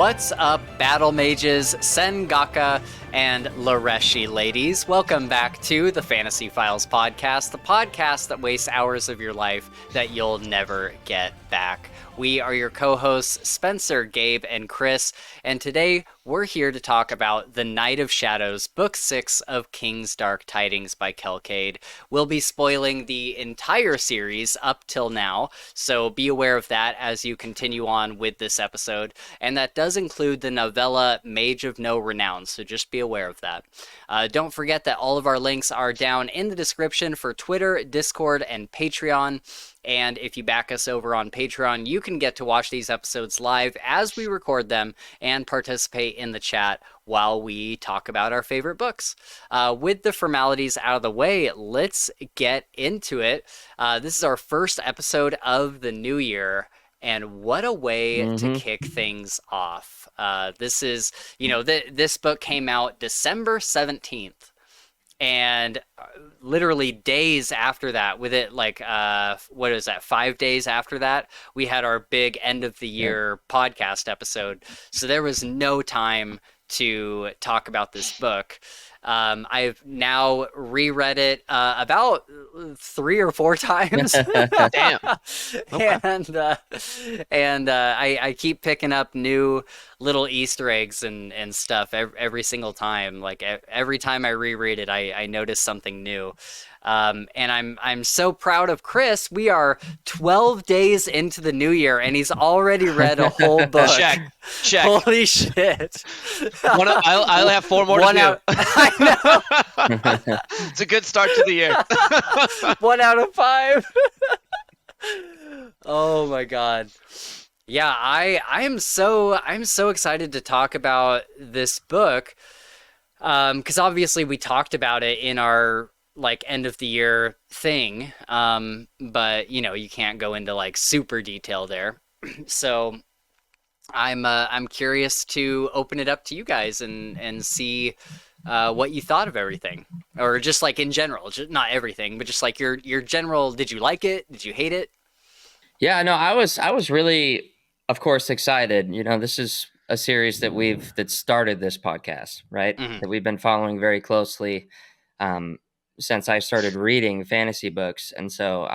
What's up, battle mages, Sengaka, and Lareshi ladies? Welcome back to the Fantasy Files Podcast, the podcast that wastes hours of your life that you'll never get back. We are your co-hosts, Spencer, Gabe, and Chris, and today we're here to talk about The Night of Shadows, Book 6 of King's Dark Tidings by Kelcade. We'll be spoiling the entire series up till now, so be aware of that as you continue on with this episode, and that does include the novella Mage of No Renown, so just be aware of that. Don't forget that all of our links are down in the description for Twitter, Discord, and Patreon. And if you back us over on Patreon, you can get to watch these episodes live as we record them and participate in the chat while we talk about our favorite books. With the formalities out of the way, let's get into it. This is our first episode of the new year, and what a way to kick things off. This is, this book came out December 17th. And literally days after that, with it 5 days after that, we had our big end of the year podcast episode. So there was no time to talk about this book. I've now reread it about 3 or 4 times. Damn. Okay. And I keep picking up new little Easter eggs and stuff every single time. Like every time I reread it, I notice something new. And I'm so proud of Chris. We are 12 days into the new year, and he's already read a whole book. Check. Holy shit! I'll have 4 more to do. I know. It's a good start to the year. 1 out of 5. Oh my god. Yeah, I'm so excited to talk about this book, because obviously we talked about it in our end of the year thing, but you can't go into super detail there. So I'm curious to open it up to you guys and see what you thought of everything, or just in general, just not everything, but just your general. Did you like it? Did you hate it? Yeah, no, I was really, of course, excited. This is a series that started this podcast, right? Mm-hmm. That we've been following very closely since I started reading fantasy books, and so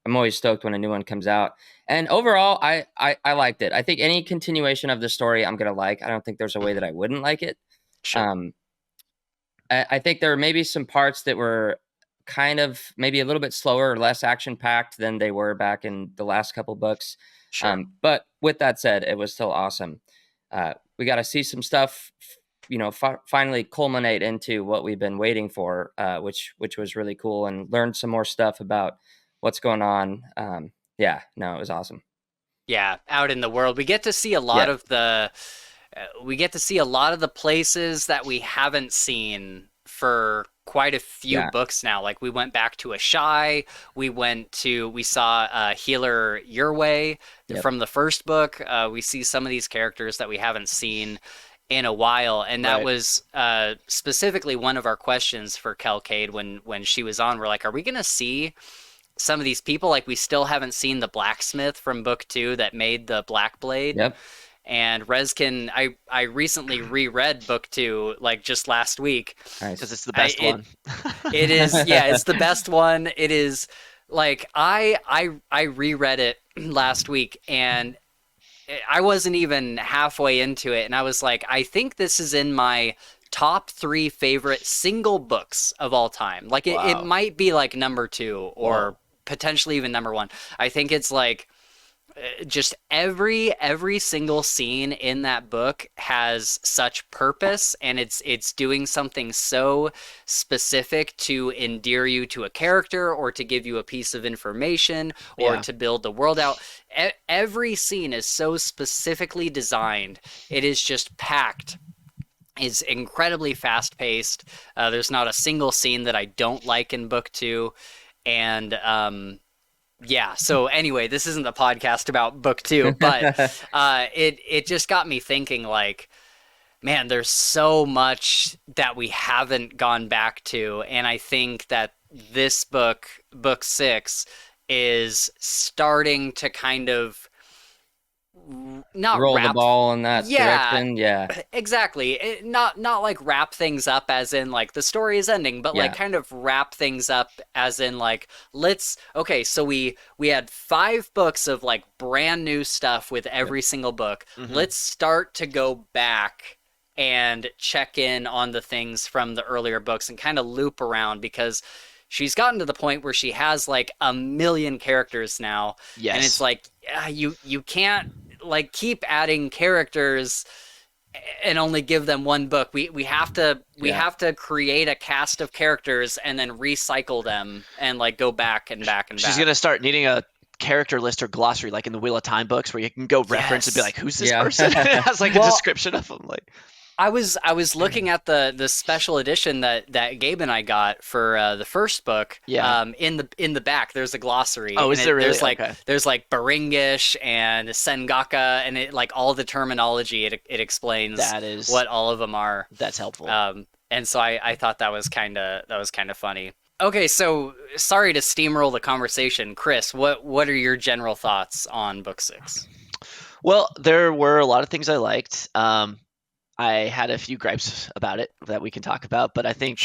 I'm always stoked when a new one comes out. And overall, I liked it. I think any continuation of the story I'm gonna like. I don't think there's a way that I wouldn't like it. Sure. I think there may be some parts that were kind of maybe a little bit slower or less action-packed than they were back in the last couple books. Sure. But with that said, it was still awesome. We got to see some stuff, finally culminate into what we've been waiting for, which was really cool, and learned some more stuff about what's going on. It was awesome. Yeah, out in the world, we get to see a lot of the. We get to see a lot of the places that we haven't seen for quite a few books now. We went back to Ashai. We saw Healer Your Way from the first book. We see some of these characters that we haven't seen in a while, and that was specifically one of our questions for Kelcade when she was on. We're like, are we going to see some of these people? We still haven't seen the blacksmith from book 2 that made the Black Blade. Yep. And Rezkin, I recently reread book 2 just last week. Nice. Because it's the best one. It is, it's the best one. It is I reread it last week, and I wasn't even halfway into it, and I was like, I think this is in my top 3 favorite single books of all time. It might be number 2 or potentially even number 1. I think it's just every single scene in that book has such purpose, and it's doing something so specific to endear you to a character, or to give you a piece of information, or to build the world out. Every scene is so specifically designed. It is just packed. It's incredibly fast paced. There's not a single scene that I don't like in book 2, and so anyway, this isn't the podcast about book 2, but it just got me thinking, man, there's so much that we haven't gone back to, and I think that this book 6, is starting to kind of not roll wrap the ball in that direction. Yeah. Exactly. Not like wrap things up as in like the story is ending, but like kind of wrap things up as in like so we had 5 books of like brand new stuff with every single book. Let's start to go back and check in on the things from the earlier books and kind of loop around, because she's gotten to the point where she has like a million characters now. Yes. And it's like, you can't like keep adding characters and only give them one book. We have to create a cast of characters and then recycle them and like go back and back and back. She's gonna start needing a character list or glossary, like in the Wheel of Time books, where you can go reference and be like, "Who's this person?" It has like a description of them. Like, I was looking at the special edition that Gabe and I got for the first book. Yeah. In the back, there's a glossary. Oh, is there really? There's like Baringish and Sengaka, and it like all the terminology. It explains what all of them are. That's helpful. And so I thought that was kind of funny. Okay, so sorry to steamroll the conversation, Chris. What are your general thoughts on book 6? Well, there were a lot of things I liked. I had a few gripes about it that we can talk about, but I think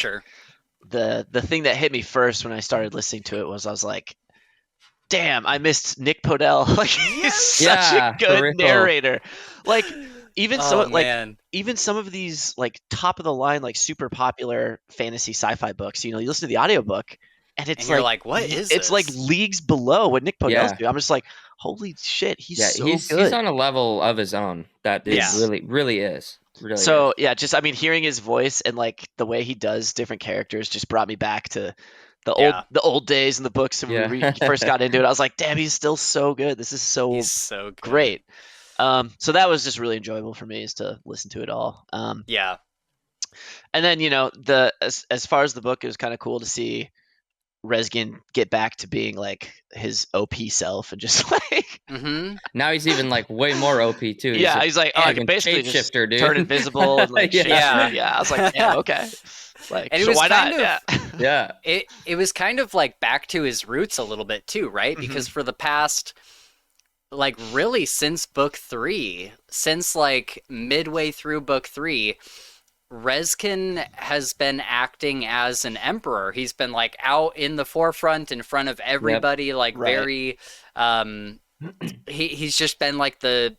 the thing that hit me first when I started listening to it was I was like, damn, I missed Nick Podell. Like, he's such a good narrator. Like, even even some of these like top of the line, like super popular fantasy sci-fi books, you listen to the audiobook and it's like what is it's this? like leagues below what Nick Podell's doing. I'm just like, holy shit, he's so good. He's on a level of his own that really is. Really so is. Hearing his voice and like the way he does different characters just brought me back to the old days in the books when we first got into it. I was like, damn, he's still so good. This is so good. Great. So that was just really enjoyable for me, is to listen to it all. And then as far as the book, it was kind of cool to see Rezgin get back to being like his OP self and just like now he's even like way more OP too. He's like, I can basically just turn invisible and like I was like, yeah, okay. Like, and it was why kind not? It was kind of like back to his roots a little bit too, right? Because for the past, like, really since book 3, since like midway through book 3, Rezkin has been acting as an emperor. He's been like out in the forefront in front of everybody, very he's just been like the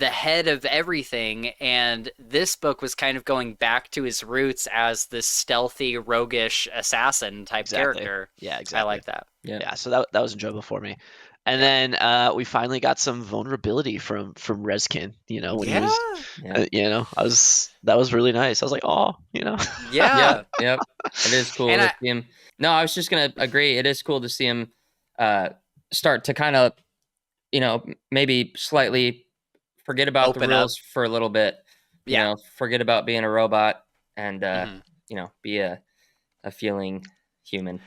head of everything, and this book was kind of going back to his roots as this stealthy, roguish assassin type character. Yeah, exactly. I like that. Yeah, so that was enjoyable for me. And then we finally got some vulnerability from Rezkin, when he was, that was really nice. I was like, oh, Yeah. Yep. It is cool to see him. No, I was just going to agree. It is cool to see him start to kind of, maybe slightly forget about the rules for a little bit. Forget about being a robot and, be a feeling human.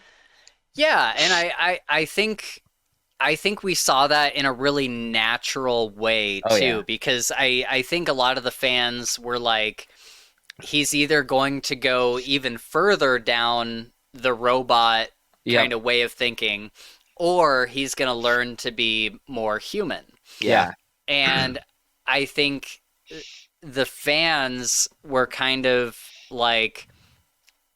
Yeah, and I think we saw that in a really natural way too, because I think a lot of the fans were like, he's either going to go even further down the robot kind of way of thinking, or he's going to learn to be more human. Yeah. And I think the fans were kind of like,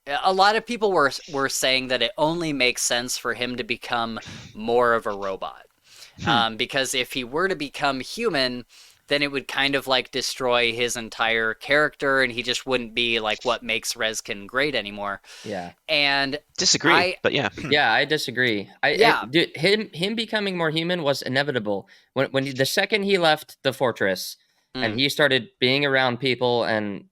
a lot of people were saying that it only makes sense for him to become more of a robot. Because if he were to become human, then it would kind of like destroy his entire character, and he just wouldn't be like what makes Rezkin great anymore. Yeah. And disagree, but yeah. Yeah, I disagree. Dude, him becoming more human was inevitable. When the second he left the fortress and he started being around people and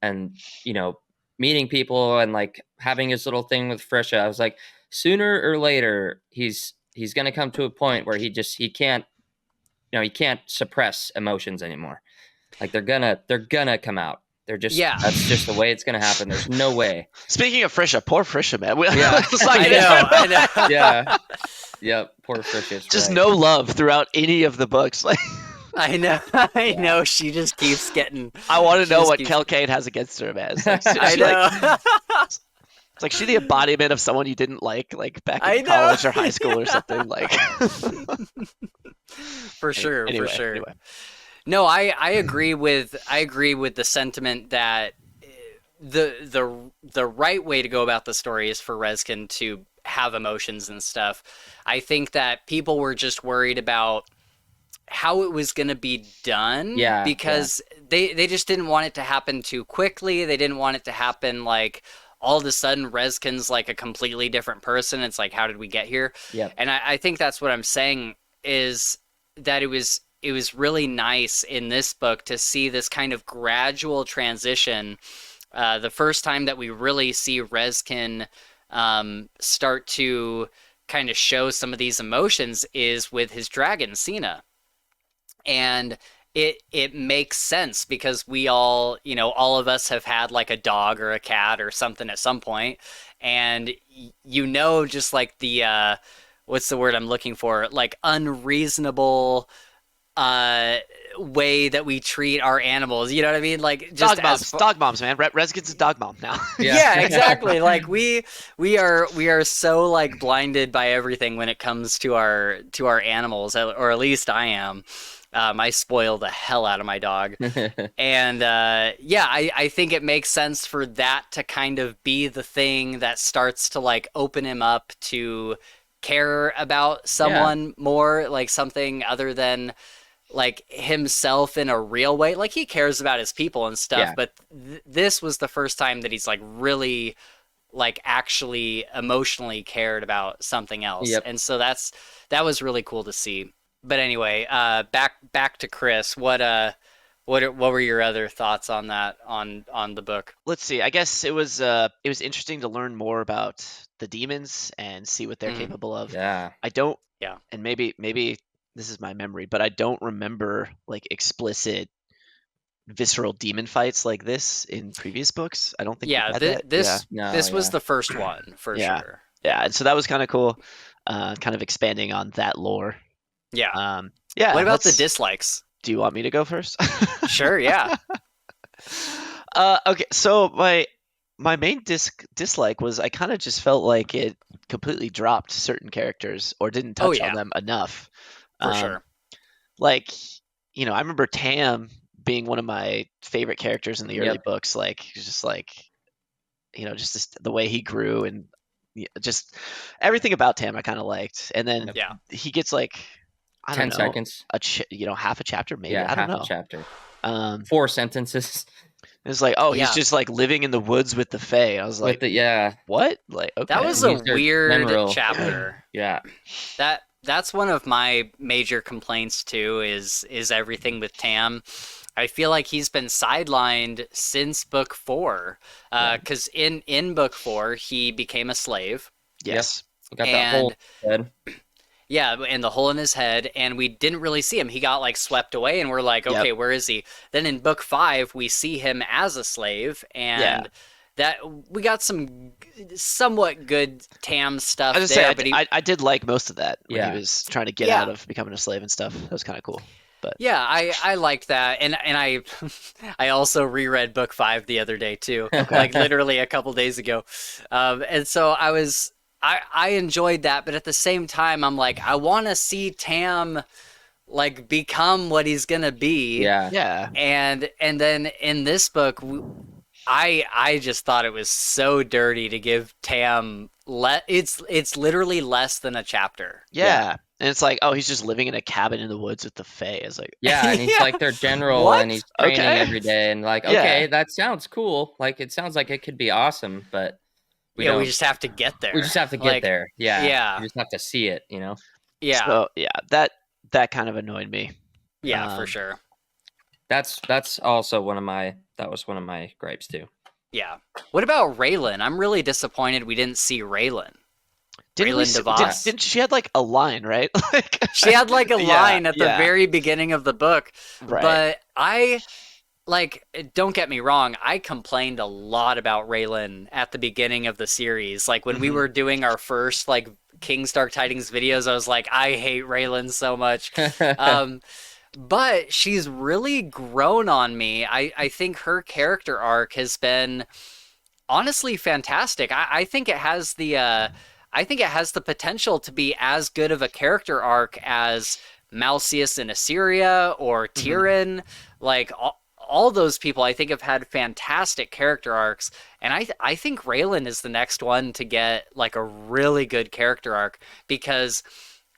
meeting people and like having his little thing with Frisha, I was like, sooner or later he's going to come to a point where he can't suppress emotions anymore. Like they're gonna come out. They're just that's just the way it's gonna happen. There's no way. Speaking of Frisha, poor Frisha, man. I know. Yeah. Yep. Poor Frisha. Just no love throughout any of the books. Like, I know. She just keeps getting. I want to know what Kelkane has against her, man. Like, I know. It's like she the embodiment of someone you didn't like back in college or high school or something. Like, for sure. Anyway. No, I agree with the sentiment that the right way to go about the story is for Reskin to have emotions and stuff. I think that people were just worried about how it was going to be done Yeah, yeah, because they just didn't want it to happen too quickly. They didn't want it to happen like all of a sudden Reskin's like a completely different person. It's like, how did we get here? yep, And I think that's what I'm saying is that it was really nice in this book to see this kind of gradual transition. The first time that we really see Reskin start to kind of show some of these emotions is with his dragon, Cena. And it makes sense because we all, all of us have had like a dog or a cat or something at some point, and just like the what's the word I'm looking for? Like unreasonable uh way that we treat our animals. You know what I mean? Like just Dog moms, man. Reskin's a dog mom now. yeah, yeah, exactly. Like we are so like blinded by everything when it comes to our animals, or at least I am. I spoil the hell out of my dog. And yeah, I think it makes sense for that to kind of be the thing that starts to like open him up to care about yeah, someone more, like something other than like himself in a real way. Like he cares about his people and stuff, yeah, but this was the first time that he's like really like actually emotionally cared about something else. yep. And so that was really cool to see. But anyway, back to Chris. What were your other thoughts on that on the book? Let's see. I guess it was interesting to learn more about the demons and see what they're Mm, capable of. Yeah. I don't, yeah. and maybe this is my memory, but I don't remember like explicit visceral demon fights like this in previous books. I don't think we've Yeah, had that. Yeah. No, this was yeah. the first one for Yeah. sure. Yeah. And so that was kind of cool. Kind of expanding on that lore. Yeah. Yeah. What about the dislikes? Do you want me to go first? Sure, yeah. Okay, so my main dislike was I kind of just felt like it completely dropped certain characters or didn't Oh touch on yeah, them enough. for Um, sure. like, I remember Tam being one of my favorite characters in the early Yep. books. Like, just like, just the way he grew and just everything about Tam I kind of liked. And then Yep. Yeah. he gets like, I don't 10 know, seconds. half a chapter maybe. Yeah, I don't half a know. chapter. Um, 4 sentences it's like, oh, he's Yeah. just like living in the woods with the Fae. I was with like, the yeah. what? Like, That okay. was a He's their weird general. chapter. Yeah. That's one of my major complaints too is everything with Tam. I feel like he's been sidelined since book 4. Yeah. Cuz in book 4 he became a slave. Yes. We got that whole And head. yeah, and the hole in his head, and we didn't really see him. He got like swept away, and we're like, Yep. okay, where is he? Then in book 5, we see him as a slave, Yeah. and that we got some somewhat good Tam stuff I was there. gonna But say I did like most of that when Yeah. he was trying to get yeah, out of becoming a slave and stuff. That was kind of cool. But yeah, I liked that, and I I also reread book 5 the other day too, like literally a couple days ago, and so I enjoyed that, but at the same time, I'm like, I want to see Tam like become what he's gonna be. Yeah. yeah, And then in this book, I just thought it was so dirty to give Tam it's literally less than a chapter. yeah. And it's like, oh, he's just living in a cabin in the woods with the Fae. It's like, Yeah, and he's Yeah. like their general What? and he's training Okay. every day and like, Yeah. okay, that sounds cool. Like it sounds like it could be awesome, but we Yeah, don't we just have to get there. we just have to get Like, there. Yeah. Yeah. You just have to see it, you know. Yeah. So yeah, that kind of annoyed me. Yeah, for sure. That's also one of my gripes too. Yeah. What about Raylan? I'm really disappointed we didn't see Raylan. Raylan DeVos. Didn't she had like a line, right? Like She had like a Yeah, line at the yeah. very beginning of the book. Right. But don't get me wrong, I complained a lot about Raylan at the beginning of the series. Like when we Mhm. were doing our first like King's Dark Tidings videos, I was like, I hate Raylan so much. But she's really grown on me. I think her character arc has been honestly fantastic. I think it has the potential to be as good of a character arc as Malseus in Assyria or Tyrion, like all those people I think have had fantastic character arcs, and I think Raylan is the next one to get like a really good character arc because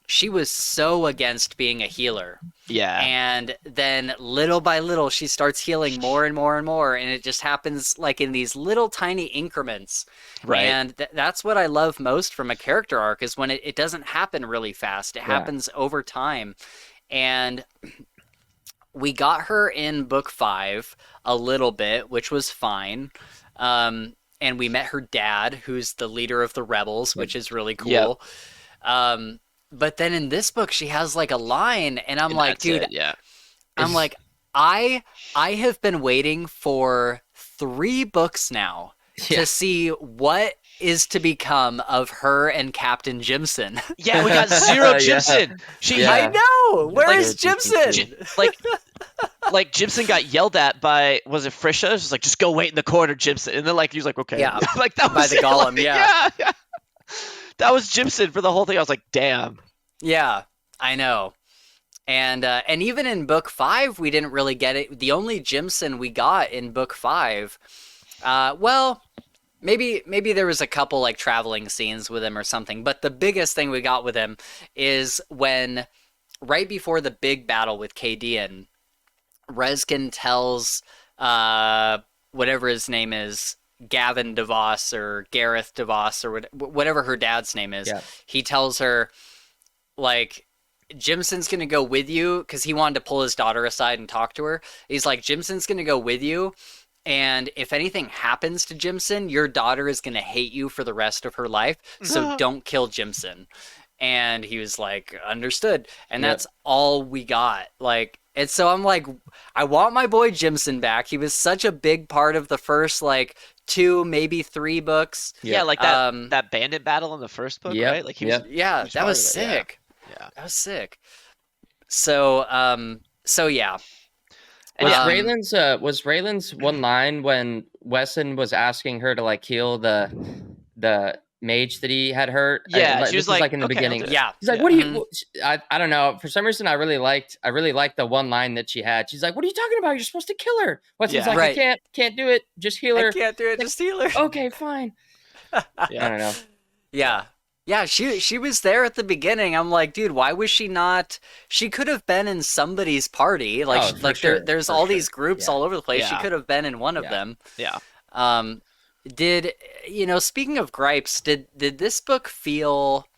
she was so against being a healer. Yeah. And then little by little she starts healing more and more and more, and it just happens like in these little tiny increments. Right. And that's what I love most from a character arc is when it doesn't happen really fast. It happens over time. And we got her in book 5 a little bit, which was fine. And we met her dad, who's the leader of the rebels, which is really cool. Yep. But then in this book, she has like a line, and I'm like, dude, I'm like, I have been waiting for 3 books now to see what is to become of her and Captain Jimson. Yeah, we got 0 Jimson. I know. Where is Jimson? Like Jimson got yelled at by, was it Frisha? She's like, just go wait in the corner, Jimson. And then like he was like, okay. Yeah. Like that was by the Golem. Like, yeah. That was Jimson for the whole thing. I was like, damn. Yeah, I know. And even in book 5, we didn't really get it. The only Jimson we got in book 5, well, maybe there was a couple like traveling scenes with him or something. But the biggest thing we got with him is when, right before the big battle with Cadian, Reskin tells whatever his name is, Gavin DeVos or Gareth DeVos or whatever her dad's name is. Yeah. He tells her, like, Jimson's going to go with you, because he wanted to pull his daughter aside and talk to her. He's like, Jimson's going to go with you, and if anything happens to Jimson, your daughter is going to hate you for the rest of her life, so don't kill Jimson. And he was like, understood. And that's all we got. Like, and so I'm like, I want my boy Jimson back. He was such a big part of the first, like, 2, maybe 3 books. Yeah, like that bandit battle in the first book, right? Like he was, that was sick. Yeah, that was sick. So, yeah. Was Raylan's one line when Wesson was asking her to like heal the mage that he had hurt? Yeah, she was like in the beginning. Yeah, he's like, "What do you?" I don't know. For some reason, I really liked the one line that she had. She's like, "What are you talking about? You're supposed to kill her." Wesson's like, "I can't do it. Just heal her. I can't do it. Just heal her." Okay, fine. I don't know. Yeah, she was there at the beginning. I'm like, dude, why was she not? She could have been in somebody's party. Like, there's all these groups all over the place. She could have been in one of them. Yeah. Speaking of gripes, did this book feel?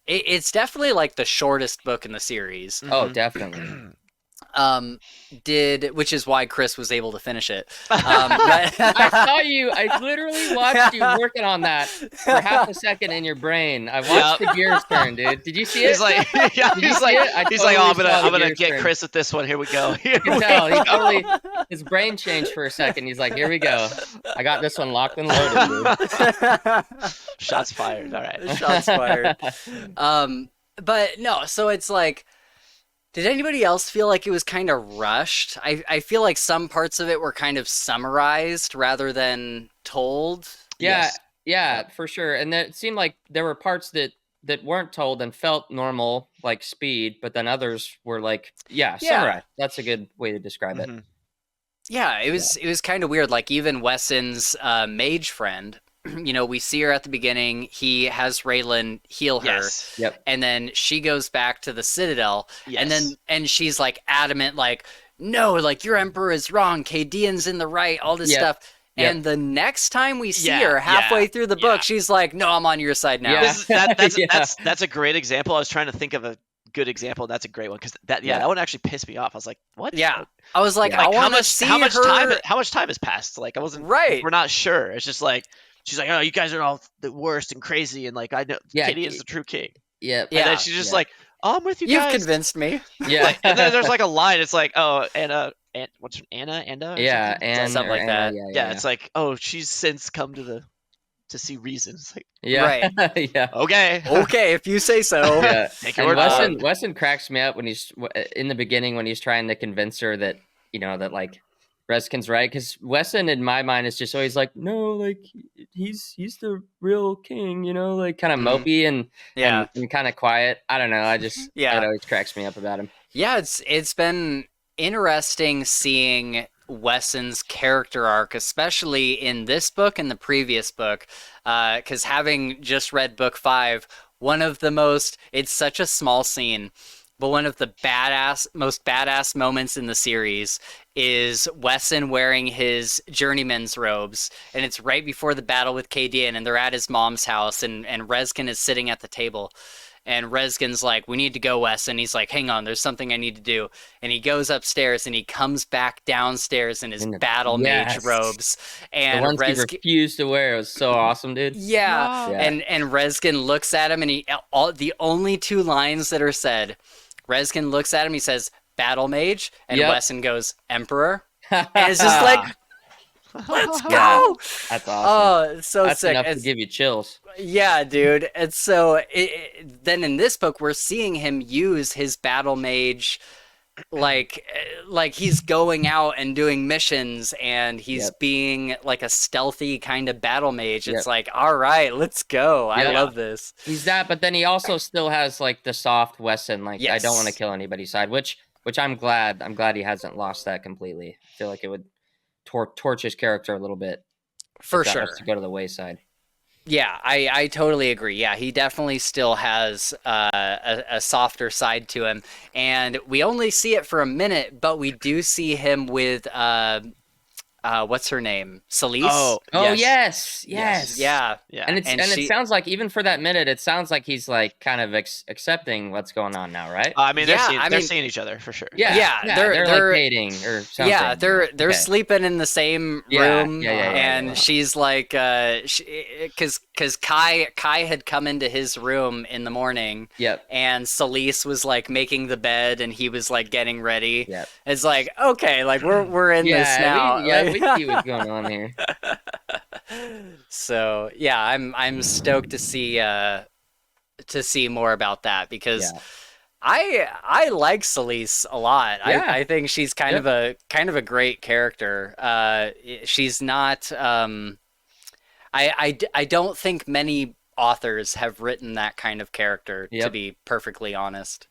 It's definitely like the shortest book in the series. Oh, definitely. Which is why Chris was able to finish it. I saw you. I literally watched you working on that for half a second in your brain. I watched the gears turn, dude. Did you see it? He's like, oh, I'm gonna get Chris with this one. Here we go. You can tell his brain changed for a second. He's like, here we go. I got this one locked and loaded, dude. Shots fired. All right. Shots fired. But no, so it's like, did anybody else feel like it was kind of rushed? I feel like some parts of it were kind of summarized rather than told. Yeah, for sure. And it seemed like there were parts that weren't told and felt normal, like speed, but then others were like, summarized. That's a good way to describe it. Yeah, it was kind of weird. Like even Wesson's mage friend, we see her at the beginning. He has Raylan heal her. Yes. Yep. And then she goes back to the Citadel. Yes. And she's like adamant, like, no, like your emperor is wrong. Cadian's in the right, all this stuff. Yep. And the next time we see her halfway through the book, she's like, no, I'm on your side now. Yeah. That's a great example. I was trying to think of a good example. That's a great one. Cause that one actually pissed me off. I was like, what? Yeah. I was like, I want to see how much her. How much time has passed? Like I wasn't, right. We're not sure. It's just like, she's like, oh, you guys are all the worst and crazy, and like I know Cadian's the true king. Yeah. And then she's just like, oh, I'm with you guys. You've convinced me. Yeah. Like, and then there's like a line. It's like, oh, Anna, what's her, Anna? Yeah, and something like that. Yeah, it's like, oh, she's since come to see reasons. Like, right. Yeah. Okay, if you say so. Yeah. And Wesson cracks me up when he's in the beginning when he's trying to convince her that that like Reskin's right, because Wesson in my mind is just always like, no, like he's the real king, you know, like kind of mopey and kind of quiet. I don't know. It always cracks me up about him. Yeah, it's been interesting seeing Wesson's character arc, especially in this book and the previous book, because having just read book 5, it's such a small scene, but one of the most badass moments in the series is Wesson wearing his journeyman's robes, and it's right before the battle with Cadian, and they're at his mom's house, and Reskin is sitting at the table. And Reskin's like, we need to go, Wes. And he's like, hang on, there's something I need to do. And he goes upstairs and he comes back downstairs in his battle mage robes. And the ones he refused to wear. It was so awesome, dude. Yeah. And Reskin looks at him, and the only 2 lines that are said, Reskin looks at him, he says, battle mage. And Wesson goes, emperor. And it's just like, let's go! Yeah, that's awesome. Oh, it's so that's sick. Enough to give you chills. Yeah, dude. And so then in this book, we're seeing him use his battle mage, like he's going out and doing missions, and he's being like a stealthy kind of battle mage. It's like, all right, let's go. I love this. He's that, but then he also still has like the soft Wesson, like I don't want to kill anybody's side, which I'm glad he hasn't lost that completely. I feel like it would torch his character a little bit. For sure. To go to the wayside. Yeah, I totally agree. Yeah, he definitely still has a softer side to him. And we only see it for a minute, but we do see him with, what's her name? Celise? Oh, yes. Yeah. And it sounds like, even for that minute, it sounds like he's like kind of accepting what's going on now, right? I mean, they're seeing each other for sure. Yeah, they're like dating or something. Yeah, they're sleeping in the same room, and she's like, because Kai had come into his room in the morning, and Celise was like making the bed, and he was like getting ready. It's like, okay, like we're in this now. We see what's going on here. So yeah, I'm stoked to see more about that, because I like Celise a lot. I think she's kind of a great character. She's not. I don't think many authors have written that kind of character. To be perfectly honest.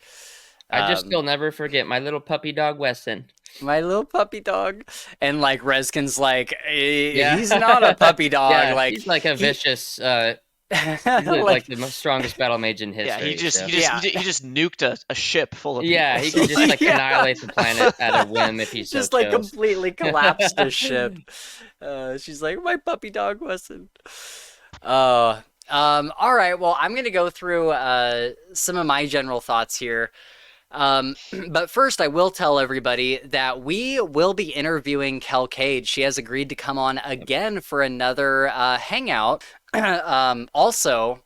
I just still never forget my little puppy dog Wesson. My little puppy dog. And like Reskin's like, he's not a puppy dog. Yeah, like he's like a vicious he's like the most strongest battle mage in history. Yeah, he just nuked a ship full of people. Yeah, he can just like annihilate the planet at a whim if he's just so like completely collapsed a ship. She's like, my puppy dog Wesson. All right, well, I'm gonna go through some of my general thoughts here. But first, I will tell everybody that we will be interviewing Kel Cade. She has agreed to come on again for another hangout. Also,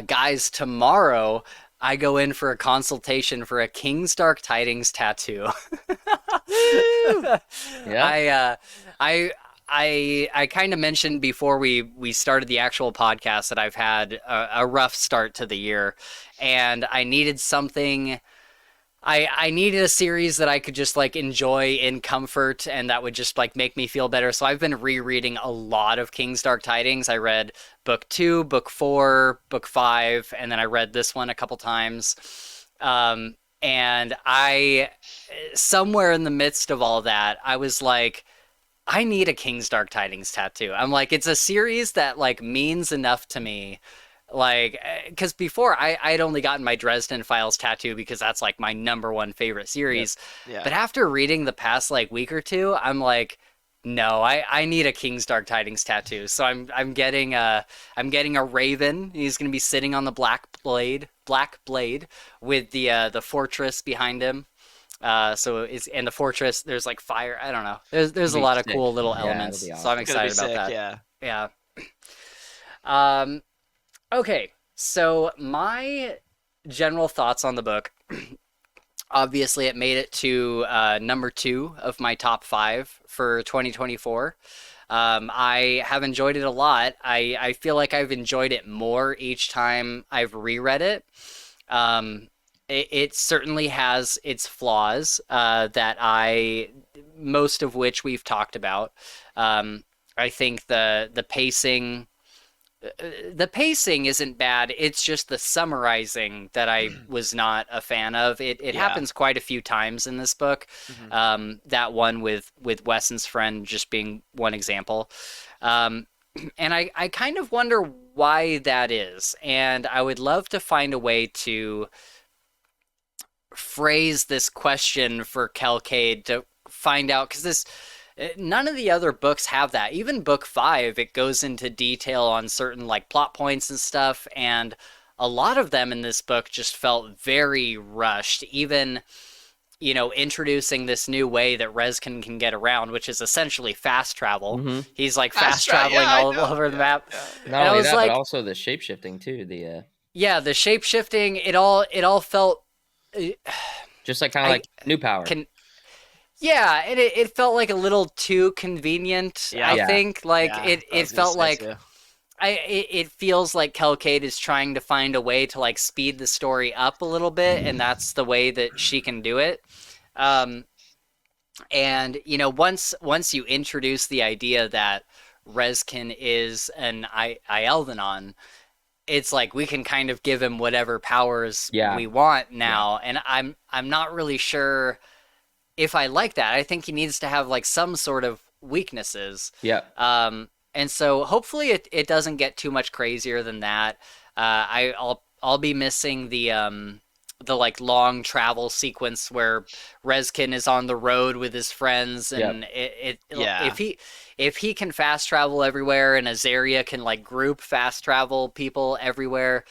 guys, tomorrow I go in for a consultation for a Kingsdark Tidings tattoo. I kind of mentioned before we started the actual podcast that I've had a rough start to the year, and I needed something. I needed a series that I could just like enjoy in comfort, and that would just like make me feel better. So I've been rereading a lot of Kingsdark Tidings. I read book 2, book 4, book 5, and then I read this one a couple times. And somewhere in the midst of all that, I was like, I need a Kingsdark Tidings tattoo. I'm like, it's a series that like means enough to me. Like, because before I'd only gotten my Dresden Files tattoo because that's like my #1 favorite series. Yeah. But after reading the past like week or two, I'm like, no, I need a Kingsdark Tidings tattoo. So I'm getting a raven. He's gonna be sitting on the black blade with the fortress behind him. And the fortress, there's like fire. I don't know. There's a lot of cool little elements. Awesome. So I'm excited about that. Yeah. Okay, so my general thoughts on the book. Obviously, it made it to number 2 of my top 5 for 2024. I have enjoyed it a lot. I feel like I've enjoyed it more each time I've reread it. It certainly has its flaws that I most of which we've talked about. I think the pacing. The pacing isn't bad. It's just the summarizing that I was not a fan of. It happens quite a few times in this book. That one with Wesson's friend just being one example. And I kind of wonder why that is. And I would love to find a way to phrase this question for Kelcade to find out, because this none of the other books have that. Even book 5, it goes into detail on certain like plot points and stuff, and a lot of them in this book just felt very rushed. Even, you know, introducing this new way that Rezkin can get around, which is essentially fast travel. He's like fast traveling all over the map. Not only that, but also the shape-shifting too. The shape-shifting, it all felt just like kind of like new power. Yeah, and it felt like a little too convenient. I think it felt like it feels like Kelcade is trying to find a way to like speed the story up a little bit, and that's the way that she can do it. And you know, once you introduce the idea that Rezkin is an Eilvenon, it's like we can kind of give him whatever powers we want now, and I'm not really sure if I like that. I think he needs to have like some sort of weaknesses. And so hopefully it doesn't get too much crazier than that. I'll be missing the like long travel sequence where Rezkin is on the road with his friends, and if he can fast travel everywhere and Azaria can like group fast travel people everywhere,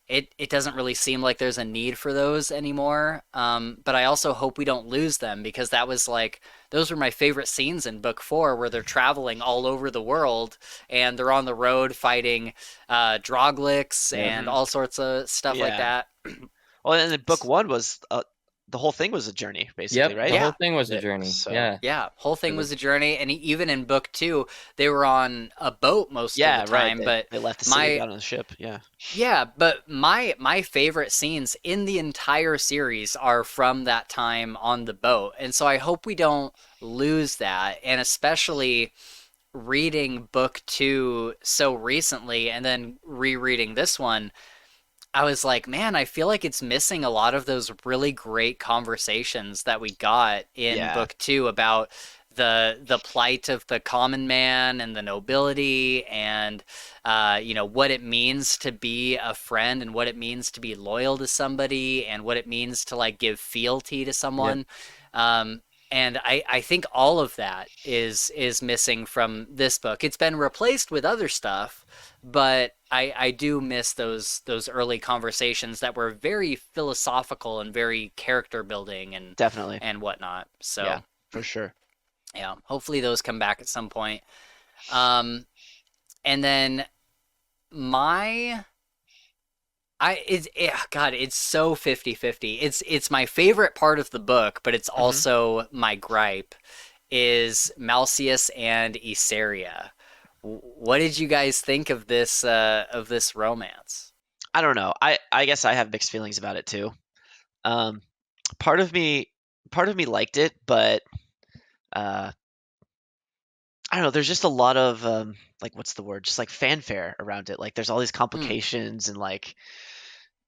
it doesn't really seem like there's a need for those anymore. But I also hope we don't lose them, because that was like, those were my favorite scenes in book 4, where they're traveling all over the world and they're on the road fighting Droglix and all sorts of stuff like that. Well, and then book 1 was the whole thing was a journey, basically, right? The whole thing was a journey. So. Whole thing was a journey, and even in book 2, they were on a boat most of the time. But they left the city, got on the ship. But my favorite scenes in the entire series are from that time on the boat, and so I hope we don't lose that. And especially reading book 2 so recently, and then rereading this one, I was like, man, I feel like it's missing a lot of those really great conversations that we got in book 2 about the plight of the common man and the nobility, and you know, what it means to be a friend, and what it means to be loyal to somebody, and what it means to like give fealty to someone. And I think all of that is missing from this book. It's been replaced with other stuff, but I do miss those early conversations that were very philosophical and very character building and definitely and whatnot. So yeah, for sure. Yeah, hopefully those come back at some point. And then it's so 50-50. It's my favorite part of the book, but it's also my gripe, is Malseus and Isaria. What did you guys think of this romance? I don't know. I guess I have mixed feelings about it too. Part of me liked it, but I don't know. There's just a lot of like, what's the word? Just like fanfare around it. Like there's all these complications and like,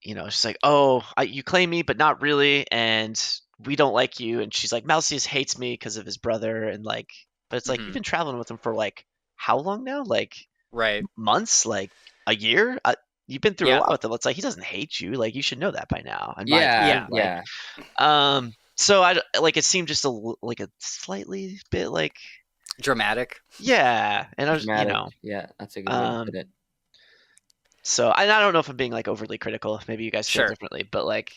you know, it's just like, oh, you claim me, but not really, and we don't like you. And she's like, Malseus hates me because of his brother, and like, but it's like, you've been traveling with him for like how long now? Like months, like a year. You've been through a lot with him. It's like, he doesn't hate you. Like, you should know that by now. And so I like, it seemed just like a slightly bit like dramatic. Yeah, and I was, you know, that's a good way to put it. So I don't know if I'm being like overly critical. Maybe you guys feel differently, but like,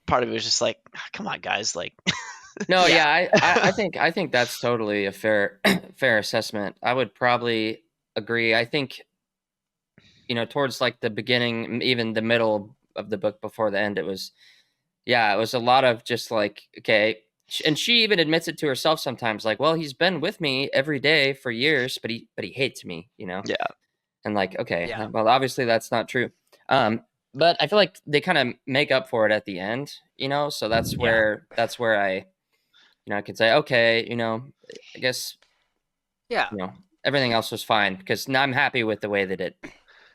part of it was just like, come on, guys, like. No, I think that's totally a fair assessment. I would probably agree. I think, you know, towards like the beginning, even the middle of the book before the end, it was a lot of just like, okay. And she even admits it to herself sometimes, like, well, he's been with me every day for years, but he hates me, you know? Yeah. And like, okay, well, obviously that's not true. But I feel like they kind of make up for it at the end, you know? So that's where I I could say, okay, I guess, Yeah. Everything else was fine because now I'm happy with the way that it.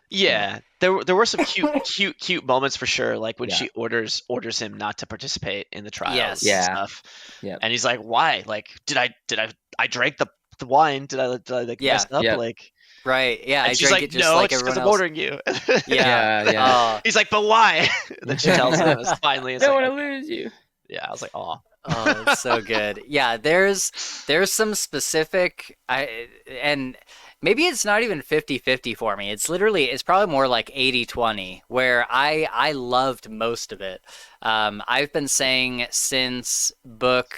Yeah, there were some cute moments for sure. Like when Yeah. she orders him not to participate in the trials Yes. and Yeah. stuff. Yeah. And he's like, "Why? Like, did I drank the wine? Did I like Yeah. mess up? Yep. Like?" Right. Yeah. And I she's drank like, it just "No, like it's because everyone I'm else. ordering you." Yeah. Yeah. He's like, "But why?" And then she tells him. It's finally. It's I don't like, want to okay. lose you. Yeah, I was like, "Aw." Oh, it's so good. Yeah, there's some specific and maybe it's not even 50-50 for me. It's probably more like 80-20 where I loved most of it. I've been saying since book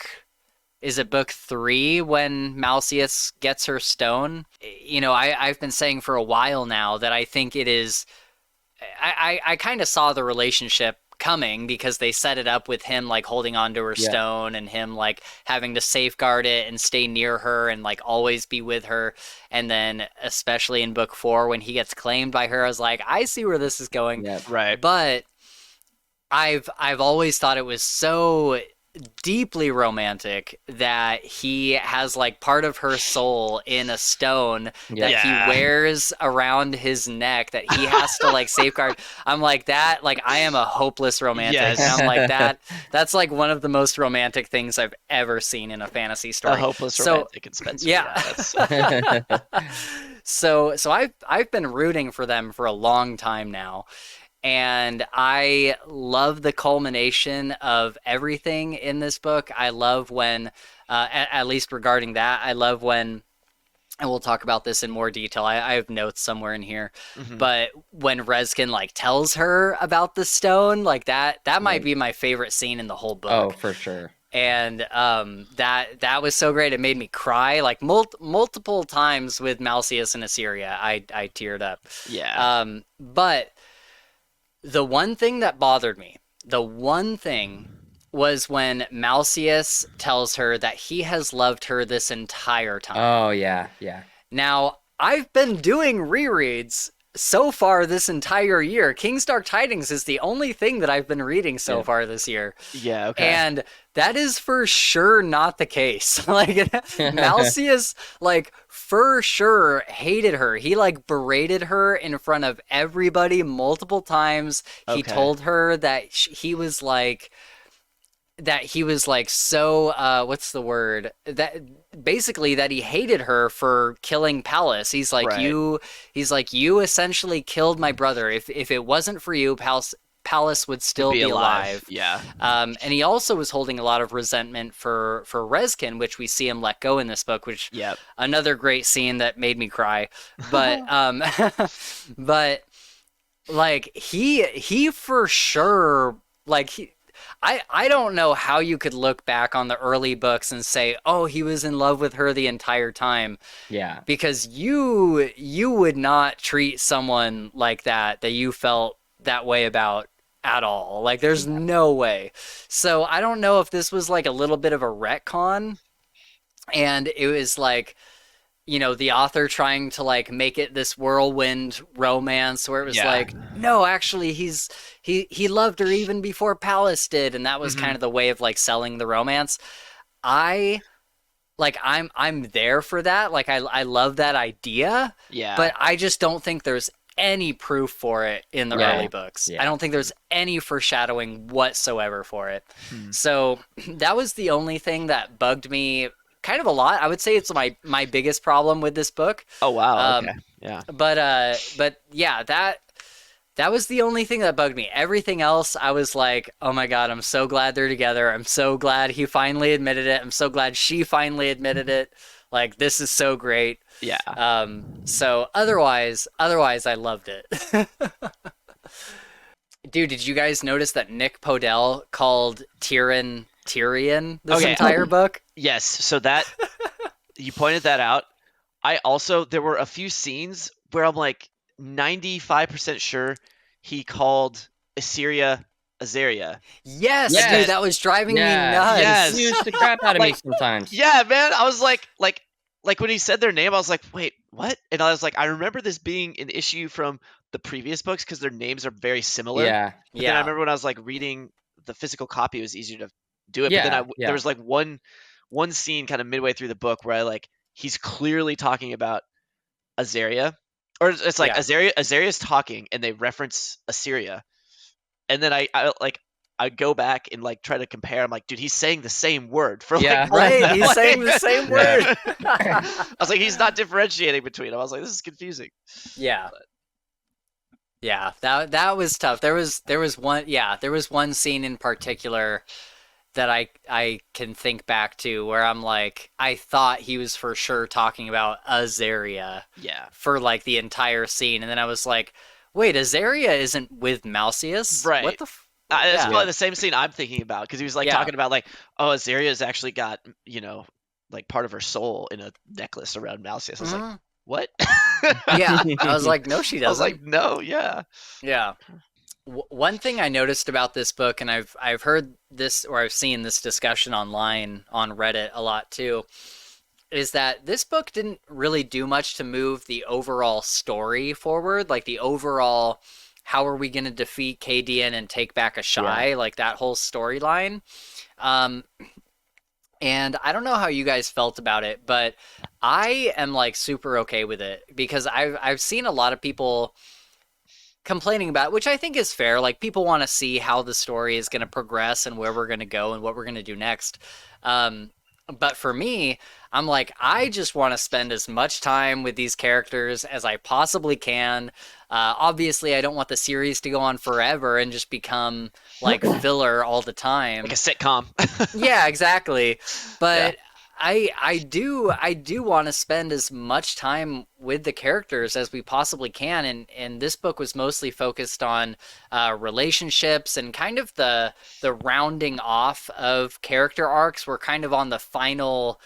3 when Malseus gets her stone? I've been saying for a while now that I think it is I kind of saw the relationship coming because they set it up with him like holding on to her stone and him like having to safeguard it and stay near her and like always be with her. And then especially in book 4 when he gets claimed by her, I was like, I see where this is going. Yeah. Right. But I've always thought it was so deeply romantic that he has like part of her soul in a stone that he wears around his neck that he has to like safeguard. I'm like that, like I am a hopeless romantic. Yes. And I'm like that's like one of the most romantic things I've ever seen in a fantasy story. A hopeless romantic and Spencer. Yeah. So I've been rooting for them for a long time now. And I love the culmination of everything in this book. I love when, at least regarding that, I love when, and we'll talk about this in more detail. I have notes somewhere in here, but when Rezkin like tells her about the stone, like that might be my favorite scene in the whole book. Oh, for sure. And that was so great. It made me cry like multiple times with Malseus and Assyria. I teared up. Yeah. But the one thing that bothered me, was when Malseus tells her that he has loved her this entire time. Oh, yeah, yeah. Now, I've been doing rereads so far this entire year. King's Dark Tidings is the only thing that I've been reading so far this year. Yeah, okay. And that is for sure not the case. Like, Malseus, like, for sure hated her. He, like, berated her in front of everybody multiple times. He told her that he was like so what's the word, that basically that he hated her for killing Pallas. He's like, you essentially killed my brother. If it wasn't for you, Pallas would still be alive. Yeah. And he also was holding a lot of resentment for Rezkin, which we see him let go in this book, which another great scene that made me cry. But but like he for sure, like I don't know how you could look back on the early books and say, oh, he was in love with her the entire time. Yeah. Because you would not treat someone like that you felt that way about at all. Like, there's no way. So I don't know if this was like a little bit of a retcon and it was like, the author trying to like make it this whirlwind romance where it was like, no, actually he loved her even before Pallas did. And that was kind of the way of like selling the romance. I'm there for that. Like, I love that idea. Yeah. But I just don't think there's any proof for it in the early books. I don't think there's any foreshadowing whatsoever for it. So that was the only thing that bugged me kind of a lot. I would say it's my biggest problem with this book. Oh wow. Okay. Yeah. But yeah, that was the only thing that bugged me. Everything else, I was like, oh my god, I'm so glad they're together. I'm so glad he finally admitted it. I'm so glad she finally admitted it. Like, this is so great. Yeah. So otherwise I loved it. Dude, did you guys notice that Nick Podell called Tyrion this entire book? Yes. So that you pointed that out. There were a few scenes where I'm like 95% sure he called Assyria Azaria. Yes, dude, that was driving me nuts. Yes. He used the crap out of me sometimes. Yeah, man. I was like when he said their name, I was like, wait, what? And I was like, I remember this being an issue from the previous books because their names are very similar. Yeah. But then I remember when I was like reading the physical copy, it was easier to do it. But then there was like one one scene kind of midway through the book where he's clearly talking about Azaria, or it's like Azaria's talking and they reference Assyria, and then I go back and try to compare. I'm like, dude, he's saying the same word for right. He's saying the same word. I was like, he's not differentiating between them. I was like, this is confusing. Yeah. But. Yeah, that was tough. There was one scene in particular that I can think back to where I'm like, I thought he was for sure talking about Azaria. Yeah. For the entire scene, and then I was like, wait, Azaria isn't with Malseus? Right. What the that's probably the same scene I'm thinking about, because he was talking about oh, Azaria's actually got, part of her soul in a necklace around Malseus. I was like, what? Yeah. I was like, no, she doesn't. I was like, no, yeah. Yeah. One thing I noticed about this book, and I've heard this, or I've seen this discussion online on Reddit a lot too, is that this book didn't really do much to move the overall story forward, the overall how are we going to defeat Kadian and take back Ashai, that whole storyline. And I don't know how you guys felt about it, but I am super okay with it, because I've seen a lot of people complaining about it, which I think is fair. People want to see how the story is going to progress and where we're going to go and what we're going to do next. But for me, I'm I just want to spend as much time with these characters as I possibly can. Obviously, I don't want the series to go on forever and just become filler all the time. Like a sitcom. Yeah, exactly. But I do want to spend as much time with the characters as we possibly can, and this book was mostly focused on relationships and kind of the rounding off of character arcs. We're kind of on the final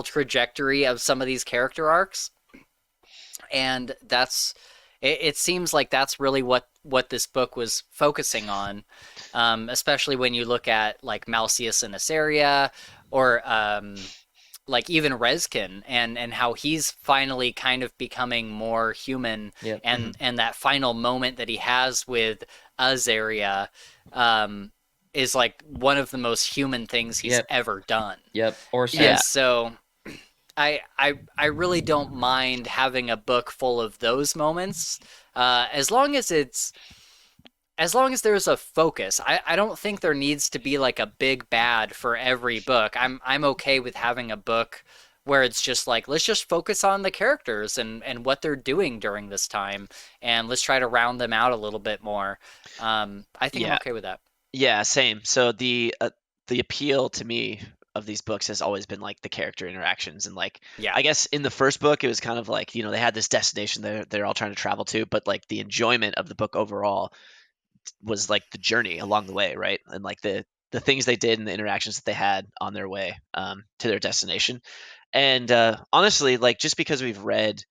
trajectory of some of these character arcs, and it seems like that's really what this book was focusing on, especially when you look at Malseus and Assyria, or even Rezkin and how he's finally kind of becoming more human. Yep. And that final moment that he has with Azaria is one of the most human things he's ever done. Yep. Or so I really don't mind having a book full of those moments, as long as there's a focus. I don't think there needs to be a big bad for every book. I'm okay with having a book where it's just let's just focus on the characters and what they're doing during this time, and let's try to round them out a little bit more. I think I'm okay with that. Yeah, same. So the appeal to me of these books has always been the character interactions, and I guess in the first book it was kind of they had this destination they're all trying to travel to, but the enjoyment of the book overall was the journey along the way, right? And the things they did and the interactions that they had on their way to their destination. And honestly, just because we've read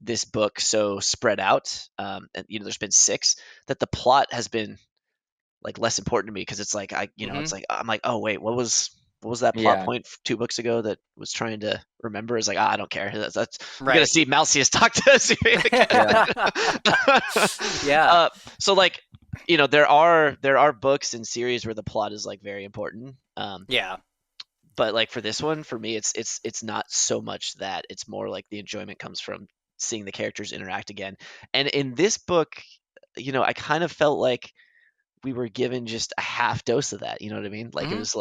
this book so spread out, and there's been 6, that the plot has been less important to me, because it's it's I'm oh wait, what was that plot point 2 books ago that was trying to remember? Is I don't care. That's we're gonna see Malseus talk to us again. So there are books and series where the plot is very important. But for this one, for me, it's not so much that. It's more the enjoyment comes from seeing the characters interact again. And in this book, I kind of felt like we were given just a half dose of that. You know what I mean? It was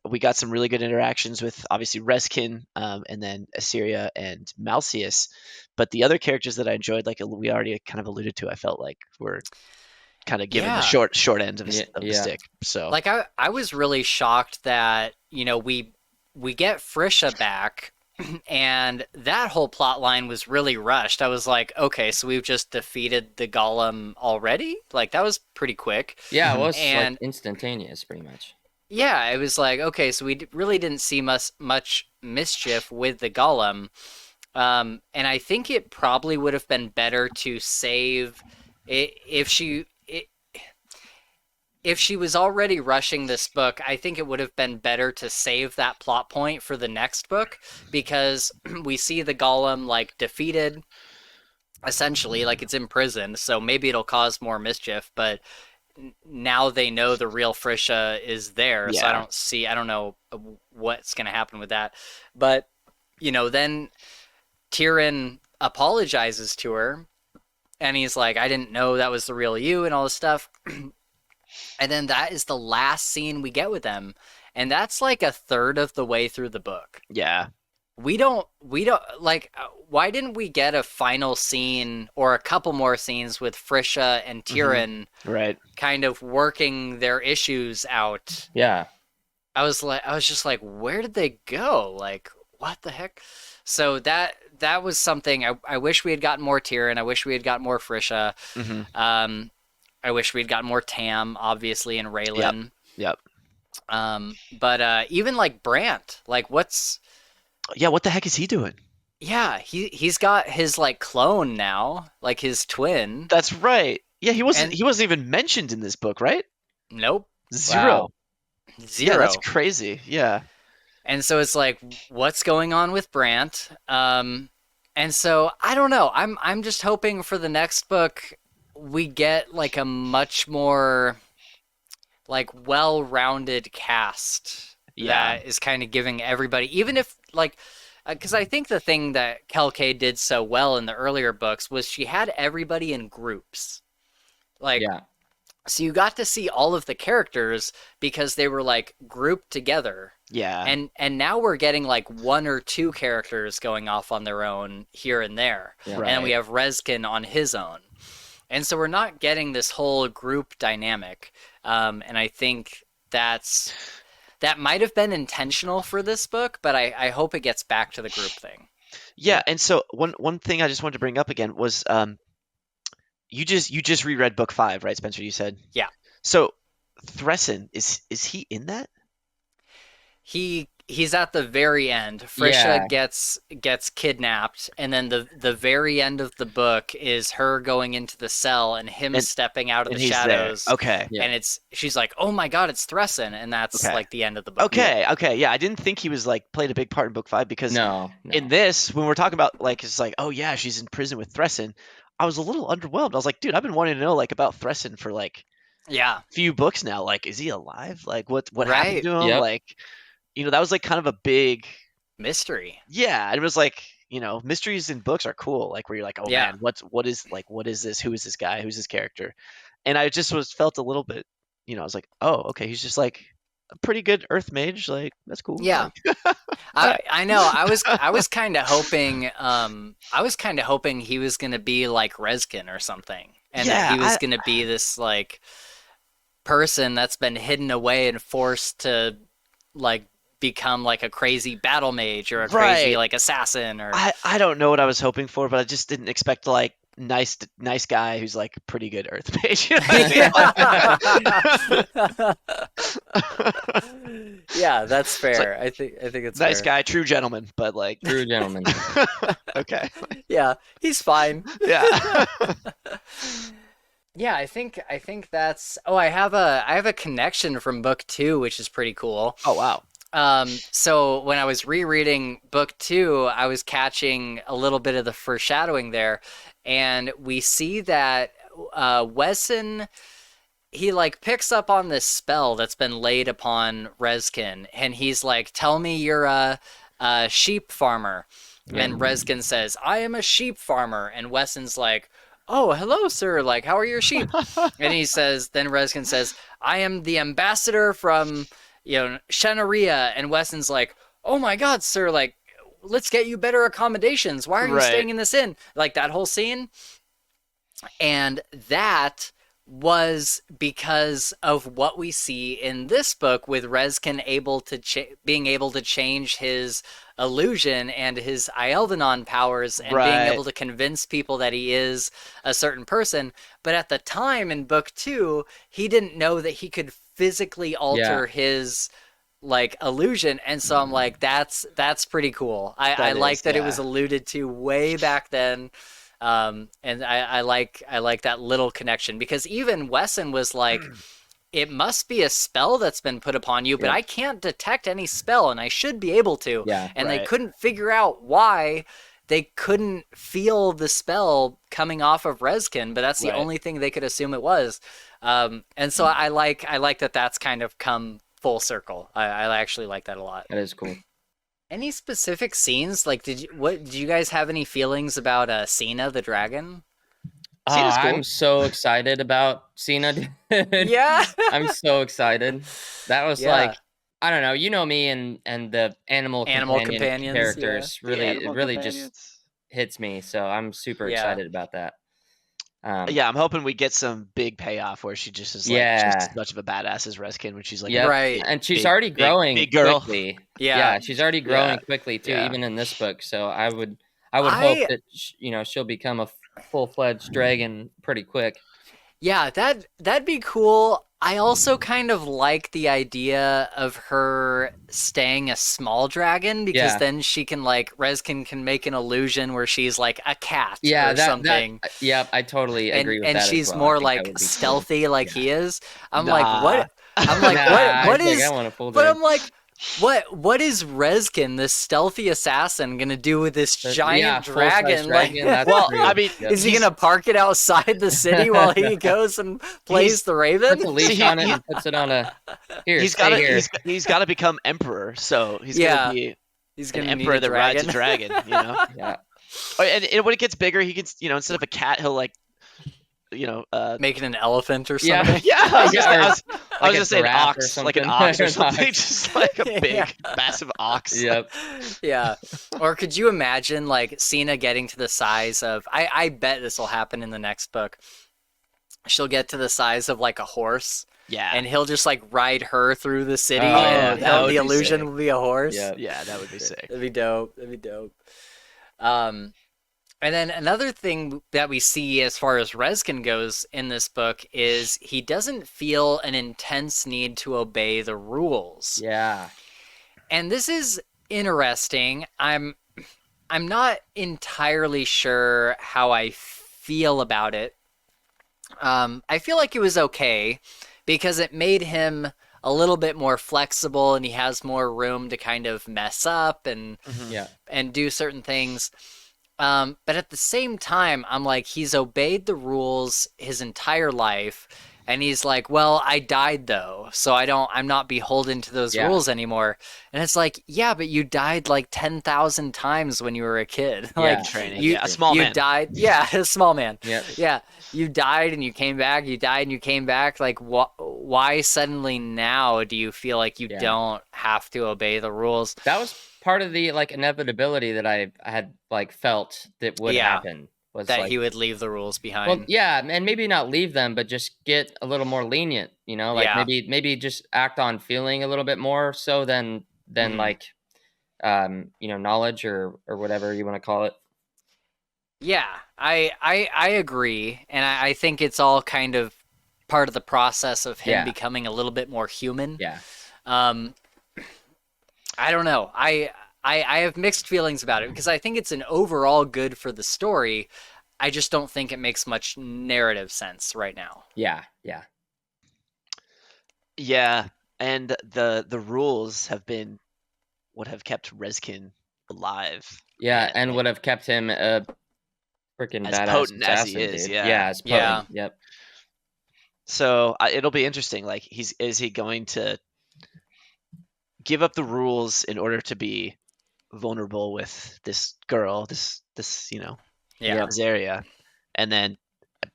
we got some really good interactions with obviously Rezkin, and then Assyria and Malseus, but the other characters that I enjoyed, we already kind of alluded to, I felt were kind of given the short end of the stick. So I was really shocked that we get Frisha back, and that whole plot line was really rushed. I was like, okay, so we've just defeated the Golem already? That was pretty quick. Yeah, it was instantaneous, pretty much. Yeah, it was okay, so we really didn't see much mischief with the Golem. And I think it probably would have been better to save it if she was already rushing this book. I think it would have been better to save that plot point for the next book, because we see the Golem defeated, essentially, it's imprisoned, so maybe it'll cause more mischief, but now they know the real Frisha is there. Yeah. So I don't know what's going to happen with that. But, then Tyrion apologizes to her, and he's like, I didn't know that was the real you and all this stuff. And then that is the last scene we get with them. And that's like a third of the way through the book. Yeah. We don't like, why didn't we get a final scene or a couple more scenes with Frisha and Tyrion right, kind of working their issues out? Yeah. I was just like, where did they go? Like, what the heck? So that was something I wish we had gotten more Tyrion. I wish we had gotten more Frisha. I wish we had gotten more Tam, obviously, and Raylan. Yep. But even like Brant, like yeah, what the heck is he doing? Yeah, he's got his like clone now, like his twin. That's right. Yeah, he wasn't even mentioned in this book, right? Nope. Zero. Wow. Yeah, that's crazy. Yeah. And so it's like, what's going on with Brant? And so I don't know. I'm just hoping for the next book we get like a much more like well-rounded cast. Yeah. That is kind of giving everybody, even if like, because I think the thing that Kelkay did so well in the earlier books was she had everybody in groups. Like, Yeah. So you got to see all of the characters because they were like grouped together. Yeah. And now we're getting like one or two characters going off on their own here and there. Yeah. And then we have Rezkin on his own. And so we're not getting this whole group dynamic. And I think that might have been intentional for this book, but I hope it gets back to the group thing. Yeah, and so one thing I just wanted to bring up again was you just reread book 5, right, Spencer? You said. Yeah. So Thressen, is he in that? He's at the very end. Frisha gets kidnapped, and then the very end of the book is her going into the cell and him stepping out of the shadows. There. Okay. Yeah. And she's like, "Oh my god, it's Thressen," and that's like the end of the book. Okay. Yeah, I didn't think he was like played a big part in book 5 because no. In this, when we're talking about like it's like, oh yeah, she's in prison with Thressen, I was a little underwhelmed. I was like, dude, I've been wanting to know like about Thressen for like few books now. Like, is he alive? Like, what happened to him? Yep. Like, that was like kind of a big mystery. Yeah, it was like, mysteries in books are cool. Like where you're like, oh man, what is this? Who is this guy? Who's this character? And I just felt a little bit, I was like, oh, okay, he's just like a pretty good Earth mage. Like that's cool. Yeah, I know. I was kind of hoping. I was kind of hoping he was gonna be like Rezkin or something, and that he was gonna be this like person that's been hidden away and forced to like become like a crazy battle mage or a crazy like assassin or I don't know what I was hoping for, but I just didn't expect like nice guy who's like pretty good Earth mage. Yeah, that's fair. Like, I think it's nice fair. guy, true gentleman, but like true gentleman. Okay. Yeah, he's fine. Yeah. Yeah, I think that's. Oh, I have a connection from book 2, which is pretty cool. Oh wow. So when I was rereading book 2, I was catching a little bit of the foreshadowing there, and we see that Wesson, he like picks up on this spell that's been laid upon Rezkin, and he's like, "Tell me you're a sheep farmer," and Rezkin says, "I am a sheep farmer," and Wesson's like, "Oh, hello, sir. Like, how are your sheep?" And he says, then Rezkin says, "I am the ambassador from, Shenaria." And Wesson's like, "Oh my God, sir. Like, let's get you better accommodations. Why are you staying in this inn?" Like that whole scene. And that was because of what we see in this book with Rezkin being able to change his illusion and his Eildenon powers and being able to convince people that he is a certain person. But at the time in book 2, he didn't know that he could physically alter his like illusion. And so I'm like, that's pretty cool. I like that it was alluded to way back then. And I like that little connection, because even Wesson was like, it must be a spell that's been put upon you, but I can't detect any spell, and I should be able to. Yeah, and they couldn't figure out why they couldn't feel the spell coming off of Rezkin, but that's the only thing they could assume it was. And so I like that that's kind of come full circle. I actually like that a lot. That is cool. Any specific scenes? Like, did you guys have any feelings about Cena the dragon? Oh, cool. I'm so excited about Cena, dude. Yeah. I'm so excited. That was like, I don't know, you know me and the animal companions characters really just hits me. So I'm super excited about that. Yeah, I'm hoping we get some big payoff where she just is like just as much of a badass as Reskin when she's like right, and she's already growing big girl. quickly. Yeah, she's already growing quickly too, even in this book. So I would hope that she'll become a full-fledged dragon pretty quick. Yeah, that'd be cool. I also kind of like the idea of her staying a small dragon because then she can Reskin can make an illusion where she's like a cat or something. I totally agree with that. And she's more like stealthy cool. like he is. I'm like, what? I'm like, what is? But I'm like, what is Reskin, this stealthy assassin, gonna do with this giant dragon? I mean, is he gonna park it outside the city while he goes and plays the Raven? Puts a leash on it and puts it on a. He's got to become emperor, so he's gonna be an emperor that rides a dragon. You know. Yeah. And when it gets bigger, he gets instead of a cat, he'll make it an elephant or something. I was gonna say an ox, like an ox or something, just like a big, massive ox. Yep. Yeah. Or could you imagine like Cena getting to the size of? I bet this will happen in the next book. She'll get to the size of like a horse. Yeah. And he'll just like ride her through the city, and the illusion will be a horse. Yeah, that would be sick. That'd be dope. And then another thing that we see as far as Reskin goes in this book is he doesn't feel an intense need to obey the rules. Yeah. And this is interesting. I'm not entirely sure how I feel about it. I feel like it was okay because it made him a little bit more flexible and he has more room to kind of mess up and do certain things. But at the same time, I'm like, he's obeyed the rules his entire life. And he's like, well, I died though, so I'm not beholden to those rules anymore. And it's like, yeah, but you died like 10,000 times when you were a kid. Like training. A small man. You died. Yeah, a small man. Yeah. Yeah. You died and you came back. You died and you came back. Like, why suddenly now do you feel like you don't have to obey the rules? That was part of the like inevitability that I had like felt that would happen. Was that like, he would leave the rules behind. Well, yeah, and maybe not leave them, but just get a little more lenient. Like maybe just act on feeling a little bit more so than like, knowledge or whatever you want to call it. Yeah, I agree, and I think it's all kind of part of the process of him becoming a little bit more human. Yeah. I don't know. I have mixed feelings about it because I think it's an overall good for the story. I just don't think it makes much narrative sense right now. Yeah. Yeah, and the rules have been what have kept Reskin alive. Yeah, and would have kept him a freaking as badass potent assassin, as he is. dude. Yeah, as potent. Yeah. Yep. So it'll be interesting. Like, is he going to give up the rules in order to be vulnerable with this girl, this Zarya, and then,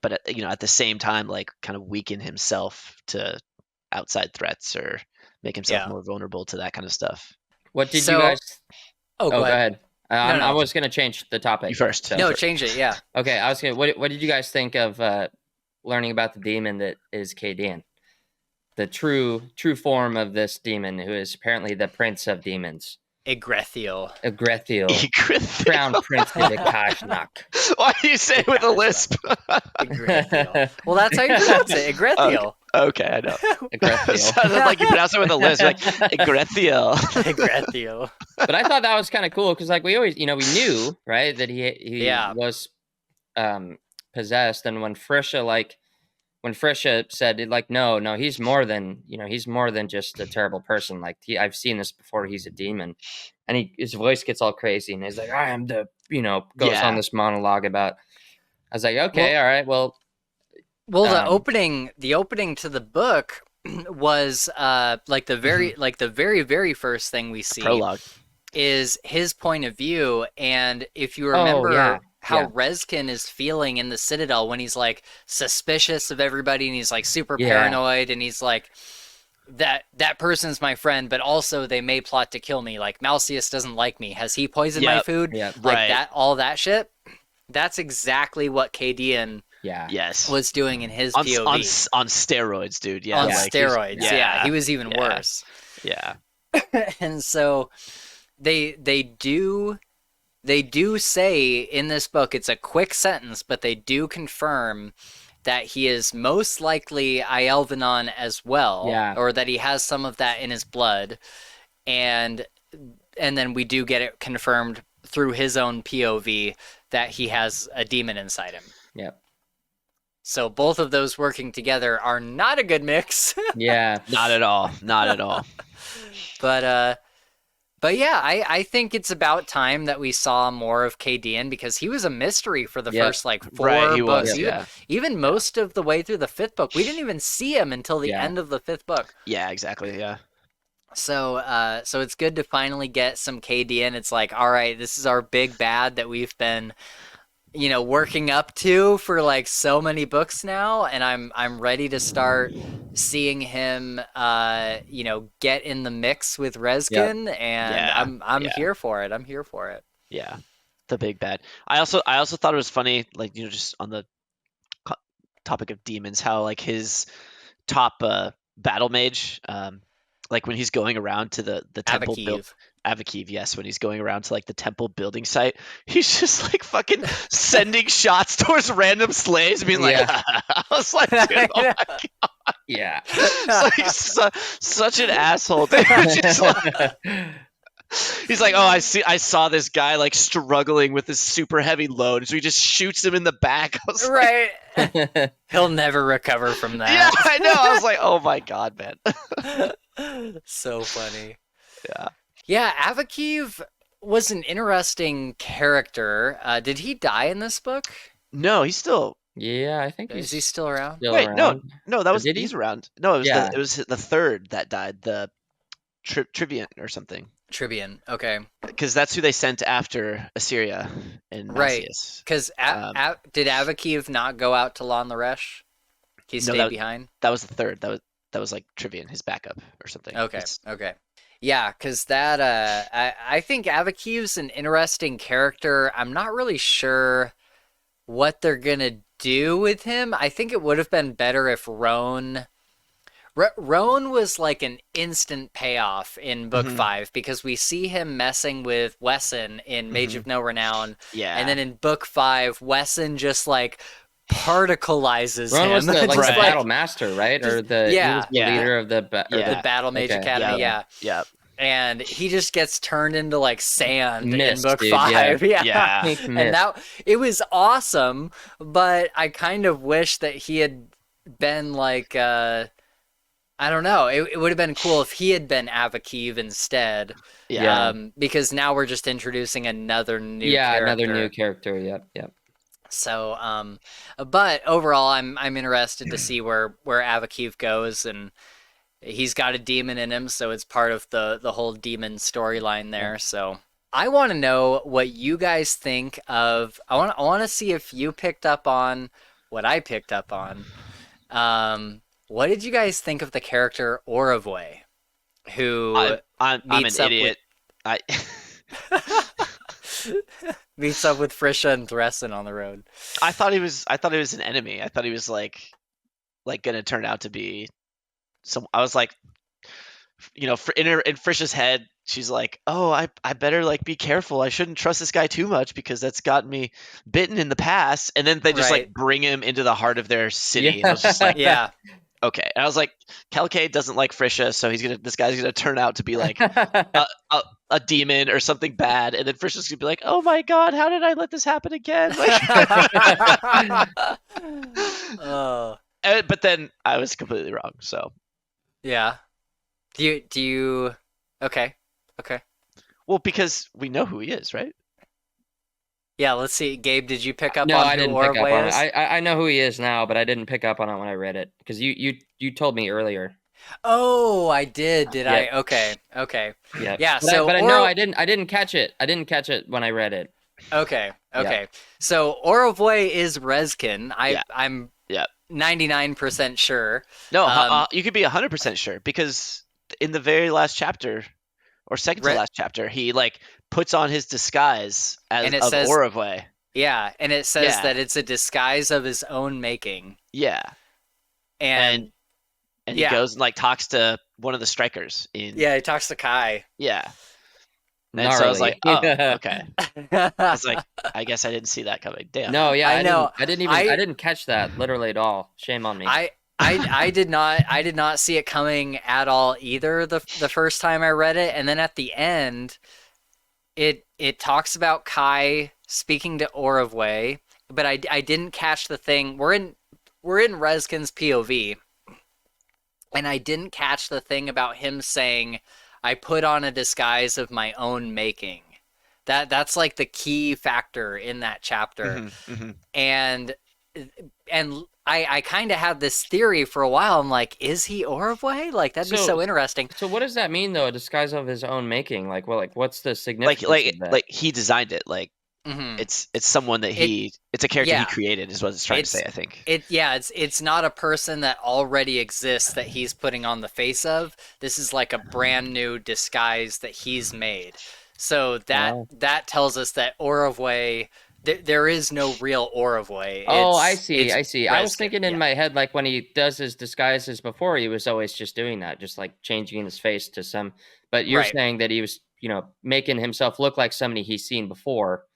but at the same time, like, kind of weaken himself to outside threats or make himself more vulnerable to that kind of stuff. What did you guys? Oh, go ahead. No. I was gonna change the topic. You first. So. No, change it. Yeah. Okay, I was gonna. What did you guys think of learning about the demon that is Kadan? The true form of this demon, who is apparently the prince of demons. Egrethiel. Crown Prince of Ikajnak. Why do you say it with a lisp? Egrethiel. Well, that's how you pronounce it. Egrethiel. Okay, I know. Egrethiel. Sounded like you pronounce it with a lisp. Like, Egrethiel. Egrethiel. But I thought that was kind of cool because, like, we always, we knew, right, that he was possessed, and when Frisha said, like, no, he's more than just a terrible person. Like, I've seen this before. He's a demon, and his voice gets all crazy, and he's like, I am the, goes on this monologue about. I was like, okay, all right, well, Well, the opening to the book was like the very first thing we see prologue is his point of view. And if you Oh, yeah. remember how Rezkin is feeling in the Citadel when he's like suspicious of everybody and he's like super paranoid and he's like that person's my friend, but also they may plot to kill me. Like Malcius doesn't like me. Has he poisoned my food? Yeah. Like that, all that shit. That's exactly what Kadian was doing in his POV. On steroids, dude. Yeah, on steroids. Yeah, he was even worse. Yeah. And so they do say in this book, it's a quick sentence, but they do confirm that he is most likely Ielvanon as well, or that he has some of that in his blood, and then we do get it confirmed through his own POV that he has a demon inside him. Yep. So both of those working together are not a good mix. Yeah. Not at all. Not at all. But yeah, I think it's about time that we saw more of Kadian because he was a mystery for the first like 4 books. Even most of the way through the 5th book, we didn't even see him until the end of the 5th book. Yeah, exactly. Yeah. So it's good to finally get some Kadian. It's like, all right, this is our big bad that we've been, working up to for like so many books now, and I'm ready to start seeing him get in the mix with Rezkin, and I'm here for it. I'm here for it. Yeah. The big bad. I also thought it was funny, like, just on the topic of demons, how like his top battle mage, like when he's going around to the temple build Avakiv, yes, when he's going around to like the temple building site, he's just like fucking sending shots towards random slaves, being like, I was like, dude, oh my god, yeah, like, he's such an asshole, dude. He's like, oh, I saw this guy like struggling with this super heavy load, so he just shoots him in the back. I was like, he'll never recover from that. Yeah, I know. I was like, oh my god, man. So funny. Yeah. Yeah, Avakiv was an interesting character. Did he die in this book? No, he's still. Yeah, I think is he still around? Wait, no, that was he's around. No, it was the third that died, the Trivian or something. Trivian, okay. Because that's who they sent after Assyria and Malcius. Because did Avakiv not go out to Lan Laresh? He stayed behind? That was the third. That was like Trivian, his backup or something. Okay, okay. Yeah, because that, I think Avakiv's an interesting character. I'm not really sure what they're going to do with him. I think it would have been better if Roan was like an instant payoff in book 5 because we see him messing with Wesson in Mage of No Renown. Yeah. And then in book 5, Wesson just like particleizes Roan him. was the battle master, right? Or he was the leader of the Battle Mage Academy. Yeah. And he just gets turned into like sand Mist, in book 5. Yeah. And it was awesome, but I kind of wish that he had been like I don't know. It would have been cool if he had been Avakiv instead. Yeah. Because now we're just introducing another new character. Yeah, another new character. Yep. So, but overall, I'm interested to see where Avakiv goes, and he's got a demon in him, so it's part of the whole demon storyline there. So I want to know what you guys think of. I want to see if you picked up on what I picked up on. What did you guys think of the character Orovoi, who I'm an idiot. Meets up with Frisha and Thressen on the road. I thought he was an enemy. I thought he was like gonna turn out to be some. I was like, in Frisha's head, she's like, oh, I better like be careful. I shouldn't trust this guy too much because that's gotten me bitten in the past. And then they just like bring him into the heart of their city. Yeah. And I was just like, yeah. Okay. And I was like, Kalkay doesn't like Frisha, so this guy's gonna turn out to be like a demon or something bad, and then Frisha's gonna be like, oh my god, how did I let this happen again? But then I was completely wrong. So yeah. Do you? Okay. Well, because we know who he is, right? Yeah, let's see. Gabe, did you pick up No, on I who didn't pick up on Orovue it. is? I know who he is now, but I didn't pick up on it when I read it because you told me earlier. Oh, I did. Did Yep. I? Okay. Okay. Yep. Yeah, But no, I didn't catch it. I didn't catch it when I read it. Okay. Yeah. Okay. So Orovue is Rezkin. Yeah. I'm Yeah. 99% sure. No, you could be 100% sure because in the very last chapter or second to Re- last chapter, he like puts on his disguise as and it of says, Orovue. yeah, and it says Yeah. that it's a disguise of his own making. Yeah. And And he yeah. goes and like talks to one of the strikers in Yeah, he talks to Kai. Yeah. And so I was like, Gnarly. "Oh, okay." I was like, "I guess I didn't see that coming." Damn. No, yeah, I know. I didn't catch that literally at all. Shame on me. I did not see it coming at all either the first time I read it, and then at the end it talks about Kai speaking to Orovue, but I didn't catch the thing. We're in Rezkin's POV, and I didn't catch the thing about him saying, "I put on a disguise of my own making." That's like the key factor in that chapter. And I kind of had this theory for a while. I'm like, is he Orovue? Like, that'd be so interesting. So what does that mean though? A disguise of his own making? Like, well, like what's the significance of that? Like he designed it. Like Mm-hmm. it's someone that it's a character he created is what it's trying to say, I think. It's not a person that already exists that he's putting on the face of. This is like a brand new disguise that he's made. So that tells us that Orovue, there is no real Orovue. Oh, I see. I see. I was Rezkin, thinking in my head, like when he does his disguises before, he was always just doing that, just like changing his face to some. But you're saying that he was, making himself look like somebody he's seen before,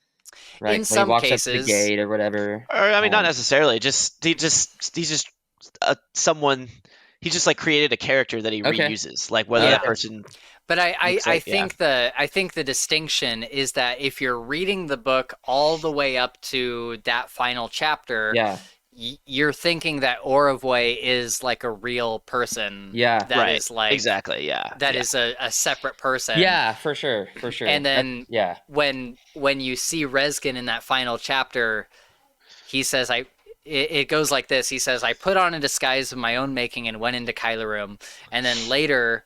right? In some walks cases, up to the gate or whatever. Or I mean, not necessarily. He's just someone. He just like created a character that he reuses, like whether that person. But I think the distinction is that if you're reading the book all the way up to that final chapter, you're thinking that Orovue is like a real person. Yeah, that is like exactly. Yeah, that is a separate person. Yeah, for sure. And then when you see Rezkin in that final chapter, he says it goes like this. He says, "I put on a disguise of my own making and went into Kyler room." And then later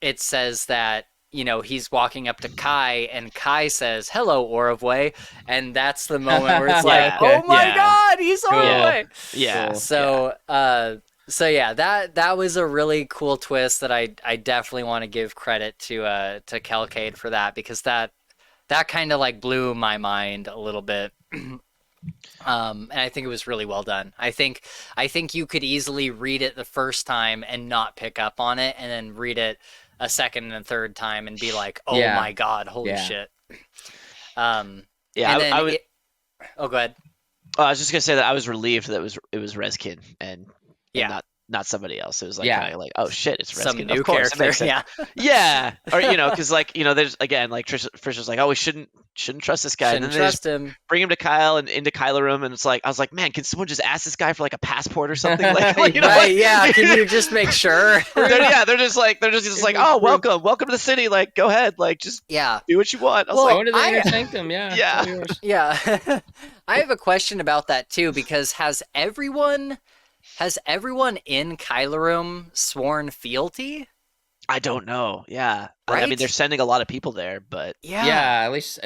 it says that, he's walking up to Kai and Kai says, "Hello, Orovue." And that's the moment where it's like, oh my God, he's Orovue. Yeah. So, that was a really cool twist that I definitely want to give credit to Kelcade for that, because that kind of like blew my mind a little bit. And I think it was really well done. I think you could easily read it the first time and not pick up on it, and then read it a second and third time and be like, "Oh my God, holy shit!" And then go ahead. I was just gonna say that I was relieved that it was Rezkin and not somebody else. It was like kind of like, oh shit, it's Rezkin. Some new of course, character. Yeah. Or because like there's again like Trish was like, oh, we shouldn't trust this guy. Shouldn't trust him. Bring him to Kyle and into Kyler room, and it's like I was like, man, can someone just ask this guy for like a passport or something? Like, can you just make sure? they're just like oh, welcome to the city. Like, go ahead, like just do what you want. I was go to the inner sanctum. Yeah. I have a question about that too, because has everyone in Kyler room sworn fealty? I don't know. Yeah. Right? I mean, they're sending a lot of people there, but at least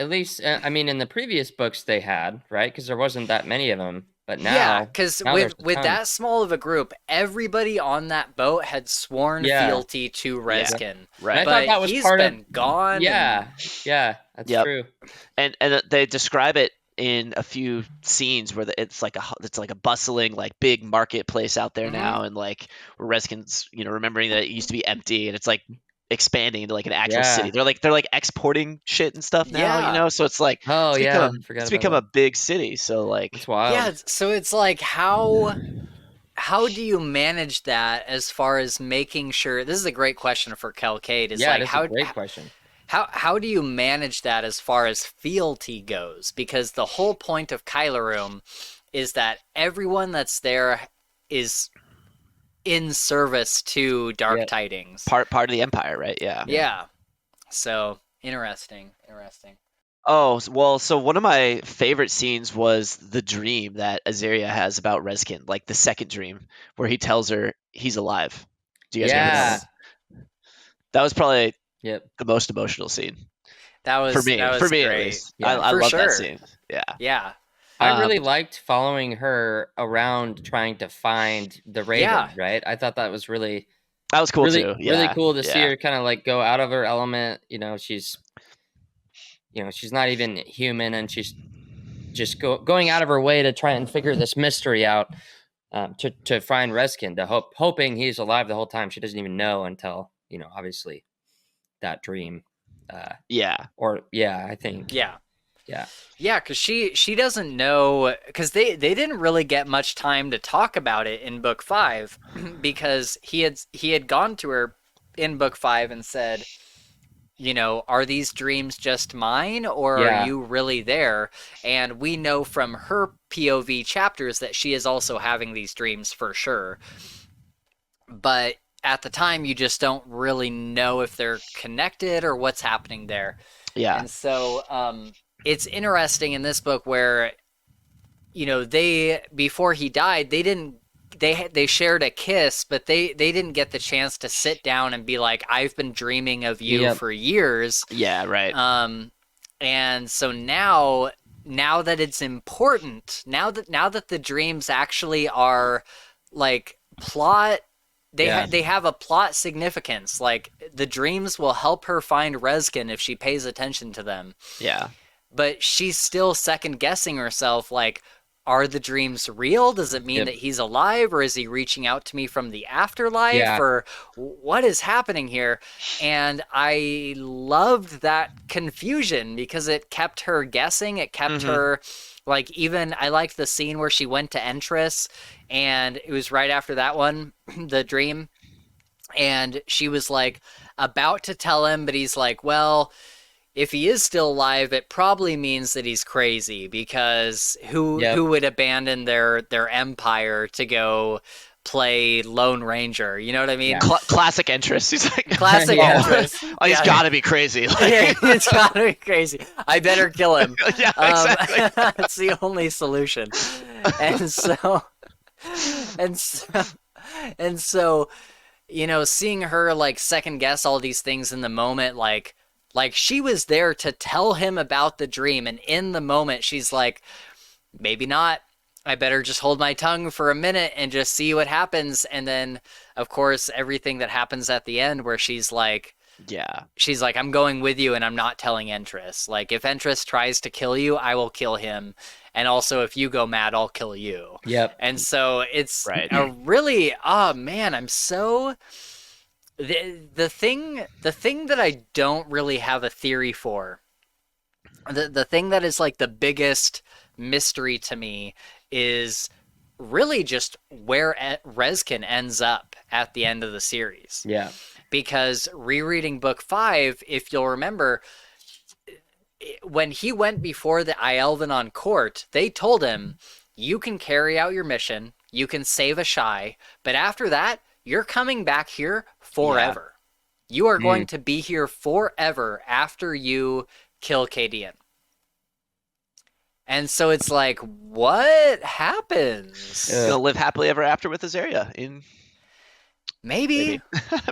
I mean, in the previous books they had, right? Because there wasn't that many of them. But now, because with that small of a group, everybody on that boat had sworn fealty to Rezkin. Right. I thought that was he's part been gone. Yeah, that's true. And they describe it in a few scenes where it's like a bustling like big marketplace out there now, and like where Rezkin's remembering that it used to be empty, and it's like expanding into like an actual city. They're like exporting shit and stuff now, so it's like it's become a big city. So like it's wild. Yeah, so it's like how do you manage that as far as making sure? This is a great question for Kelcade. A great question. How do you manage that as far as fealty goes? Because the whole point of Kyler room is that everyone that's there is in service to Dark Tidings. Part of the Empire, right? Yeah. Yeah. So interesting. Oh, well, so one of my favorite scenes was the dream that Azaria has about Reskin, like the second dream, where he tells her he's alive. Do you guys remember that one? Yeah. That was probably Yep. the most emotional scene That for was me at great. least. Yeah. I For love that sure. scene. Yeah. Yeah. I Um, really liked following her around trying to find the Yeah. Raven, right? I thought that was really, that was cool really, too. really Yeah. cool to see Yeah. her kind of like go out of her element. She's not even human, and she's just going out of her way to try and figure this mystery out, to find Reskin, hoping he's alive the whole time. She doesn't even know until, obviously that dream. Yeah. I think. Yeah. Yeah. Yeah, because she doesn't know, because they didn't really get much time to talk about it in book 5 because he had gone to her in book 5 and said, are these dreams just mine, or are Yeah. you really there? And we know from her POV chapters that she is also having these dreams for sure. But at the time, you just don't really know if they're connected or what's happening there. Yeah. And so it's interesting in this book where, before he died, they shared a kiss, but they didn't get the chance to sit down and be like, I've been dreaming of you Yep. for years. Yeah, right. And so now that it's important, now that the dreams actually are like plot, they have a plot significance. Like the dreams will help her find Reskin if she pays attention to them. Yeah. But she's still second guessing herself, like, are the dreams real? Does it mean Yep. that he's alive, or is he reaching out to me from the afterlife? Yeah. Or what is happening here? And I loved that confusion because it kept her guessing. It kept her, like, even I liked the scene where she went to Entress, and it was right after that one, the dream. And she was like about to tell him, but he's like, well, if he is still alive, it probably means that he's crazy, because who would abandon their empire to go play Lone Ranger? You know what I mean? Yeah. Classic interest. He's like Classic Yeah. interest. Oh, he's got to be crazy. Like, It's gotta be crazy. I better kill him. yeah, exactly. That's the only solution. And so, and so, and so, seeing her like second guess all these things in the moment, like she was there to tell him about the dream, and in the moment she's like, maybe not. I better just hold my tongue for a minute and just see what happens. And then, of course, everything that happens at the end where she's like, I'm going with you and I'm not telling Entress. Like, if Entress tries to kill you, I will kill him. And also, if you go mad, I'll kill you. Yep. And so it's Right. a really, oh man, I'm so... The thing that I don't really have a theory for, the thing that is like the biggest mystery to me, is really just where Reskin ends up at the end of the series. Yeah. Because rereading book 5, if you'll remember, when he went before the Ielvenon court, they told him, you can carry out your mission, you can save Ashai, but after that, you're coming back here forever. Yeah. You are going to be here forever after you kill Cadian. And so it's like, what happens? Gonna live happily ever after with Azaria in maybe.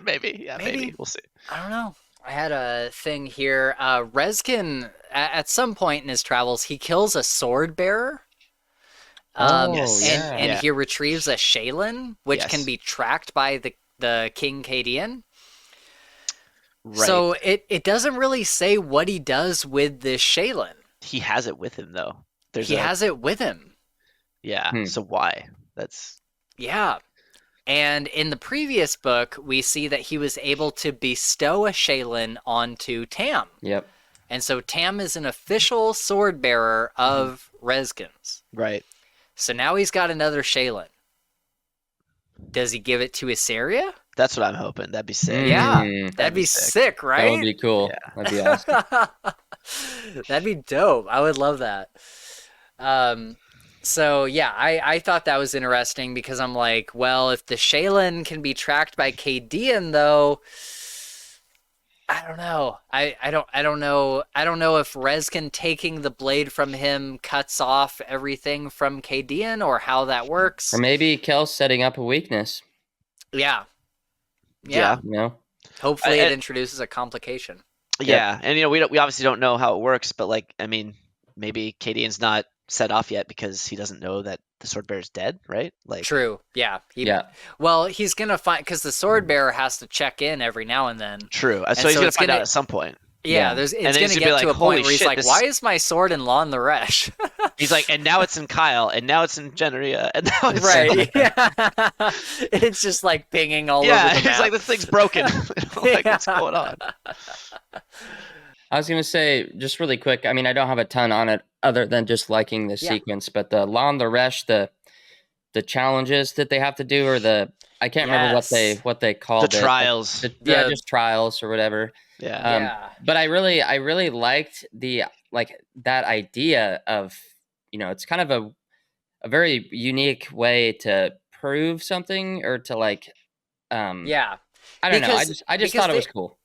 maybe. Yeah, maybe. We'll see. I don't know. I had a thing here. Reskin, at some point in his travels, he kills a sword bearer. And he retrieves a Shaylin, which can be tracked by the King Cadian. Right. So it doesn't really say what he does with this Shaylin. He has it with him, though. He has it with him. Yeah, so why? Yeah. And in the previous book, we see that he was able to bestow a Shaylin onto Tam. Yep. And so Tam is an official sword bearer of Reskin's. Right. So now he's got another Shaylin. Does he give it to Asaria? That's what I'm hoping. That'd be sick. Yeah, that'd be sick, right? That would be cool. Yeah. That'd be awesome. That'd be dope. I would love that. So yeah, I thought that was interesting because I'm like, well, if the Shaylin can be tracked by Cadian, though, I don't know. I don't know. I don't know if Rezkin taking the blade from him cuts off everything from Cadian or how that works. Or maybe Kel's setting up a weakness. Yeah. Yeah. You know? Hopefully it introduces a complication. Yeah, and we obviously don't know how it works, but like, I mean, maybe Cadian's not set off yet because he doesn't know that the sword bearer's dead, right? Like, true. Yeah. Well, he's gonna find because the sword bearer has to check in every now and then. True. So he's gonna find out at some point. Yeah, it's gonna get to a point where he's like, "Why is my sword in Lon the Resh?" He's like, and now it's in Kyle, and now it's in Generia, and now it's right. Yeah. It's just like pinging all over the map. Yeah, it's like this thing's broken. Like, what's going on? I was gonna say just really quick. I mean, I don't have a ton on it other than just liking the sequence, but the Lon the Resh, the challenges that they have to do, or I can't remember what they called it. The trials. Just trials or whatever. Yeah. But I really liked that idea of, it's kind of a very unique way to prove something or to I don't know. I just thought it was cool.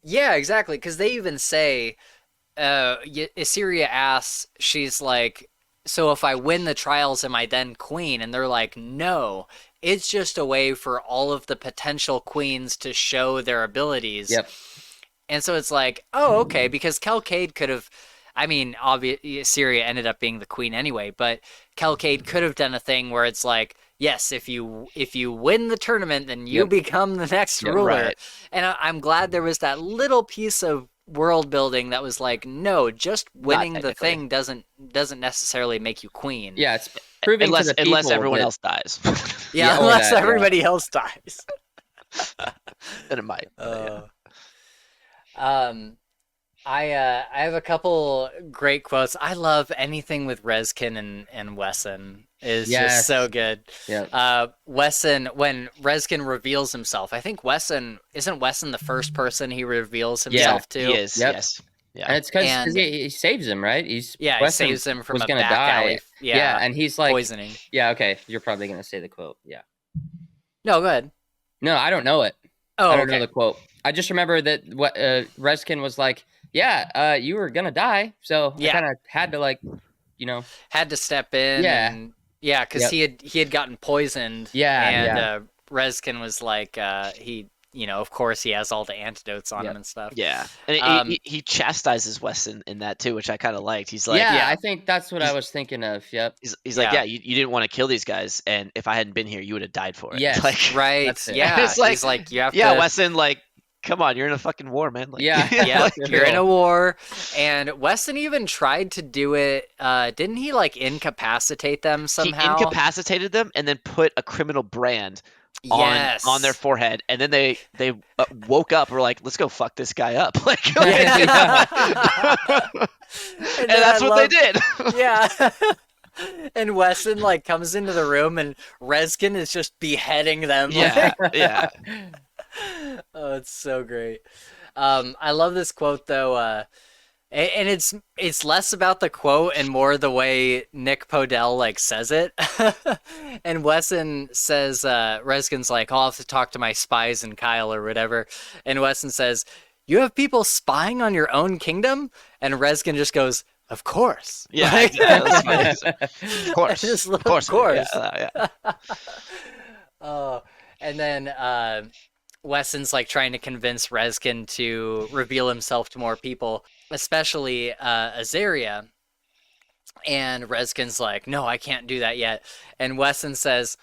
Yeah, exactly. Because they even say, Assyria asks, she's like, so if I win the trials, am I then queen? And they're like, no, it's just a way for all of the potential queens to show their abilities. Yep. And so it's like, oh, okay, because Kelcade could have, I mean, obviously Assyria ended up being the queen anyway, but Kelcade could have done a thing where it's like, yes, if you win the tournament, then you become the next ruler. Right. And I'm glad there was that little piece of world building that was like, no, just winning the thing doesn't necessarily make you queen. Yeah, it's proving to the people unless everyone else dies. Unless everybody else dies. Then it might. I have a couple great quotes. I love anything with Rezkin and Wesson is just so good. Yeah. Wesson, when Rezkin reveals himself, I think isn't Wesson the first person he reveals himself to? He is. Yep. Yes. Yeah. And it's because he saves him, right? He saves him from a back alley. Yeah, and he's like poisoning. Yeah, okay. You're probably gonna say the quote. Yeah. No, go ahead. No, I don't know it. Oh, I don't know the quote. I just remember that what Rezkin was like, you were gonna die, so I kind of had to had to step in. And, because he had gotten poisoned. And Rezkin was like, of course he has all the antidotes on him and stuff. Yeah, and he chastises Wesson in that too, which I kind of liked. He's like, I think that's what I was thinking of. Yep. He's like, you didn't want to kill these guys, and if I hadn't been here, you would have died for it. Yes, like, right. Yeah, it's like, he's like, you have to. Yeah, Wesson, like, come on, you're in a fucking war, man. Like, you're in a war. And Wesson even tried to do it. Didn't he incapacitate them somehow? He incapacitated them and then put a criminal brand on their forehead, and then they woke up and were like, let's go fuck this guy up. And that's what they did. Yeah. And Wesson comes into the room and Rezkin is just beheading them. Yeah. Oh, it's so great. I love this quote though, and it's less about the quote and more the way Nick Podell says it. And Wesson says, Rezkin's like, I'll have to talk to my spies in Kyle or whatever. And Wesson says, you have people spying on your own kingdom? And Rezkin just goes, of course. Yeah, of course. Of course. Yeah. And then Wesson's trying to convince Rezkin to reveal himself to more people, especially Azaria. And Rezkin's like, no, I can't do that yet. And Wesson says,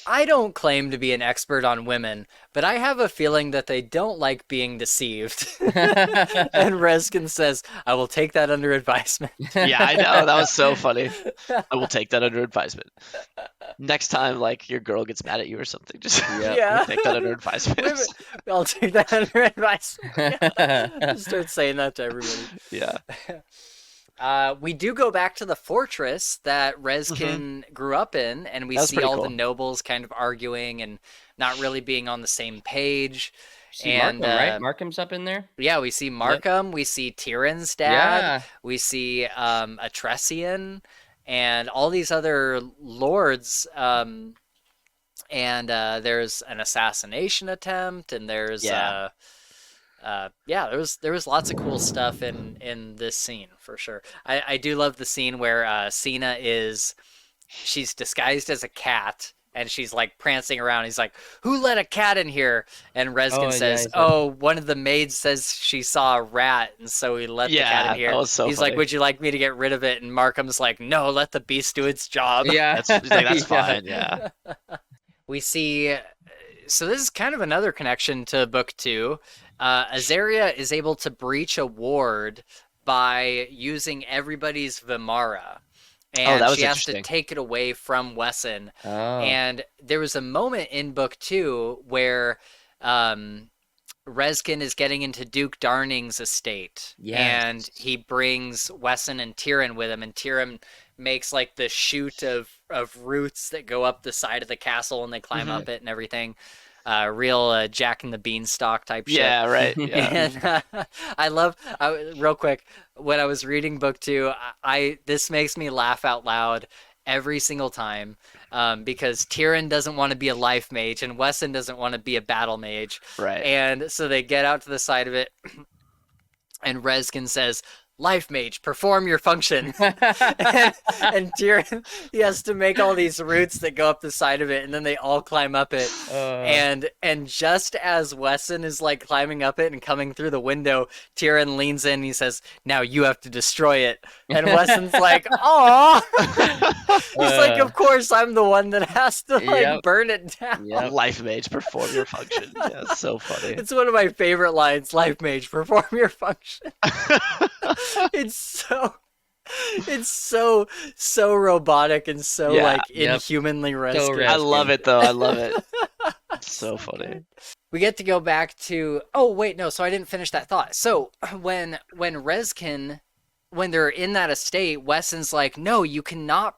I don't claim to be an expert on women, but I have a feeling that they don't like being deceived. And Rezkin says, I will take that under advisement. Yeah, I know. That was so funny. I will take that under advisement. Next time, your girl gets mad at you or something, just we'll take that under advisement. I'll take that under advisement. Just start saying that to everybody. Yeah. We do go back to the fortress that Rezkin grew up in, and we see all the nobles kind of arguing and not really being on the same page. And Markham, right? Markham's up in there? Yeah, we see Markham, we see Tyrion's dad, we see Atresian, and all these other lords. And there's an assassination attempt, and there's yeah, there was lots of cool stuff in this scene for sure. I do love the scene where Cena she's disguised as a cat and she's like prancing around. He's like, "Who let a cat in here?" And Reskin Oh yeah, says, he's like, "Oh, one of the maids says she saw a rat, and so he let the cat in Yeah, here." that was so He's funny. like, "Would you like me to get rid of it?" And Markham's like, "No, let the beast do its job." yeah, He's like, that's yeah. fine. Yeah. We see, so this is kind of another connection to book 2. Azaria is able to breach a ward by using everybody's Vimara, Oh, that and was she has to interesting. take it away from Wesson. Oh, And there was a moment in book 2 where Reskin is getting into Duke Darning's estate, yes. and he brings Wesson and Tyrion with him, and Tyrion makes like the shoot of roots that go up the side of the castle, and they climb up it and everything. Real Jack and the Beanstalk type shit. Yeah, right. Yeah. And I love, real quick, when I was reading book 2, this makes me laugh out loud every single time, because Tyrion doesn't want to be a life mage and Wesson doesn't want to be a battle mage. Right. And so they get out to the side of it, and Reskin says, "Life mage, perform your function." and Tyrion, he has to make all these roots that go up the side of it, and then they all climb up it. And just as Wesson is like climbing up it and coming through the window, Tyrion leans in and he says, "Now you have to destroy it." And Wesson's like, "Aw." He's like, "Of course I'm the one that has to like Yep. burn it down." Yep. Life mage, perform your function. Yeah, it's so funny. It's one of my favorite lines. "Life mage, perform your function." It's so robotic and so Yeah. like Yep. inhumanly So Reskin. I love it though. I love it. It's so funny. We get to go back to, oh wait, no, so I didn't finish that thought. So when Reskin, when they're in that estate, Wesson's like, "No, you cannot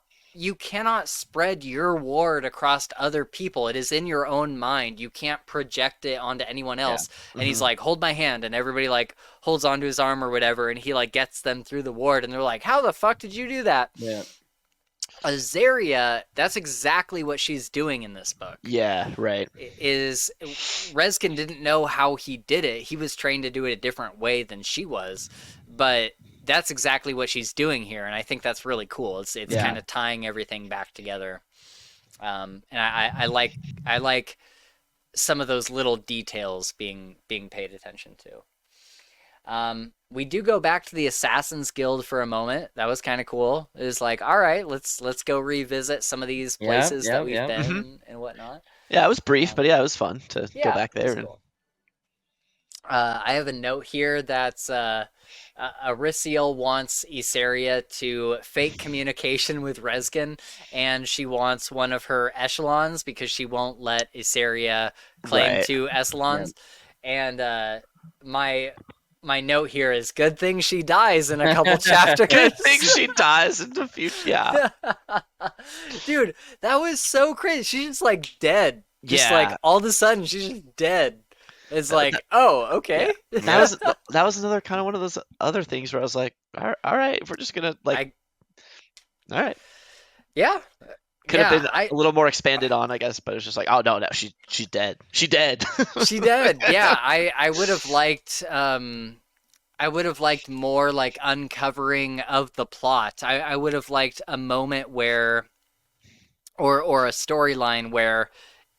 spread your ward across to other people. It is in your own mind. You can't project it onto anyone else." And he's like, "Hold my hand," and everybody like holds onto his arm or whatever, and he like gets them through the ward, and they're like, "How the fuck did you do that?" Yeah. Azaria, that's exactly what she's doing in this book. Yeah, right. Is Reskin didn't know how he did it. He was trained to do it a different way than she was, but that's exactly what she's doing here, and I think that's really cool. It's kind of tying everything back together, and I like some of those little details being paid attention to. We do go back to the Assassin's Guild for a moment. That was kind of cool. It was like, all right, let's go revisit some of these places that we've been and whatnot. Yeah, it was brief, but yeah, it was fun to go back there. Cool. I have a note here that's Arisiel wants Isaria to fake communication with Reskin, and she wants one of her echelons because she won't let Isaria claim 2 echelons. And my note here is, good thing she dies in a couple chapters. Good thing she dies in the future. Yeah. Dude, that was so crazy. She's just like dead. Just like all of a sudden she's just dead. It's like, oh, okay. Yeah. That was another kind of one of those other things where I was like, all right, we're just gonna like, all right. Yeah. Could have been a little more expanded on, I guess, but it was just like, oh no, she's dead. She dead. She dead. Yeah, I would have liked more like uncovering of the plot. I would have liked a moment where, or a storyline where,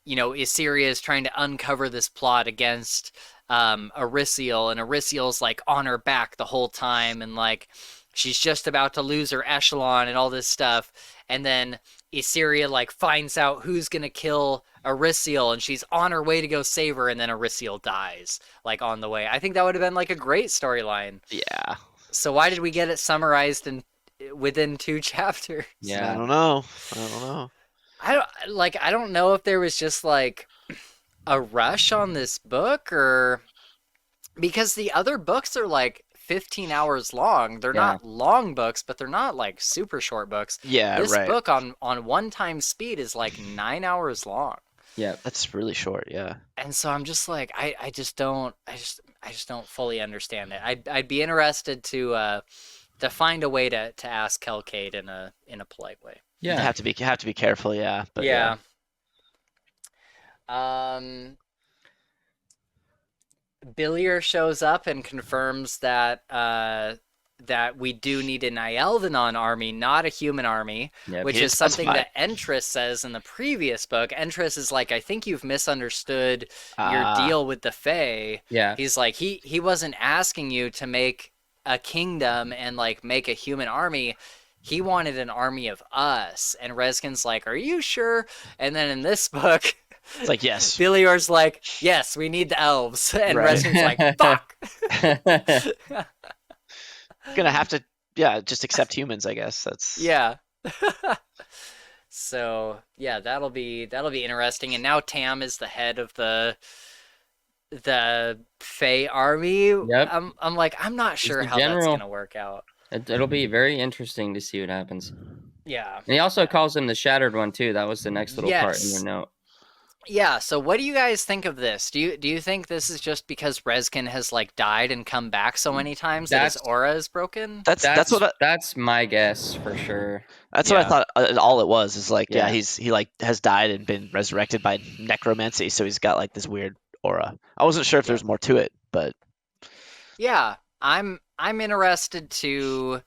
you know, Isaria is trying to uncover this plot against Arisiel, and Arisiel's like on her back the whole time, and like she's just about to lose her echelon and all this stuff, and then Isaria like finds out who's gonna kill Arisiel, and she's on her way to go save her, and then Arisiel dies like on the way. I think that would have been like a great storyline. Yeah. So why did we get it summarized within 2 chapters? Yeah, I don't know. I don't know if there was just like a rush on this book, or because the other books are like 15 hours long. They're not long books, but they're not like super short books. Yeah, this right. book on one time speed is like 9 hours long. Yeah, that's really short. Yeah, and so I'm just like, I just don't fully understand it. I'd be interested to find a way to ask Kelcade in a polite way. Yeah, you have to be careful. Yeah, but yeah. Billier shows up and confirms that that we do need an Ieldanon army, not a human army, Yep. which He didn't is something specify. that Entrus says in the previous book. Entrus is like, I think you've misunderstood your Ah, deal with the Fae. Yeah. He's like, he wasn't asking you to make a kingdom and like make a human army. He wanted an army of us. And Reskin's like, are you sure? And then in this book, it's like, yes. Billior's like, yes, we need the elves. And Right. Reskin's like, fuck. Gonna have to, yeah, just accept humans, I guess. That's Yeah. So yeah, that'll be interesting. And now Tam is the head of the Fae army. Yep. I'm like, I'm not sure the how that's general. gonna work out. It'll be very interesting to see what happens. Yeah. And he also calls him the Shattered One too. That was the next little part in Yes. your note. Yeah, so what do you guys think of this? Do you think this is just because Reskin has like died and come back so many times that his That's- aura is broken? That's my guess for sure. That's what I Yeah. thought. All it was is like, yeah, Yeah. he like has died and been resurrected by necromancy, so he's got like this weird aura. I wasn't sure if Yeah. there's more to it, but Yeah, I'm interested to,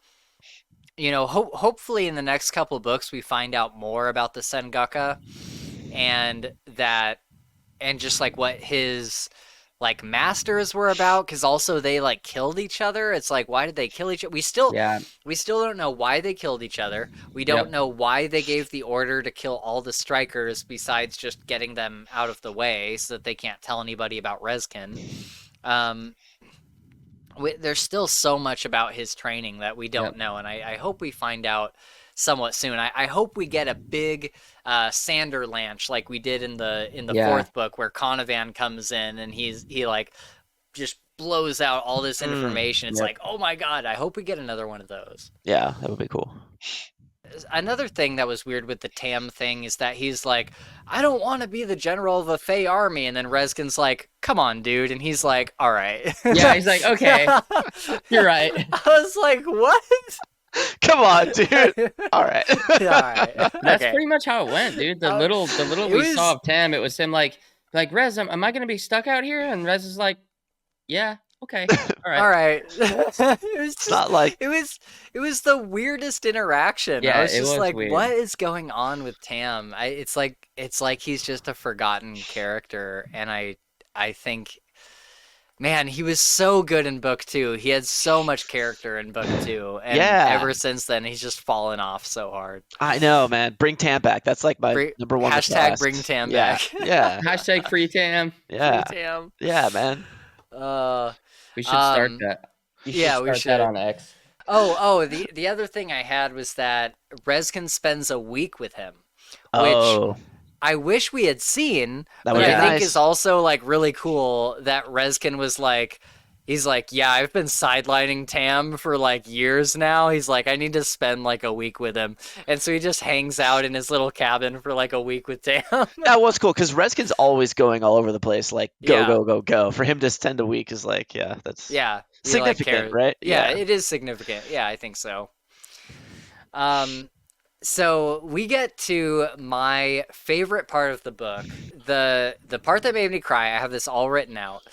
you know, hopefully in the next couple of books we find out more about the Sengaka and just like what his like masters were about, because also they like killed each other. It's like, why did they kill each other? We still don't know why they killed each other. We don't know why they gave the order to kill all the strikers besides just getting them out of the way so that they can't tell anybody about Reskin. There's still so much about his training that we don't know, and I hope we find out somewhat soon. I hope we get a big Sander Lanch like we did in the fourth book, where Conovan comes in and he like just blows out all this information. It's like, oh my god, I hope we get another one of those. Yeah, that would be cool. Another thing that was weird with the Tam thing is that he's like, I don't want to be the general of a Fae army. And then Reskin's like, come on, dude. And he's like, all right. Yeah, he's like, okay, you're right. I was like, what? Come on, dude. All right. Yeah, all right. That's Okay. pretty much how it went, dude. The little we saw of Tam, it was him like Rez, am I gonna be stuck out here? And Rez is like, yeah, okay, all right. All right. It was just, not like it was the weirdest interaction. Yeah, I was it just was like, weird. what is going on with Tam? It's like he's just a forgotten character, and I think, man, he was so good in book 2. He had so much character in book 2, and ever since then he's just fallen off so hard. I know, man. Bring Tam back. That's like my number one hashtag request. bring Tam back. Yeah. Hashtag free Tam. Yeah. Free Tam. Yeah, man. We should start that. We should that on X. The other thing I had was that Reskin spends a week with him, which I wish we had seen, that but would I be think nice. is also like really cool that Reskin was like, he's like, yeah, I've been sidelining Tam for like years now. He's like, I need to spend like a week with him. And so he just hangs out in his little cabin for like a week with Tam. That was cool because Reskin's always going all over the place, like go. For him to spend a week is like, that's significant, like, right? Yeah, it is significant. Yeah, I think so. So we get to my favorite part of the book, the part that made me cry. I have this all written out.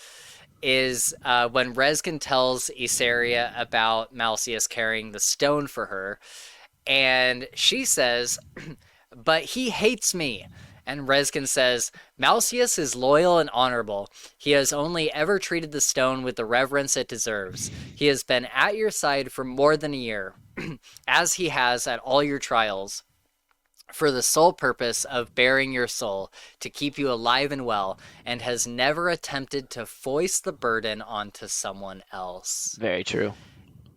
Is when Reskin tells Isaria about Malcius carrying the stone for her, and she says, but he hates me. And Reskin says, Malcius is loyal and honorable. He has only ever treated the stone with the reverence it deserves. He has been at your side for more than a year, as he has at all your trials, for the sole purpose of bearing your soul, to keep you alive and well, and has never attempted to foist the burden onto someone else. Very true.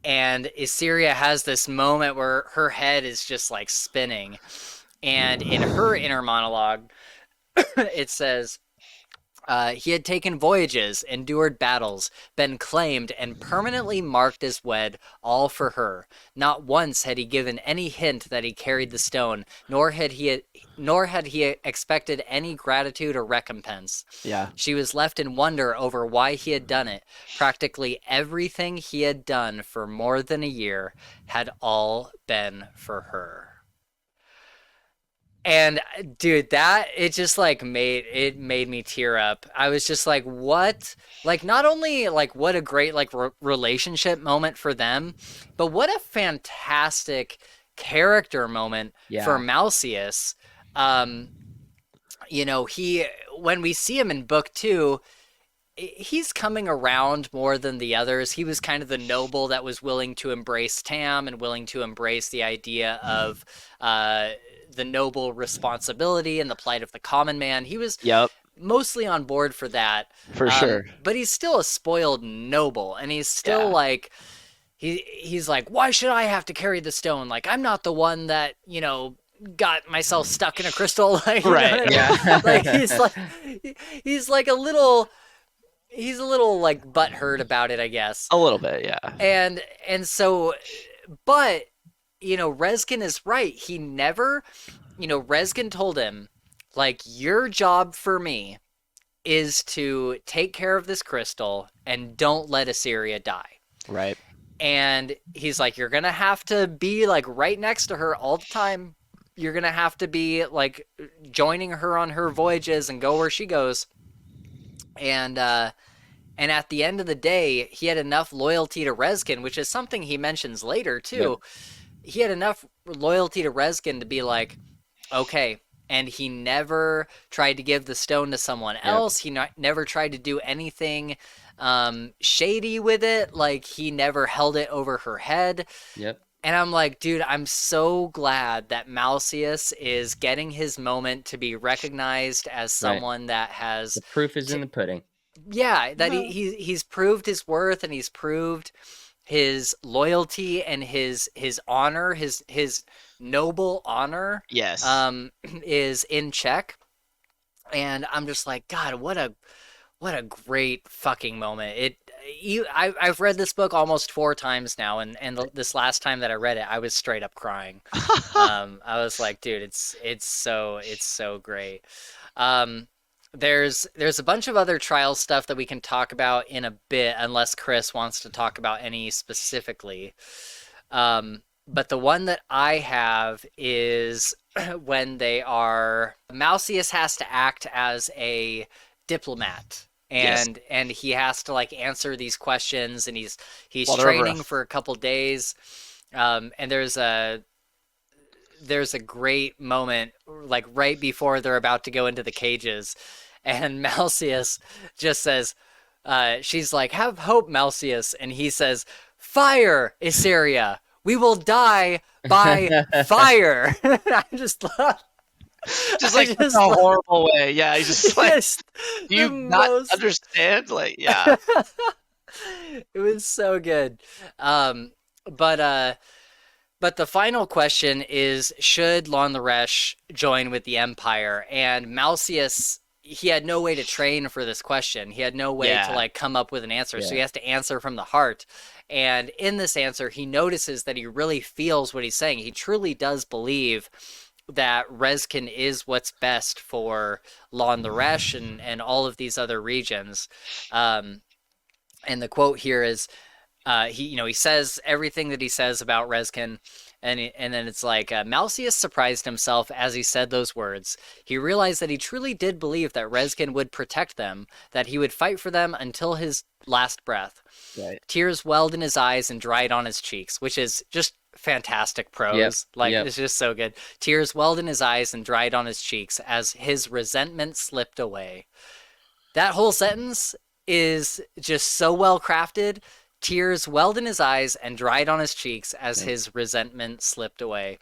And Isaria has this moment where her head is just like spinning. And in her inner monologue, it says, he had taken voyages, endured battles, been claimed and permanently marked as wed, all for her. Not once had he given any hint that he carried the stone, nor had he expected any gratitude or recompense. Yeah. She was left in wonder over why he had done it. Practically everything he had done for more than a year had all been for her. And dude, that it just like made me tear up. I was just like, what? Like, not only like what a great like relationship moment for them, but what a fantastic character moment for Yeah. Malcius. Um, he when we see him in book two, he's coming around more than the others. He was kind of the noble that was willing to embrace Tam and willing to embrace the idea of uh, the noble responsibility and the plight of the common man. He was Yep, mostly on board for that. for sure. But he's still a spoiled noble, and he's still Yeah. like he's like, why should I have to carry the stone? Like, I'm not the one that got myself stuck in a crystal. Like, Right. Yeah. like he's like a little. He's a little like butthurt about it, I guess. A little bit, yeah. And so, but Rezkin is right. He never, Rezkin told him, like, your job for me is to take care of this crystal and don't let Assyria die. Right. And he's like, you're gonna have to be like right next to her all the time. You're gonna have to be like joining her on her voyages and go where she goes. And at the end of the day, he had enough loyalty to Rezkin, which is something he mentions later too. Yep. He had enough loyalty to Rezkin to be like, okay. And he never tried to give the stone to someone else. Yep. He never tried to do anything shady with it. Like, he never held it over her head. Yep. And I'm like, dude, I'm so glad that Malcius is getting his moment to be recognized as someone that has... The proof is in the pudding. Yeah, that he's proved his worth, and he's proved his loyalty and his honor, his noble honor. Yes. Is in check. And I'm just like, God, what a great fucking moment. I've read this book almost 4 times now, and this last time that I read it, I was straight up crying. I was like, dude, it's so great. There's a bunch of other trial stuff that we can talk about in a bit, unless Chris wants to talk about any specifically. But the one that I have is when Malcius has to act as a diplomat. And he has to like answer these questions, and he's training for a couple days. And there's a great moment like right before they're about to go into the cages, and Malcius just says, she's like, have hope, Malcius, and he says, fire, Assyria, we will die by fire. I just love... Just like in a horrible way. Yeah, he's just like, do you not understand? Like, yeah. It was so good. But the final question is, should Lon Laresh join with the Empire? And Malcius, he had no way to train for this question. He had no way to like come up with an answer. So he has to answer from the heart. And in this answer, he notices that he really feels what he's saying. He truly does believe that Rezkin is what's best for Lon Laresh and all of these other regions. And the quote here is, he says everything that he says about Rezkin, and then it's like, Malcius surprised himself as he said those words. He realized that he truly did believe that Rezkin would protect them, that he would fight for them until his last breath. Right. Tears welled in his eyes and dried on his cheeks, which is just fantastic prose. It's just so good. Tears welled in his eyes and dried on his cheeks as his resentment slipped away. That whole sentence is just so well crafted. Tears welled in his eyes and dried on his cheeks as his resentment slipped away.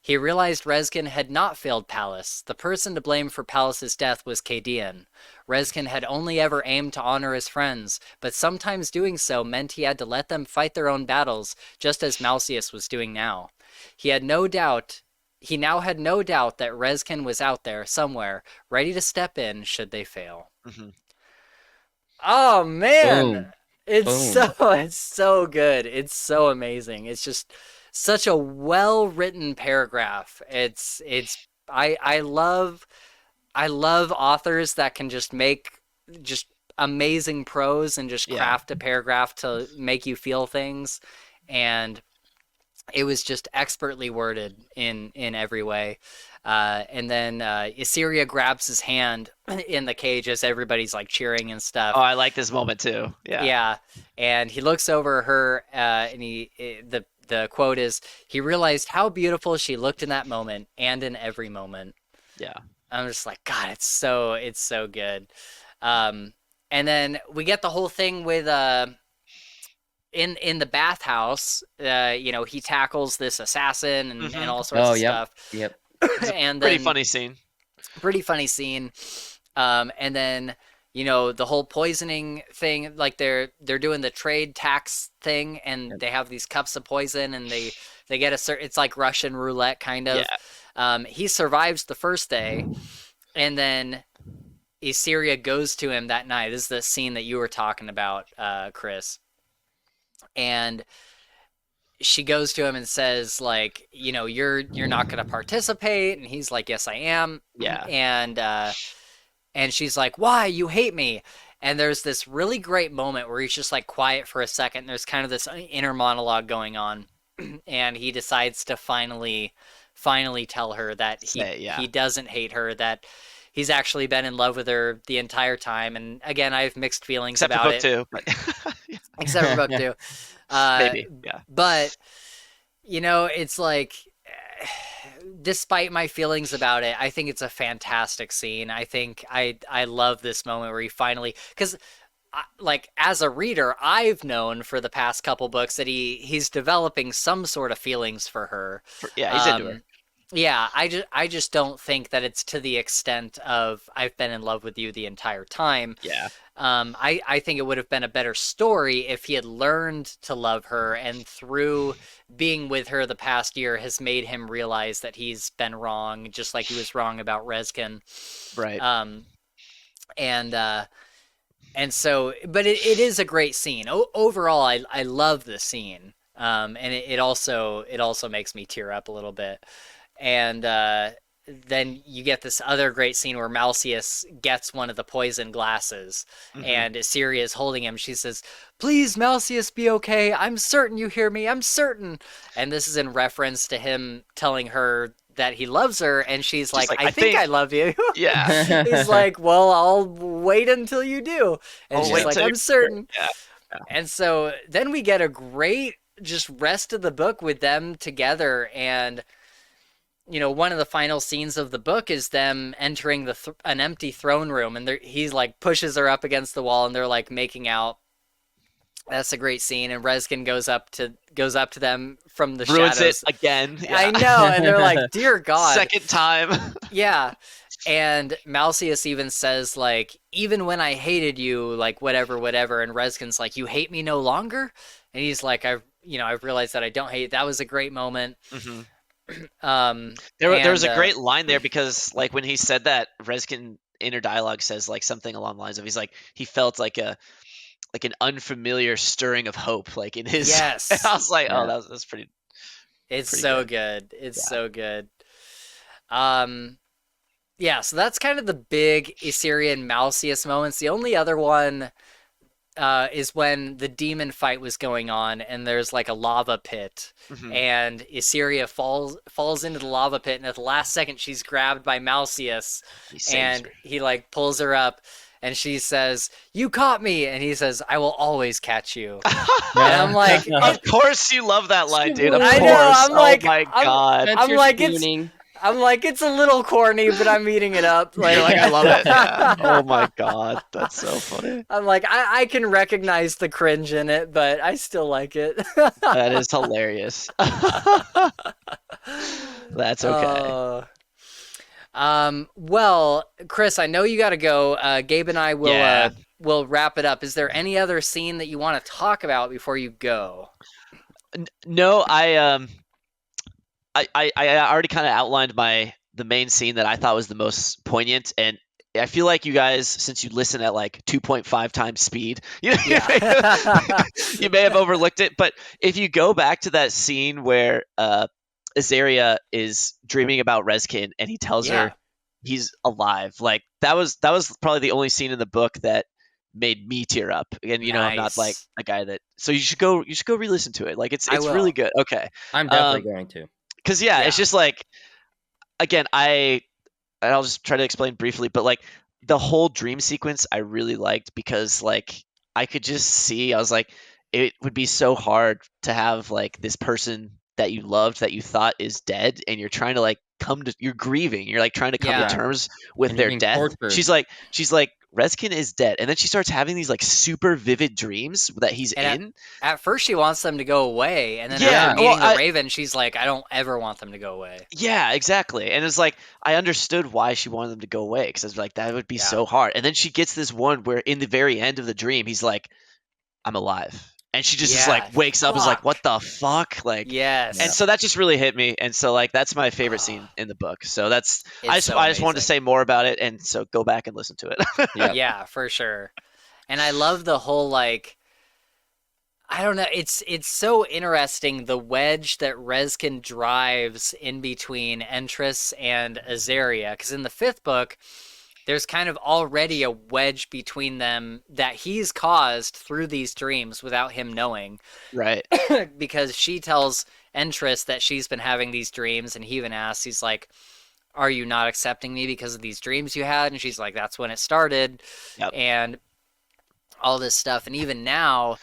He realized Rezkin had not failed Pallas. The person to blame for Pallas's death was Cadian. Rezkin had only ever aimed to honor his friends, but sometimes doing so meant he had to let them fight their own battles, just as Malcius was doing now. He now had no doubt that Rezkin was out there, somewhere, ready to step in should they fail. Mm-hmm. Oh, man! Boom. It's so good. It's so amazing. It's just such a well-written paragraph. I love authors that can just make just amazing prose and just craft a paragraph to make you feel things. And it was just expertly worded in every way. And then Issyria grabs his hand in the cage as everybody's like cheering and stuff. Oh, I like this moment too. Yeah. Yeah, and he looks over her, and the quote is, "He realized how beautiful she looked in that moment, and in every moment." Yeah. I'm just like, God, it's so good. And then we get the whole thing with in the bathhouse. He tackles this assassin and all sorts Oh, of stuff. yep. It's a And pretty then funny scene. pretty funny scene. And then the whole poisoning thing, like they're doing the trade tax thing, and they have these cups of poison, and they get a certain. It's like Russian roulette kind of. Yeah. He survives the first day, and then Assyria goes to him that night. This is the scene that you were talking about, Chris. And she goes to him and says, like, you're not going to participate, and he's like, yes, I am. Yeah. And she's like, why? You hate me. And there's this really great moment where he's just like quiet for a second. There's kind of this inner monologue going on, and he decides to finally tell her that he doesn't hate her, that he's actually been in love with her the entire time. And again, I have mixed feelings about it. Except for book 2. Except for book 2. Maybe, yeah. But it's like, despite my feelings about it, I think it's a fantastic scene. I think I love this moment where he finally, because like as a reader, I've known for the past couple books that he's developing some sort of feelings for her. Yeah, he's into her. Yeah, I just don't think that it's to the extent of I've been in love with you the entire time. Yeah. I think it would have been a better story if he had learned to love her, and through being with her the past year has made him realize that he's been wrong, just like he was wrong about Rezkin. Right. And so, but it is a great scene. Overall, I love the scene. And it also makes me tear up a little bit. And then you get this other great scene where Malseus gets one of the poison glasses, and Assyria is holding him. She says, "Please, Malseus, be okay. I'm certain you hear me. I'm certain." And this is in reference to him telling her that he loves her, and she's like, I think I love you. Yeah. He's like, well, I'll wait until you do. And she's like, I'm certain. Yeah. And so then we get a great just rest of the book with them together, and one of the final scenes of the book is them entering an empty throne room, and he's like pushes her up against the wall, and they're like making out. That's a great scene, and Rezkin goes up to them from the Ruins shadows it again. Yeah. I know, and they're like, "Dear God!" Second time. Yeah, and Malseus even says like, "Even when I hated you, like whatever," and Rezkin's like, "You hate me no longer," and he's like, "I've realized that I don't hate." That was a great moment. Mm-hmm. There was a great line there, because like when he said that, Rezkin inner dialogue says like something along the lines of, he's like, he felt like an unfamiliar stirring of hope, like in his. Yes. And I was like, oh, that's pretty. It's pretty so good. It's so good. Yeah. So that's kind of the big Assyrian Malseus moments. The only other one is when the demon fight was going on, and there's like a lava pit, and Assyria falls into the lava pit, and at the last second she's grabbed by Malseus, and he like pulls her up, and she says, "You caught me," and he says, "I will always catch you." And I'm like, of course you love that line, dude. Of course. I know. I'm like, oh my God. I'm like, it's a little corny, but I'm eating it up. Like, you're like, I love it. Yeah. Oh my God, that's so funny. I'm like, I can recognize the cringe in it, but I still like it. That is hilarious. That's okay. Well, Chris, I know you got to go. Gabe and I will wrap it up. Is there any other scene that you want to talk about before you go? No, I already kind of outlined the main scene that I thought was the most poignant, and I feel like you guys, since you listen at like 2.5 times speed, you may have overlooked it. But if you go back to that scene where Azaria is dreaming about Rezkin, and he tells her he's alive, like that was probably the only scene in the book that made me tear up. And I'm not like Nice. a guy that. So you should go re-listen to it. Like it's I really will. good. Okay. I'm definitely going to. Because Yeah. it's just like, again, I'll just try to explain briefly, but like the whole dream sequence I really liked because like I could just see, I was like, it would be so hard to have like this person that you loved that you thought is dead, and you're trying to like you're grieving, you're like trying to come to Yeah. terms with And you're their being death. tortured. She's like Rezkin is dead, and then she starts having these like super vivid dreams that he's in. At first she wants them to go away, and then Yeah, after well, meeting the Raven, she's like, I don't ever want them to go away. Yeah, exactly. And it's like I understood why she wanted them to go away, because I was like, that would be Yeah. so hard. And then she gets this one where in the very end of the dream, he's like, I'm alive. And she just is like wakes up and is like, what the fuck? Like, yes. And so that just really hit me. And so like that's my favorite scene in the book. So that's I just wanted to say more about it, and so go back and listen to it. Yeah, for sure. And I love the whole like, I don't know, it's so interesting, the wedge that Rezkin drives in between Entrus and Azaria, because in the 5th book there's kind of already a wedge between them that he's caused through these dreams without him knowing. Right. Because she tells Entrus that she's been having these dreams, and he even asks, he's like, are you not accepting me because of these dreams you had? And she's like, that's when it started. Yep. And all this stuff. And even now,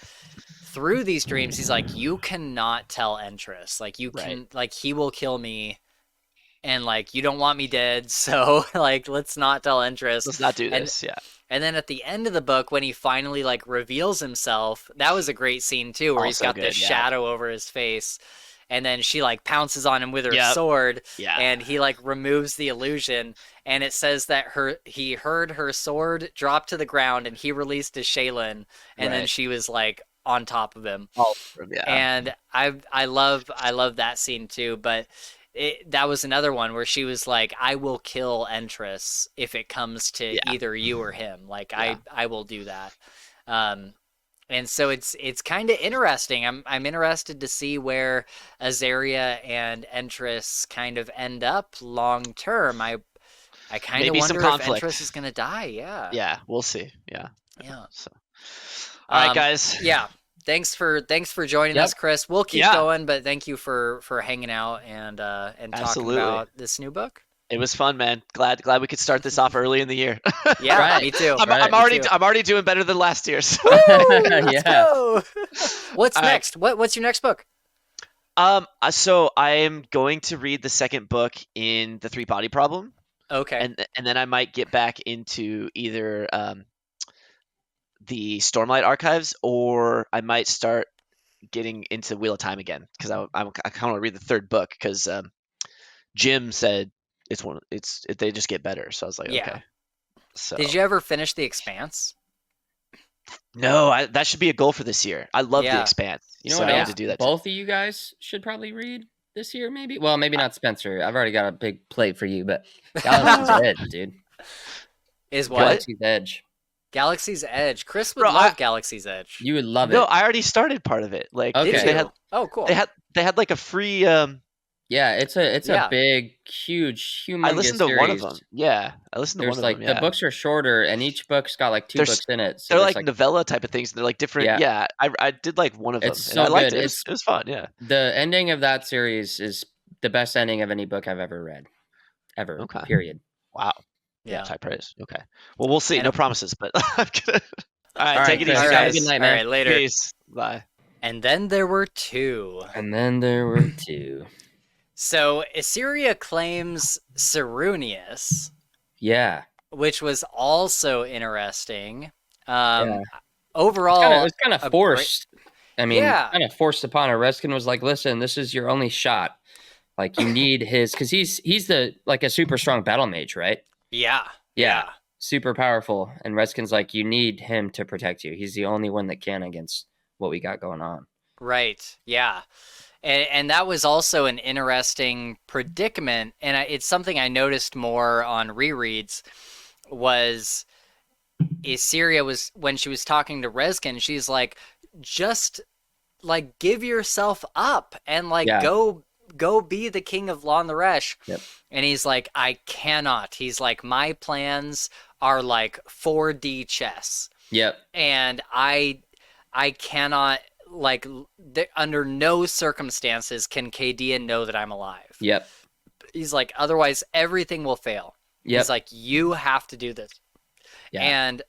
through these dreams, he's like, you cannot tell Entrus. Like, you can, like, he will kill me. And, like, you don't want me dead, so, like, let's not tell Entrus. Let's not do this, And then at the end of the book, when he finally, like, reveals himself, that was a great scene, too, where he's got this shadow over his face. And then she, like, pounces on him with her sword. Yeah. And he, like, removes the illusion. And it says that he heard her sword drop to the ground, and he released his Shaylin. And then she was, like, on top of him. And I love that scene, too. But that was another one where she was like, I will kill Entrus if it comes to either you or him. Like, I will do that. And so it's kind of interesting. I'm interested to see where Azaria and Entrus kind of end up long term. I kind of wonder if Entrus is going to die. Yeah. Yeah, we'll see. Yeah. So. All right, guys. Yeah. Thanks for joining us, Chris. We'll keep going, but thank you for hanging out and talking about this new book. It was fun, man. Glad we could start this off early in the year. Yeah, me too. I'm already doing better than last year. So. Let's go. What's next? What's your next book? So I am going to read the second book in the 3-Body Problem. Okay. And then I might get back into either the Stormlight Archives, or I might start getting into Wheel of Time again, because I kind of want to read the third book, because Jim said they just get better. So I was like, okay. So did you ever finish The Expanse? No, that should be a goal for this year. I love The Expanse. You know what else? Both of you guys should probably read this year, maybe. Well, maybe not Spencer. I've already got a big plate for you, but Galaxy's Edge, dude. Is what? Galaxy's Edge. Galaxy's Edge. Chris would love Galaxy's Edge. You would love it. No, I already started part of it. Like, okay. Cool. They had like a free. Yeah, it's a big, huge, humongous I listened to series. one of them. Yeah, I listened to one of them. The books are shorter, and each book's got like 2 books in it. So they're like novella type of things. They're like different. Yeah, I did like one of them. So I liked good. It was fun. Yeah. The ending of that series is the best ending of any book I've ever read, ever. Okay. Period. Wow. Yeah. High praise. Okay. Well, we'll see. No promises, but I'm gonna. All right, take it easy, guys. guys. Good night, man. All right, later. Peace. Bye. And then there were two. So Assyria claims Cyrunius. Yeah. Which was also interesting. Overall, it was kind of forced. Kind of forced upon her. Reskin was like, "Listen, this is your only shot. Like, you need his, because he's a super strong battle mage, right? Yeah. Super powerful. And Reskin's like, you need him to protect you. He's the only one that can against what we got going on. Right. Yeah. And that was also an interesting predicament. And it's something I noticed more on rereads was Assyria was, when she was talking to Reskin, she's like, just like give yourself up and like go be the king of Lon Laresh. Yep. And he's like, I cannot. He's like, my plans are like 4D chess. Yep. And I cannot, like, under no circumstances can Kadean know that I'm alive. Yep. He's like, otherwise everything will fail. He's Yep. like, you have to do this. Yeah. And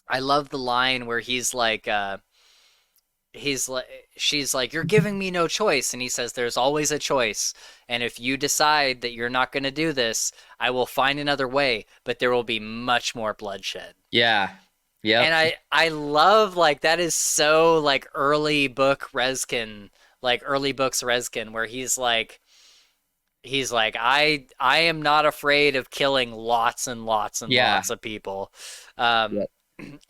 I love the line where he's like, she's like, you're giving me no choice. And he says, there's always a choice. And if you decide that you're not going to do this, I will find another way, but there will be much more bloodshed. Yeah. Yep. And I love, like, that is so, like, early books Rezkin, where he's like, I am not afraid of killing lots and lots and Yeah. lots of people. Yep.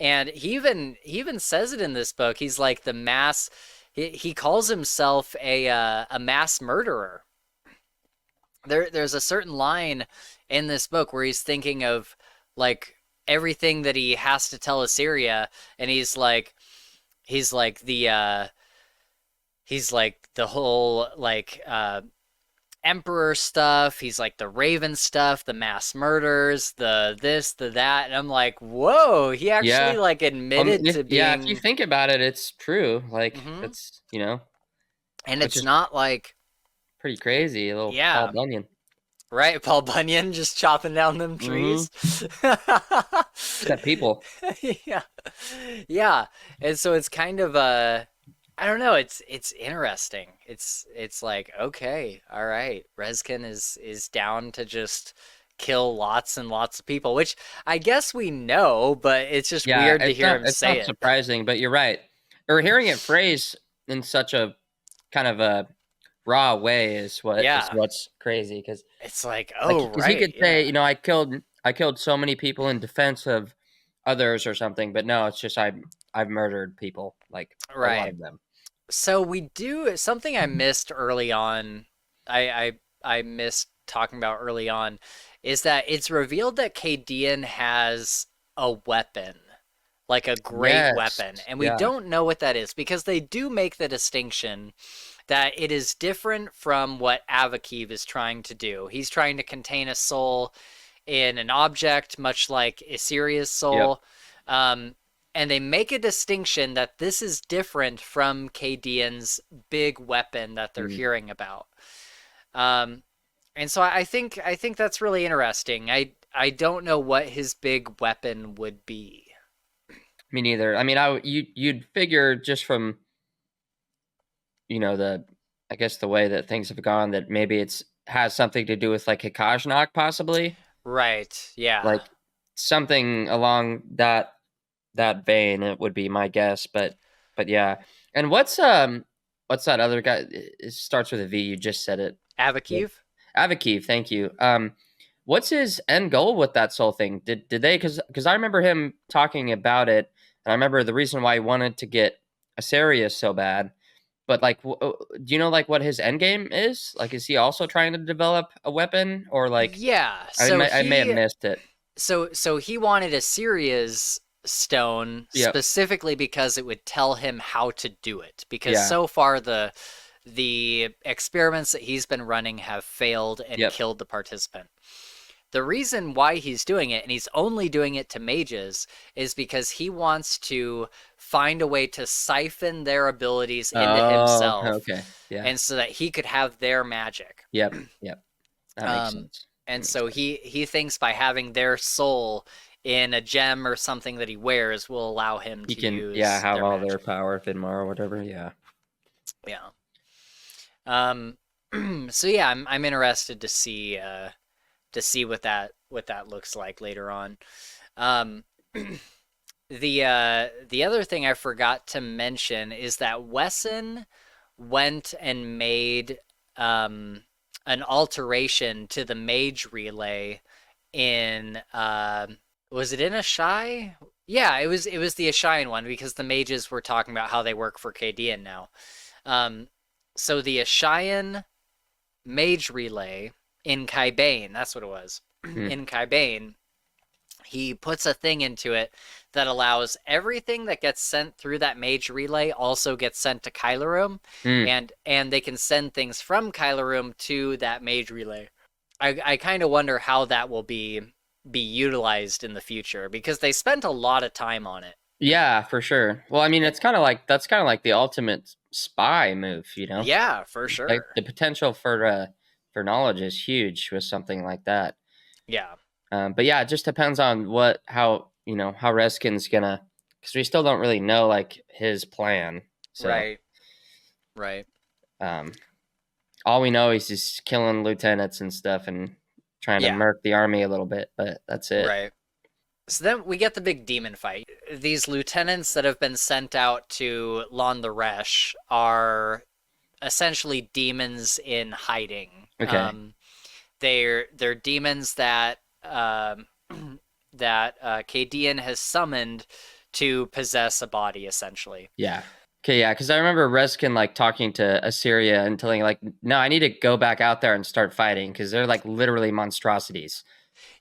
And he even says it in this book. He's like the mass. He calls himself a mass murderer. There's a certain line in this book where he's thinking of, like, everything that he has to tell Assyria, and he's like the whole, like, emperor stuff. He's like the Raven stuff, the mass murders, the this, the that. And I'm like, whoa, he actually, like, admitted to being. Yeah, if you think about it, it's true. Like, it's, and it's not, like, pretty crazy. A little Paul Bunyan. Right, Paul Bunyan just chopping down them trees. That people. Yeah. And so it's kind of I don't know. It's interesting. It's like, okay, all right. Rezkin is down to just kill lots and lots of people, which I guess we know, but it's just weird to hear him say it. It's not surprising, but you're right. Or hearing it phrased in such a kind of a raw way is what's crazy, because it's like, because he could say, I killed so many people in defense of others or something, but no, it's just I've murdered people, like, a lot of them. So we do something I missed early on. I missed talking about early on is that it's revealed that Kadean has a weapon, like a great weapon, and we don't know what that is, because they do make the distinction that it is different from what Avakiv is trying to do. He's trying to contain a soul in an object, much like Assyria's soul. Yep. And they make a distinction that this is different from Kadean's big weapon that they're hearing about. And so I think that's really interesting. I don't know what his big weapon would be. Me neither. I mean, you'd figure just from I guess the way that things have gone, that maybe it's has something to do with, like, Hikajnak, possibly. Right. Yeah. Like something along that vein, it would be my guess, but yeah. And what's that other guy? It starts with a V. You just said it. Avakiv. Avakiv. Thank you. What's his end goal with that soul thing? Did they? Because I remember him talking about it, and I remember the reason why he wanted to get Assyria so bad. But, like, do you know, like, what his end game is? Like, is he also trying to develop a weapon, or, like? Yeah. So I may have missed it. So he wanted Assyria's stone specifically because it would tell him how to do it. Because so far the experiments that he's been running have failed and killed the participant. The reason why he's doing it, and he's only doing it to mages, is because he wants to find a way to siphon their abilities into himself. Okay. Yeah. And so that he could have their magic. Yep. That makes sense. And so he thinks by having their soul in a gem or something that he wears will allow him to use have all magic. their power, Finmar or whatever. Yeah. So yeah, I'm interested to see what that looks like later on. The other thing I forgot to mention is that Wesson went and made an alteration to the mage relay in was it in Ashai? Yeah, it was the Ashayan one, because the mages were talking about how they work for Kadean now. So the Ashayan mage relay in Kybane, that's what it was. In Kybane, he puts a thing into it that allows everything that gets sent through that mage relay also gets sent to Kylerum, and they can send things from Kylerum to that mage relay. I kind of wonder how that will be be utilized in the future, because they spent a lot of time on it. Yeah, for sure. Well, I mean, that's kind of like the ultimate spy move, you know? Yeah, for Like sure. the potential for knowledge is huge with something like that. Yeah. But yeah, it just depends on how Reskin's gonna, because we still don't really know like his plan. So Right. All we know is he's killing lieutenants and stuff and trying to murk the army a little bit, but that's it. Right. So then we get the big demon fight. These lieutenants that have been sent out to Lon-the-Resh are essentially demons in hiding. Okay. They're demons that Cadian has summoned to possess a body, essentially. Yeah. Okay, yeah, because I remember Reskin like talking to Assyria and telling like, no, I need to go back out there and start fighting because they're like literally monstrosities.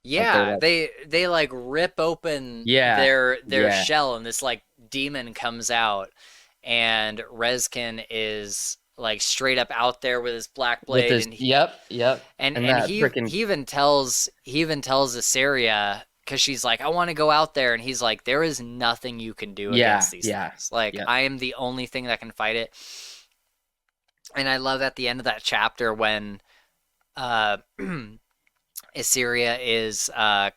Yeah, they like rip open their shell, and this like demon comes out, and Reskin is like straight up out there with his black blade, and he even tells Assyria, because she's like, I want to go out there, and he's like, there is nothing you can do against these things. Like, I am the only thing that can fight it. And I love at the end of that chapter when Assyria is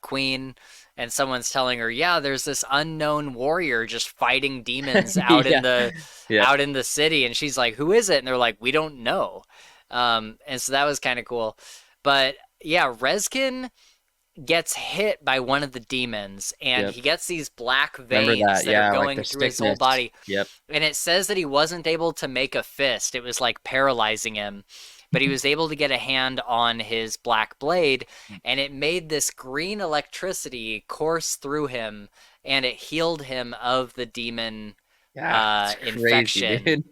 queen, and someone's telling her, yeah, there's this unknown warrior just fighting demons out in the city, and she's like, who is it? And they're like, we don't know. And so that was kind of cool. But yeah, Reskin gets hit by one of the demons, and he gets these black veins that are going through his whole body. And it says that he wasn't able to make a fist. It was like paralyzing him. But he was able to get a hand on his black blade, and it made this green electricity course through him, and it healed him of the demon infection. Dude.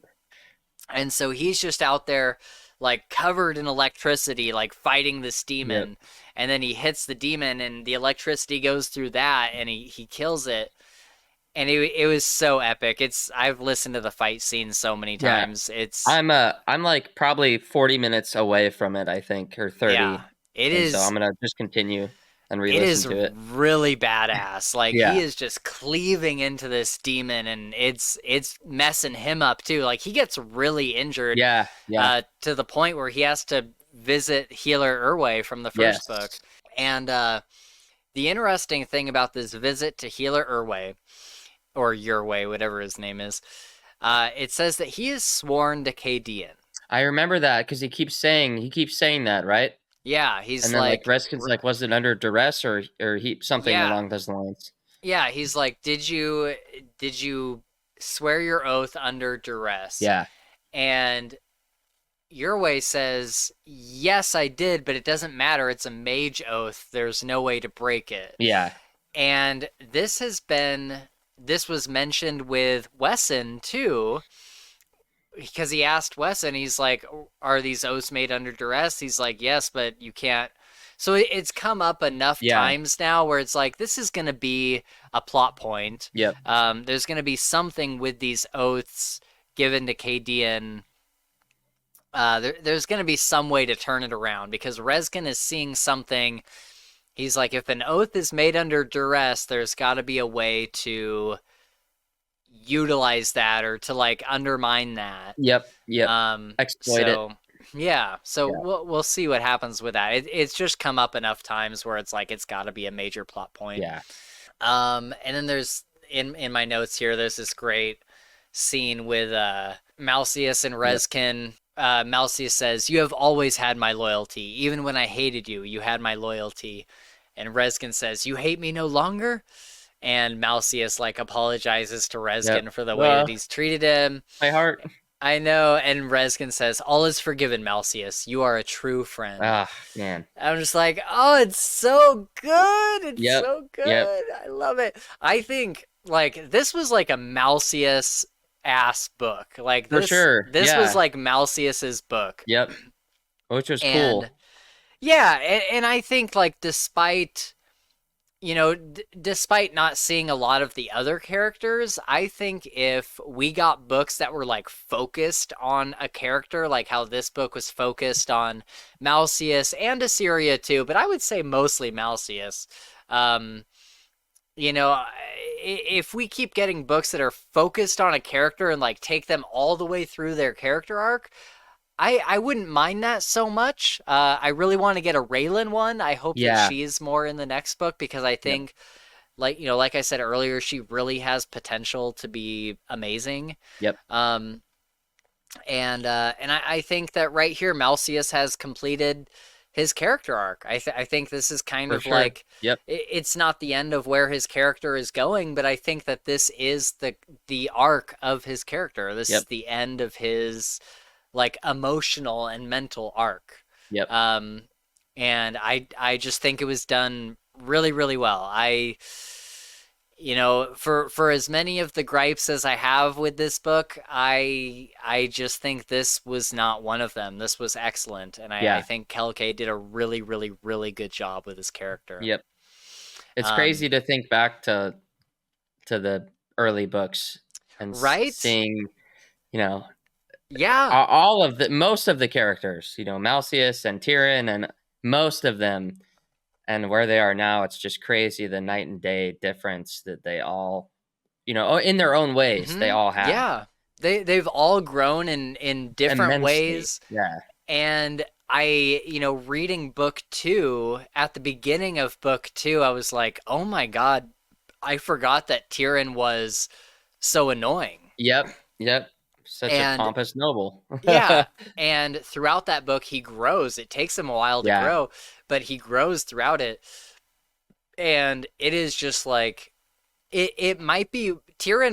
And so he's just out there like covered in electricity, like fighting this demon. And then he hits the demon, and the electricity goes through that, and he kills it. And it was so epic. I've listened to the fight scene so many times. I'm like probably 40 minutes away from it, I think, or 30. Yeah, it is. So I'm gonna just continue and re-listen to it. It is really badass. Like he is just cleaving into this demon, and it's messing him up too. Like he gets really injured. To the point where he has to visit Healer Urway from the first book. And the interesting thing about this visit to Healer Urway, or Your Way, whatever his name is, it says that he is sworn to Cadian. I remember that because he keeps saying that, right? Yeah, he's and then, like Reskin's like, was it under duress or something along those lines? Yeah, he's like, did you swear your oath under duress? Yeah. And Your Way says, yes, I did, but it doesn't matter. It's a mage oath. There's no way to break it. Yeah. And this was mentioned with Wesson too, because he asked Wesson, he's like, are these oaths made under duress? He's like, yes, but you can't. So it's come up enough times now where it's like, this is going to be a plot point. Yep. There's going to be something with these oaths given to Cadian. There's going to be some way to turn it around, because Reskin is seeing something. He's like, if an oath is made under duress, there's got to be a way to utilize that, or to like undermine that. Yep. Exploit it. Yeah. So we'll see what happens with that. It's just come up enough times where it's like, it's got to be a major plot point. Yeah. And then there's in my notes here, there's this great scene with Malseus and Reskin. Malseus says, you have always had my loyalty. Even when I hated you, you had my loyalty. And Reskin says, you hate me no longer? And Malseus like apologizes to Reskin for the way that he's treated him. My heart. I know. And Reskin says, all is forgiven, Malseus. You are a true friend. Ah, man. I'm just like, oh, it's so good. It's so good. I love it. I think like this was like a Malseus ass book. Like this, for sure. This was like Malseus's book. Yep. Which was cool. Yeah, and I think like despite not seeing a lot of the other characters, I think if we got books that were like focused on a character, like how this book was focused on Malseus and Assyria too, but I would say mostly Malseus, Um, you know, if we keep getting books that are focused on a character and like take them all the way through their character arc, I wouldn't mind that so much. I really want to get a Raylan one. I hope that Yeah. she's more in the next book because I Yep. think, like I said earlier, she really has potential to be amazing. Yep. And I think that right here, Malcius has completed his character arc. I think this is kind For of sure. like Yep. it's not the end of where his character is going, but I think that this is the arc of his character. This is Yep. the end of his like emotional and mental arc. Yep. Um, and I just think it was done really, really well. For as many of the gripes as I have with this book, I just think this was not one of them. This was excellent, and I Yeah. think Kelke did a really, really, really good job with his character. Yep. It's crazy to think back to the early books and right? seeing, Yeah, all of most of the characters, Malcius and Tyrion and most of them, and where they are now. It's just crazy, the night and day difference that they all, in their own ways, they all have. Yeah, they've all grown in different Immensely. ways. Yeah. And reading book 2, at the beginning of book 2, I was like, oh my God, I forgot that Tyrion was so annoying. Yep. Such a pompous noble. Yeah. And throughout that book, he grows. It takes him a while to grow, but he grows throughout it. And it is just like, Tyrion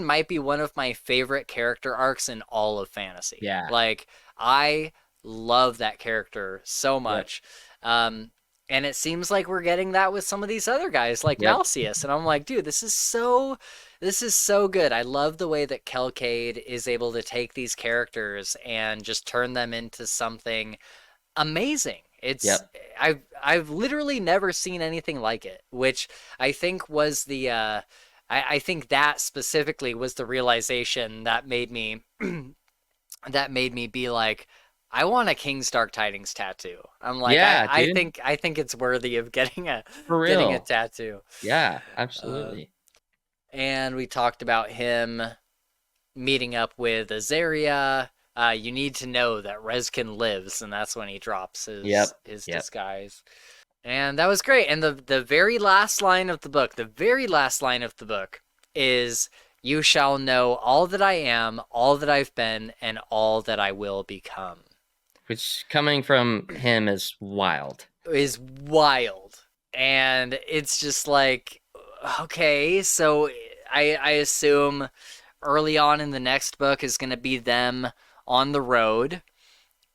might be one of my favorite character arcs in all of fantasy. Yeah. Like, I love that character so much. Yep. And it seems like we're getting that with some of these other guys like Malcius. And I'm like, dude, this is so good. I love the way that Kelcade is able to take these characters and just turn them into something amazing. I've literally never seen anything like it, which I think was the I think that specifically was the realization that made me be like, I want a King's Dark Tidings tattoo. I'm like, I think it's worthy of getting a tattoo. Yeah, absolutely. And we talked about him meeting up with Azaria. You need to know that Rezkin lives, and that's when he drops his disguise. And that was great. And the very last line of the book, is, you shall know all that I am, all that I've been, and all that I will become. Which, coming from him, is wild. And it's just like, okay, so I assume early on in the next book is going to be them on the road,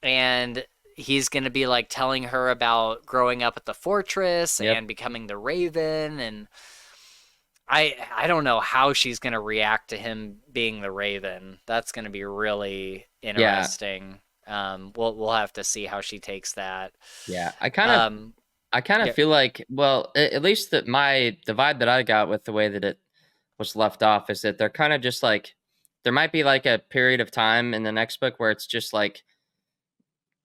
and he's going to be like telling her about growing up at the fortress and becoming the Raven, and I don't know how she's going to react to him being the Raven. That's going to be really interesting. We'll have to see how she takes that. Yeah, I kind of feel like, well, at least the vibe that I got with the way that it was left off is that they're kind of just like, there might be like a period of time in the next book where it's just like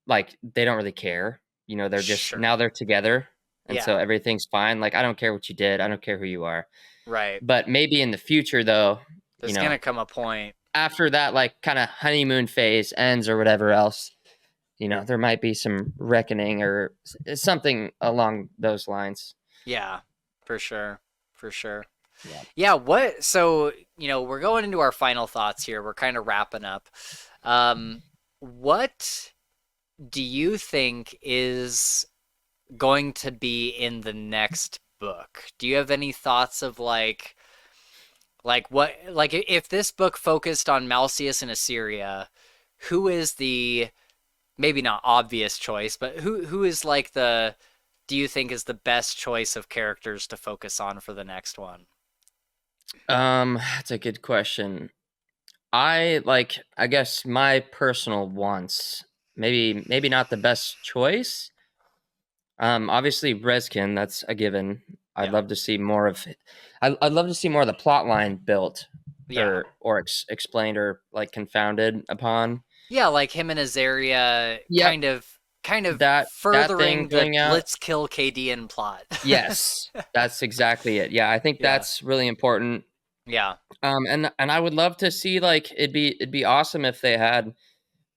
they don't really care. They're just, now they're together. And so everything's fine. Like, I don't care what you did. I don't care who you are. Right. But maybe in the future, though, there's going to come a point after that, like, kind of honeymoon phase ends or whatever else, there might be some reckoning or something along those lines. Yeah, for sure. Yeah. So, we're going into our final thoughts here. We're kind of wrapping up. What do you think is going to be in the next book? Do you have any thoughts of like what, like, if this book focused on Malcius and Assyria, who is the, maybe not obvious choice, but who is like do you think is the best choice of characters to focus on for the next one? That's a good question. I guess my personal wants, maybe not the best choice. Obviously Rezkin, that's a given. I'd love to see more of it. I'd love to see more of the plot line built or explained or like confounded upon. Yeah, like him and Azaria kind of that thing furthering the going out. let's kill Cadian plot. Yes, that's exactly it. Yeah, I think that's really important. Yeah. And I would love to see, like, it'd be awesome if they had,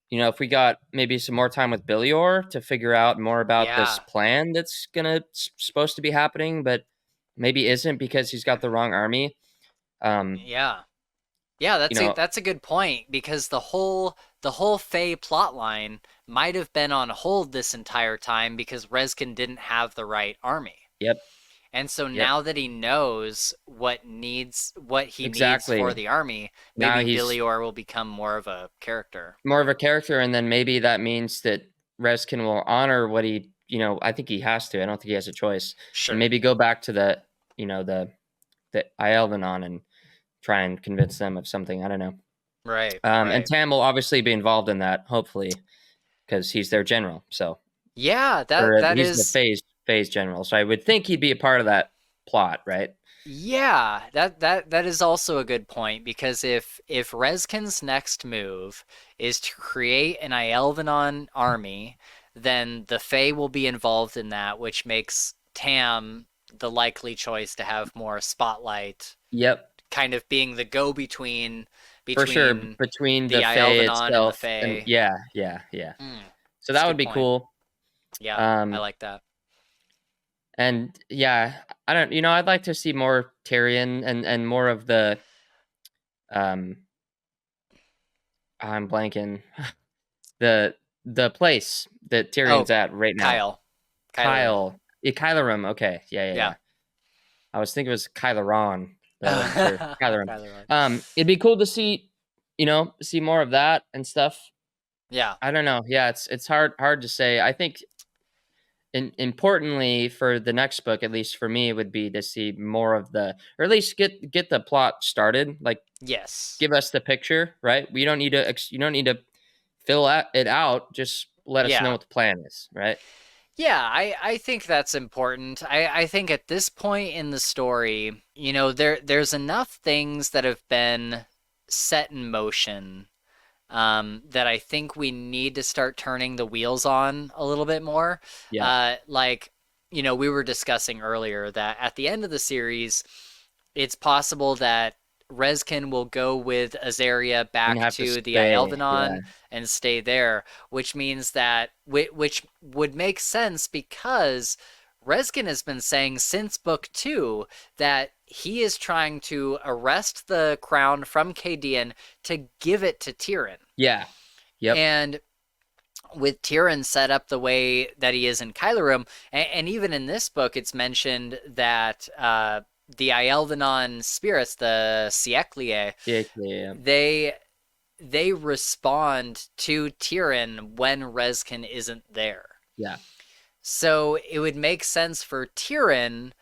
if we got maybe some more time with Billior to figure out more about this plan that's supposed to be happening, but maybe isn't because he's got the wrong army. Yeah, that's a good point, because the whole Fae plotline might have been on hold this entire time because Rezkin didn't have the right army. Yep. And so now that he knows what he needs for the army, maybe Billior will become more of a character. And then maybe that means that Rezkin will honor what he, I think he has to. I don't think he has a choice. Sure. And maybe go back to the Ielvenon and try and convince them of something. I don't know. Right. And Tam will obviously be involved in that, hopefully, because he's their general. So yeah, he's the phase general. So I would think he'd be a part of that plot, right? Yeah, that is also a good point, because if Rezkin's next move is to create an Ielvenon army, then the Fae will be involved in that, which makes Tam the likely choice to have more spotlight. Yep. Kind of being the go-between for sure, between the Ielvenon and the Fae. And yeah. So that would be cool. Yeah, I like that. And yeah, I don't, I'd like to see more Tyrion and more of the, I'm blanking, the place that Tyrion's at right now. Kyle. Kylerum. Okay. Yeah. I was thinking it was Kyleron. Kylerum. It'd be cool to see, see more of that and stuff. Yeah. I don't know. Yeah, it's hard to say. I think importantly for the next book, at least for me, would be to see more of or at least get the plot started. Like, yes, give us the picture, right? You don't need to fill it out. Just let us know what the plan is, right? Yeah, I think that's important. I think at this point in the story, there's enough things that have been set in motion that I think we need to start turning the wheels on a little bit more. Yeah. We were discussing earlier that at the end of the series, it's possible that Rezkin will go with Azaria back to the Ielvenon and stay there, which means that, which would make sense, because Rezkin has been saying since book 2 that he is trying to arrest the crown from Cadian to give it to Tyrion. Yeah. Yep. And with Tyrion set up the way that he is in Kylerum, and even in this book, it's mentioned that the Ielvenon spirits, the Siecliae, they respond to Tyrion when Rezkin isn't there. Yeah. So it would make sense for Tyrion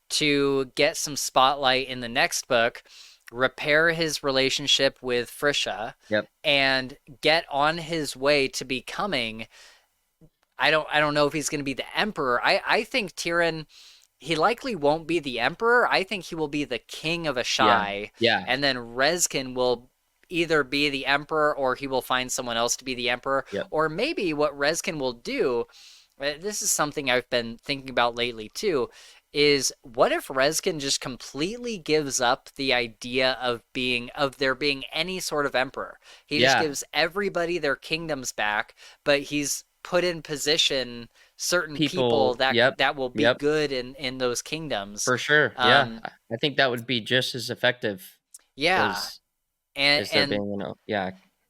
to get some spotlight in the next book, repair his relationship with Frisia, and get on his way to becoming, I don't know if he's going to be the emperor. I think Tyrion, he likely won't be the emperor. I think he will be the king of Asshai. Yeah. And then Rezkin will either be the emperor, or he will find someone else to be the emperor. Or maybe what Rezkin will do, this is something I've been thinking about lately too, is what if Rezkin just completely gives up the idea of there being any sort of emperor? He just gives everybody their kingdoms back, but he's put in position certain people that will be good in those kingdoms. For sure. I think that would be just as effective. As there being,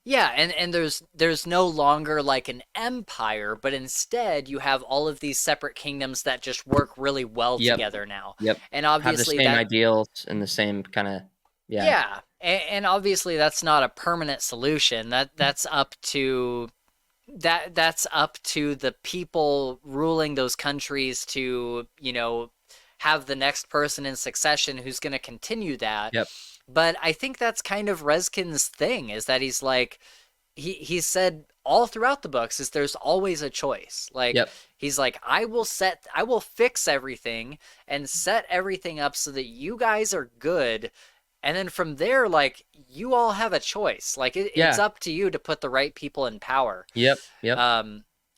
and there's no longer like an empire, but instead you have all of these separate kingdoms that just work really well together now. And obviously have the same ideals and the same kind of and obviously that's not a permanent solution. That's up to the people ruling those countries to, have the next person in succession who's going to continue that. But I think that's kind of Rezkin's thing, is that he's like, he said all throughout the books is there's always a choice. Like, he's like, I will fix everything and set everything up so that you guys are good. And then from there, like, you all have a choice. Like, it's up to you to put the right people in power.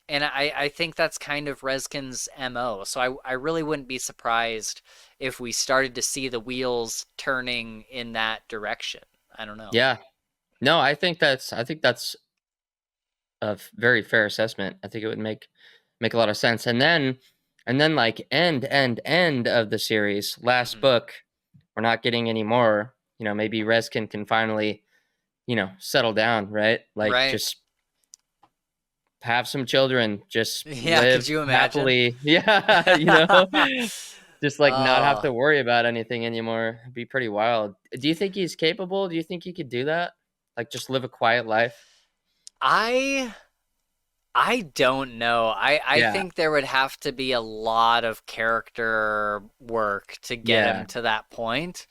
And I think that's kind of Reskin's MO. So I really wouldn't be surprised if we started to see the wheels turning in that direction. I don't know. Yeah. No, I think that's a very fair assessment. I think it would make a lot of sense. And then like end of the series, last book, we're not getting any more. Maybe Reskin can finally, settle down, right? Like Right. just have some children, just Yeah, could live you imagine? happily. Yeah, just like not have Oh, to worry about anything anymore. It'd be pretty wild. Do you think he's capable? Do you think he could do that? Like just live a quiet life? I I don't know. I Yeah. think there would have to be a lot of character work to get him Yeah. to that point.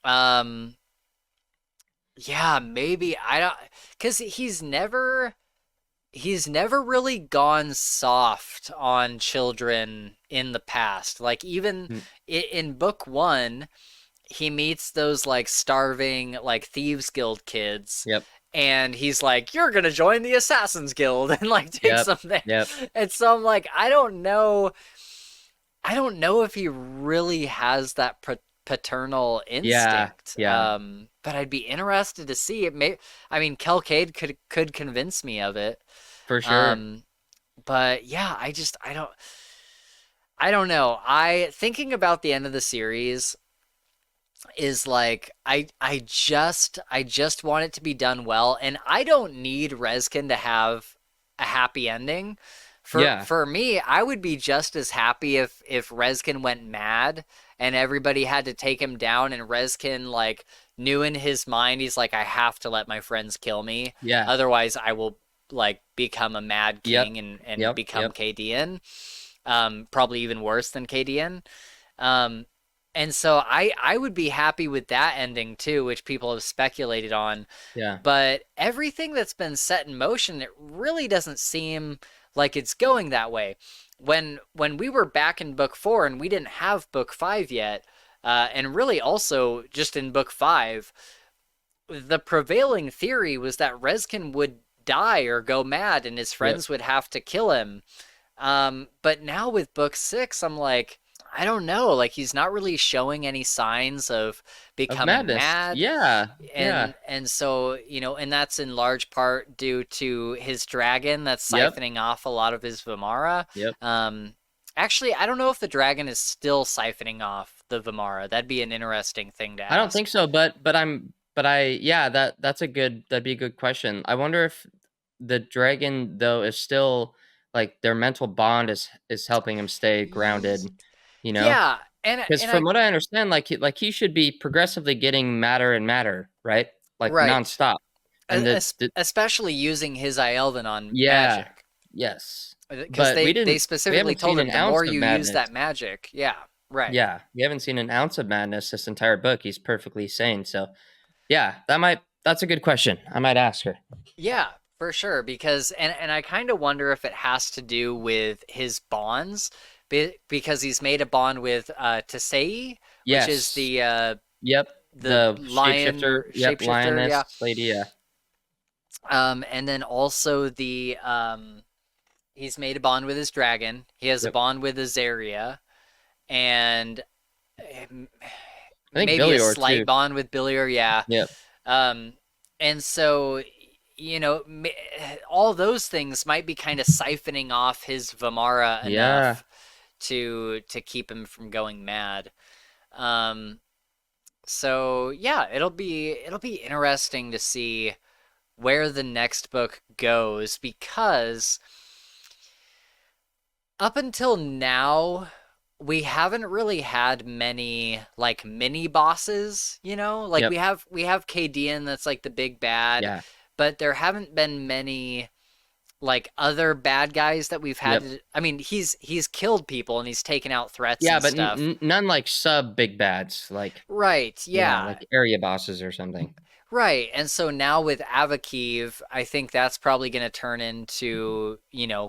Um, yeah, maybe I don't, because he's never really gone soft on children in the past. Like even Mm, in book one, he meets those like starving like thieves guild kids, yep. and he's like, you're gonna join the assassins guild, and like takes Yep. them there. Yep. And so I'm like, I don't know if he really has that paternal Yeah. instinct. Yeah. But I'd be interested to see it. I mean, Kelcade could convince me of it. For sure. um but yeah, I don't know. I thinking about the end of the series is like I just want it to be done well, and I don't need Reskin to have a happy ending. For Yeah. for me, I would be just as happy if Reskin went mad and everybody had to take him down, and Reskin like knew in his mind he's like, I have to let my friends kill me, Yeah. otherwise I will like become a mad Yep. king and Yep. become Yep. KDN, probably even worse than KDN. Um, and so I would be happy with that ending too, which people have speculated on. Yeah. But everything that's been set in motion, it really doesn't seem like it's going that way. When we were back in book four and we didn't have book five yet, and really also just in book five, the prevailing theory was that Reskin would die or go mad and his Yep. friends would have to kill him. But now with book six, I'm like, I don't know. Like he's not really showing any signs of Of becoming madness. mad, Yeah. Yeah. and so and that's in large part due to his dragon that's Yep. siphoning off a lot of his Vimara. Yep. Actually, I don't know if the dragon is still siphoning off the Vimara. That'd be an interesting thing to I don't think ask. so, but that'd be a good question. I wonder if the dragon though is still like their mental bond is helping him stay grounded, you know? Yeah, and Because and from I what I understand, he should be progressively getting madder and madder, right? Like right. nonstop. And the Especially using his Ielden on yeah, magic, yes. because But they we specifically haven't seen told an him the ounce more of you use madness. that magic, yeah, right, Yeah, we haven't seen an ounce of madness this entire book. He's perfectly sane. So yeah, that's a good question. I might ask her. yeah, for sure. Because and I kind of wonder if it has to do with his bonds, because he's made a bond with Tesei, which is Yes. Yep. the The lion shapeshifter. Yep. shapeshifter, yeah. Lioness lady. Yeah. And then also the he's made a bond with his dragon. He has a Yep. bond with Azaria, and I think maybe a Billior slight too. bond with Billier, yeah. Yep. Um, and so, all those things might be kind of siphoning off his Vimara Yeah. enough to keep him from going mad. Um, so yeah, it'll be interesting to see where the next book goes, because up until now, we haven't really had many like mini bosses, like Yep. we have Kadian that's like the big bad, Yeah. but there haven't been many like other bad guys that we've had Yep. to, I mean, he's killed people and he's taken out threats Yeah, and but stuff. none like sub big bads, like Right, yeah. like area bosses or something. Right. And so now with Avakiv, I think that's probably going to turn into,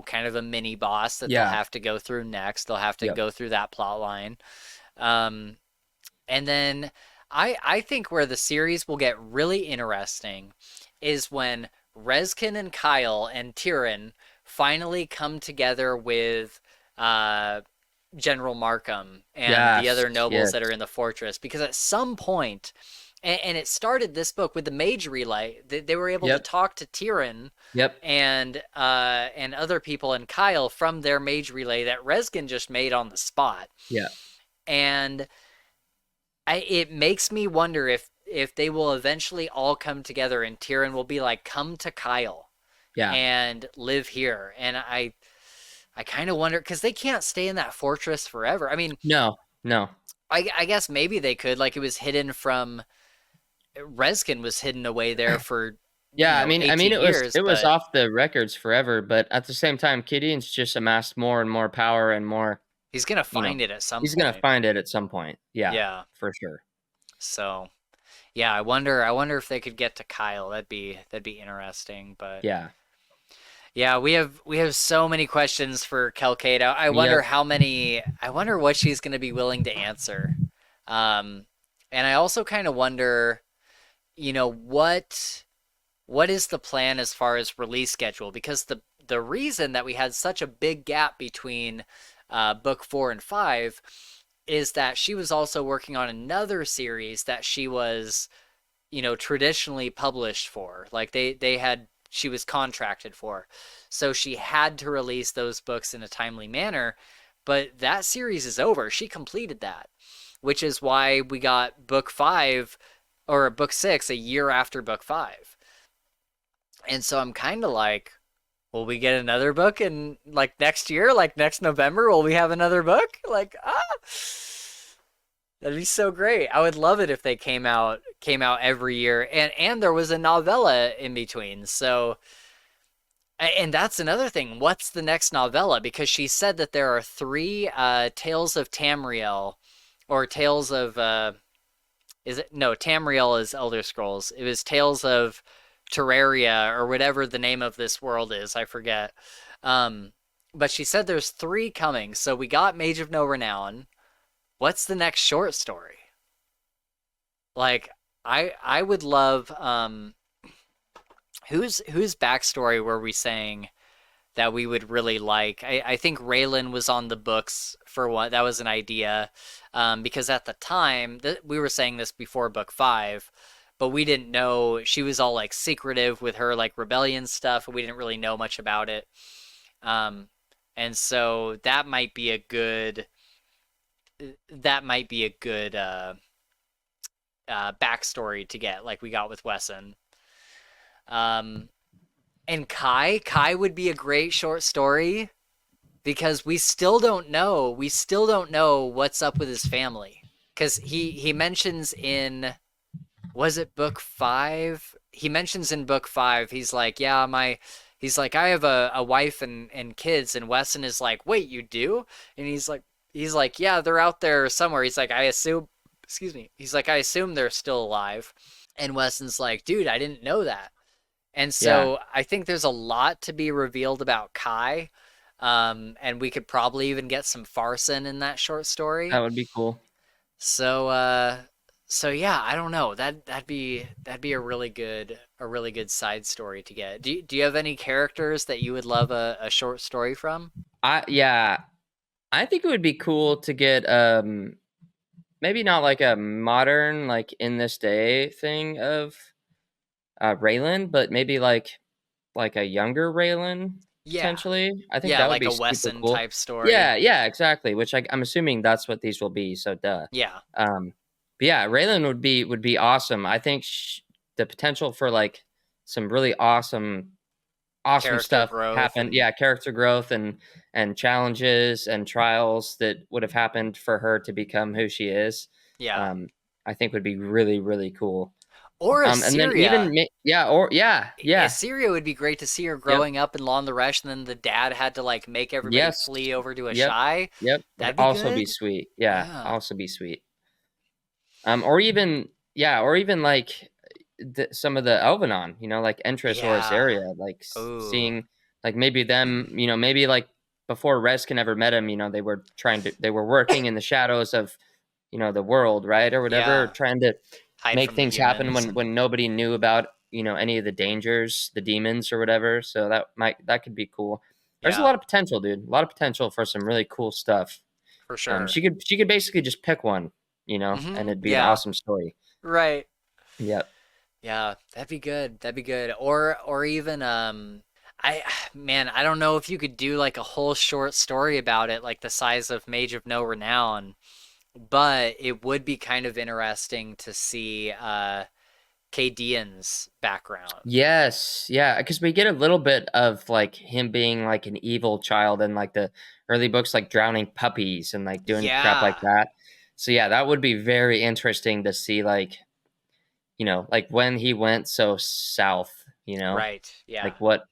kind of a mini boss that they'll Yeah. have to go through next. They'll have to Yep. go through that plot line. Um, and then I think where the series will get really interesting is when Reskin and Kyle and Tyrion finally come together with General Markham and the Yes, other nobles yes, that are in the fortress. Because at some point, and it started this book with the Mage Relay, they were able to yep, talk to Tyrion yep, and other people and Kyle from their Mage Relay that Reskin just made on the spot. yeah, And it makes me wonder if they will eventually all come together and Tyrion will be like, come to Kyle yeah. and live here. And I kind of wonder because they can't stay in that fortress forever. I mean, No, no. I guess maybe they could. Like it was hidden from Reskin was hidden away there for Yeah, I mean, 18 years, it was but off the records forever, but at the same time, Gideon's just amassed more and more power and more. he's gonna You know, find it at some he's gonna point. find it at some point. Yeah, Yeah. for sure. So yeah, I wonder if they could get to Kyle. That'd be interesting. But Yeah. yeah, we have so many questions for Kelkado. Yep. I wonder what she's gonna be willing to answer. And I also kind of wonder, what is the plan as far as release schedule? Because the reason that we had such a big gap between book 4 and 5 is that she was also working on another series that she was, traditionally published for. Like she was contracted for. So she had to release those books in a timely manner. But that series is over. She completed that, which is why we got book 5 or book 6 a year after book 5. And so I'm kind of like, will we get another book in like next year, like next November? Will we have another book? Like, that'd be so great. I would love it if they came out every year, and there was a novella in between. So, and that's another thing. What's the next novella? Because she said that there are 3 Tales of Tamriel, or Tales of is it no Tamriel is Elder Scrolls. It was Tales of Terraria or whatever the name of this world is. I forget. But she said there's 3 coming. So we got Mage of No Renown. What's the next short story? Like, I would love whose backstory were we saying that we would really like? I think Raylan was on the books for one. That was an idea, because at the time we were saying this before book 5, but we didn't know she was all like secretive with her like rebellion stuff. We didn't really know much about it, and so that might be a good backstory to get, like we got with Wesson. Um, and Kai would be a great short story because we still don't know. We still don't know what's up with his family because he mentions in, was it book 5? He mentions in book 5, he's like, yeah, he's like, I have a wife and kids, and Wesson is like, wait, you do? And he's like, yeah, they're out there somewhere. He's like, I assume, excuse me. He's like, I assume they're still alive. And Wesson's like, dude, I didn't know that. And so Yeah. I think there's a lot to be revealed about Kai. And we could probably even get some Farson in that short story. That would be cool. So yeah, I don't know. That'd be a really good side story to get. Do you have any characters that you would love a short story from? Yeah, I think it would be cool to get maybe not like a modern like in this day thing of Raylan, but maybe like a younger Raylan Yeah. potentially. I think Yeah, that would like be a super Wesson cool. type story. Yeah, yeah, exactly. Which I'm assuming that's what these will be. So duh. Yeah. But yeah, Raylan would be awesome. I think the potential for like some really awesome Character stuff growth happened. and Yeah, character growth and challenges and trials that would have happened for her to become who she is. yeah. Um, I think would be really really cool. Or And then even Assyria. yeah, Assyria would be great to see her yep, growing up in Lawn the Resh, and then the dad had to like make everybody yes, flee over to yep, Ashai. yep. Would That'd be also be good. sweet. Yeah, Yeah. also be sweet. Or even like some of the Elvenon, like Entrus or Yeah. Azaria, like Ooh. seeing like maybe them, maybe like before Reskin ever met him, they were working in the shadows of, the world, right, or whatever, Yeah. trying to Hide make from the things happen humans when and nobody knew about, any of the dangers, the demons or whatever. So that could be cool. There's a lot of potential, dude. A lot of potential for some really cool stuff. For sure. She could basically just pick one, and it'd be an awesome story. Right. Yep. Yeah, that'd be good. That'd be good. Or even I don't know if you could do like a whole short story about it, like the size of Mage of No Renown, but it would be kind of interesting to see Cadian's background. Yes, yeah, because we get a little bit of like him being like an evil child in like the early books, like drowning puppies and like doing crap like that. So yeah, that would be very interesting to see, like, like when he went so south, Right. Yeah. like what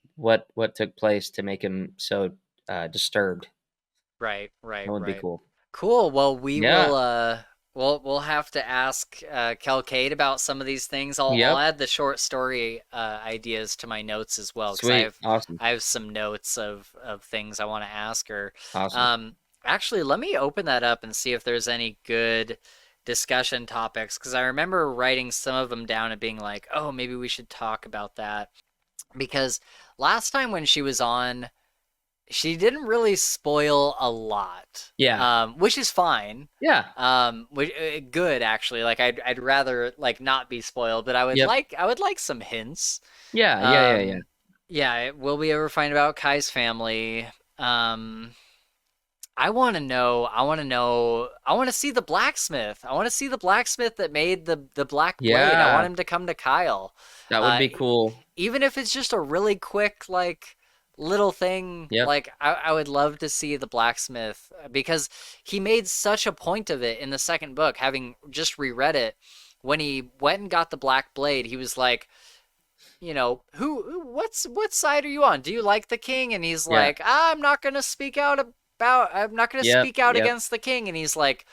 took place to make him so disturbed. Right. That would be cool. Cool. Well, we will we'll have to ask Kelcade about some of these things. I'll add the short story ideas to my notes as well, because I have some notes of things I want to ask her. Awesome. Actually, let me open that up and see if there's any good discussion topics, because I remember writing some of them down and being like, oh, maybe we should talk about that. Because last time when she was on, she didn't really spoil a lot. Yeah. Which is fine. Yeah. Good actually. Like I'd rather like not be spoiled, but I would like some hints. Yeah. Yeah. Will we ever find out Kai's family? I want to know. I want to see the blacksmith. I want to see the blacksmith that made the black blade. I want him to come to Kyle. That would be cool. Even if it's just a really quick like little thing. Like I would love to see the blacksmith, because he made such a point of it in the second book. Having just reread it, when he went and got the black blade, he was like, what side are you on? Do you like the king? And he's like, I'm not gonna speak out against the king. And he's like,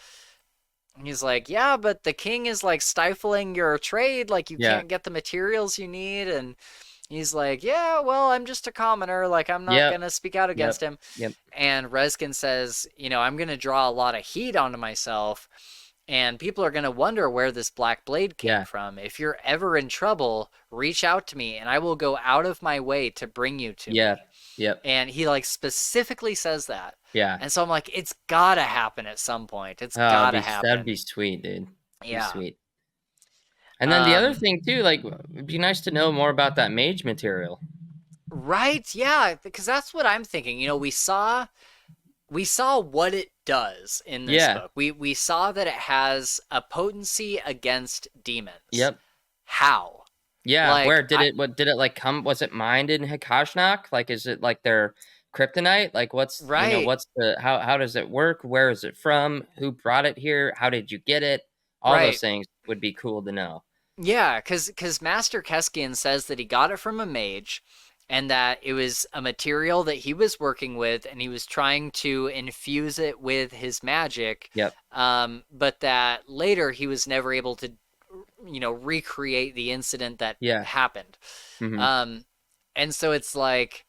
yeah, but the king is like stifling your trade. Like you can't get the materials you need. And he's like, yeah, well, I'm just a commoner. Like, I'm not going to speak out against him. And Rezkin says, I'm going to draw a lot of heat onto myself. And people are going to wonder where this black blade came from. If you're ever in trouble, reach out to me and I will go out of my way to bring you to me. And he like specifically says that. Yeah. And so I'm like, it's got to happen at some point. It's got to happen. That'd be sweet, dude. Be sweet. And then the other thing too, like, it'd be nice to know more about that mage material. Right? Yeah, because that's what I'm thinking. We saw what it does in this book. We saw that it has a potency against demons. Yep. How? Yeah. Like, where did it? What did it like come? Was it mined in Hikashnak? Like, is it like their kryptonite? Like, what's what's the how does it work? Where is it from? Who brought it here? How did you get it? All those things would be cool to know. Yeah, because Master Keskian says that he got it from a mage, and that it was a material that he was working with, and he was trying to infuse it with his magic. Yep. But that later he was never able to, recreate the incident that happened. Mm-hmm. And so it's like,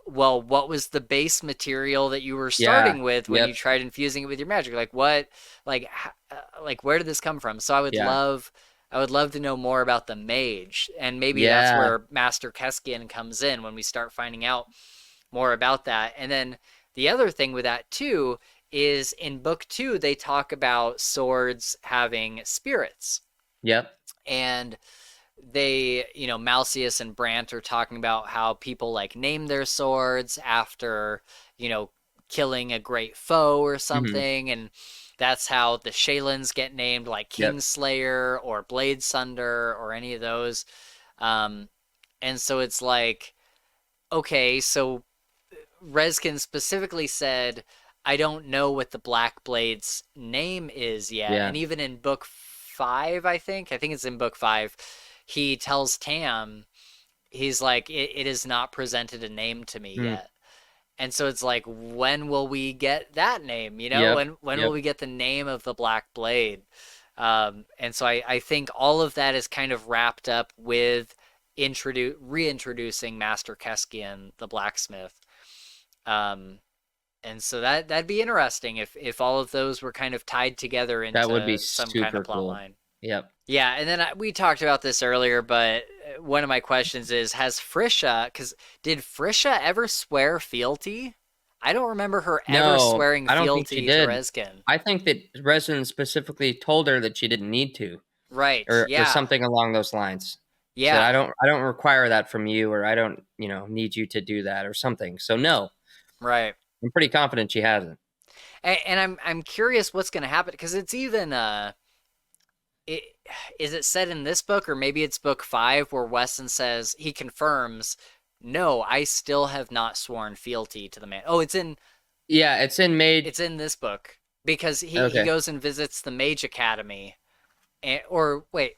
well, what was the base material that you were starting with when you tried infusing it with your magic? Like what, like where did this come from? So I would love to know more about the mage, and maybe that's where Master Keskian comes in, when we start finding out more about that. And then the other thing with that too is in book 2 they talk about swords having spirits. Yep. And they, Malseus and Brant are talking about how people like name their swords after, killing a great foe or something. Mm-hmm. And that's how the Shaylins get named, like Kingslayer or Blade Sunder or any of those. And so it's like, okay, so Rezkin specifically said, I don't know what the Black Blade's name is yet. And even in book 5, I think it's in book 5, he tells Tam, he's like, it has not presented a name to me yet. And so it's like, when will we get that name? When will we get the name of the Black Blade? And so I think all of that is kind of wrapped up with reintroducing Master Keskian, the blacksmith. And so that'd be interesting if all of those were kind of tied together into that would be some super kind of plot cool. line. Yep. Yeah, and then we talked about this earlier, but one of my questions is, has Frisha, because did Frisha ever swear fealty? I don't remember her ever No, swearing I don't think she fealty to did. Rezkin. I think that Rezkin specifically told her that she didn't need to, Right. or Yeah. something along those lines. Said, Yeah. I don't require that from you, or I don't, need you to do that or something. So no, Right. I'm pretty confident she hasn't. And I'm curious what's going to happen, because it's even it is it said in this book, or maybe it's book 5, where Wesson says, he confirms, no, I still have not sworn fealty to the man. Oh, it's in it's in Mage. It's in this book, because he Okay. goes and visits the Mage Academy, or wait,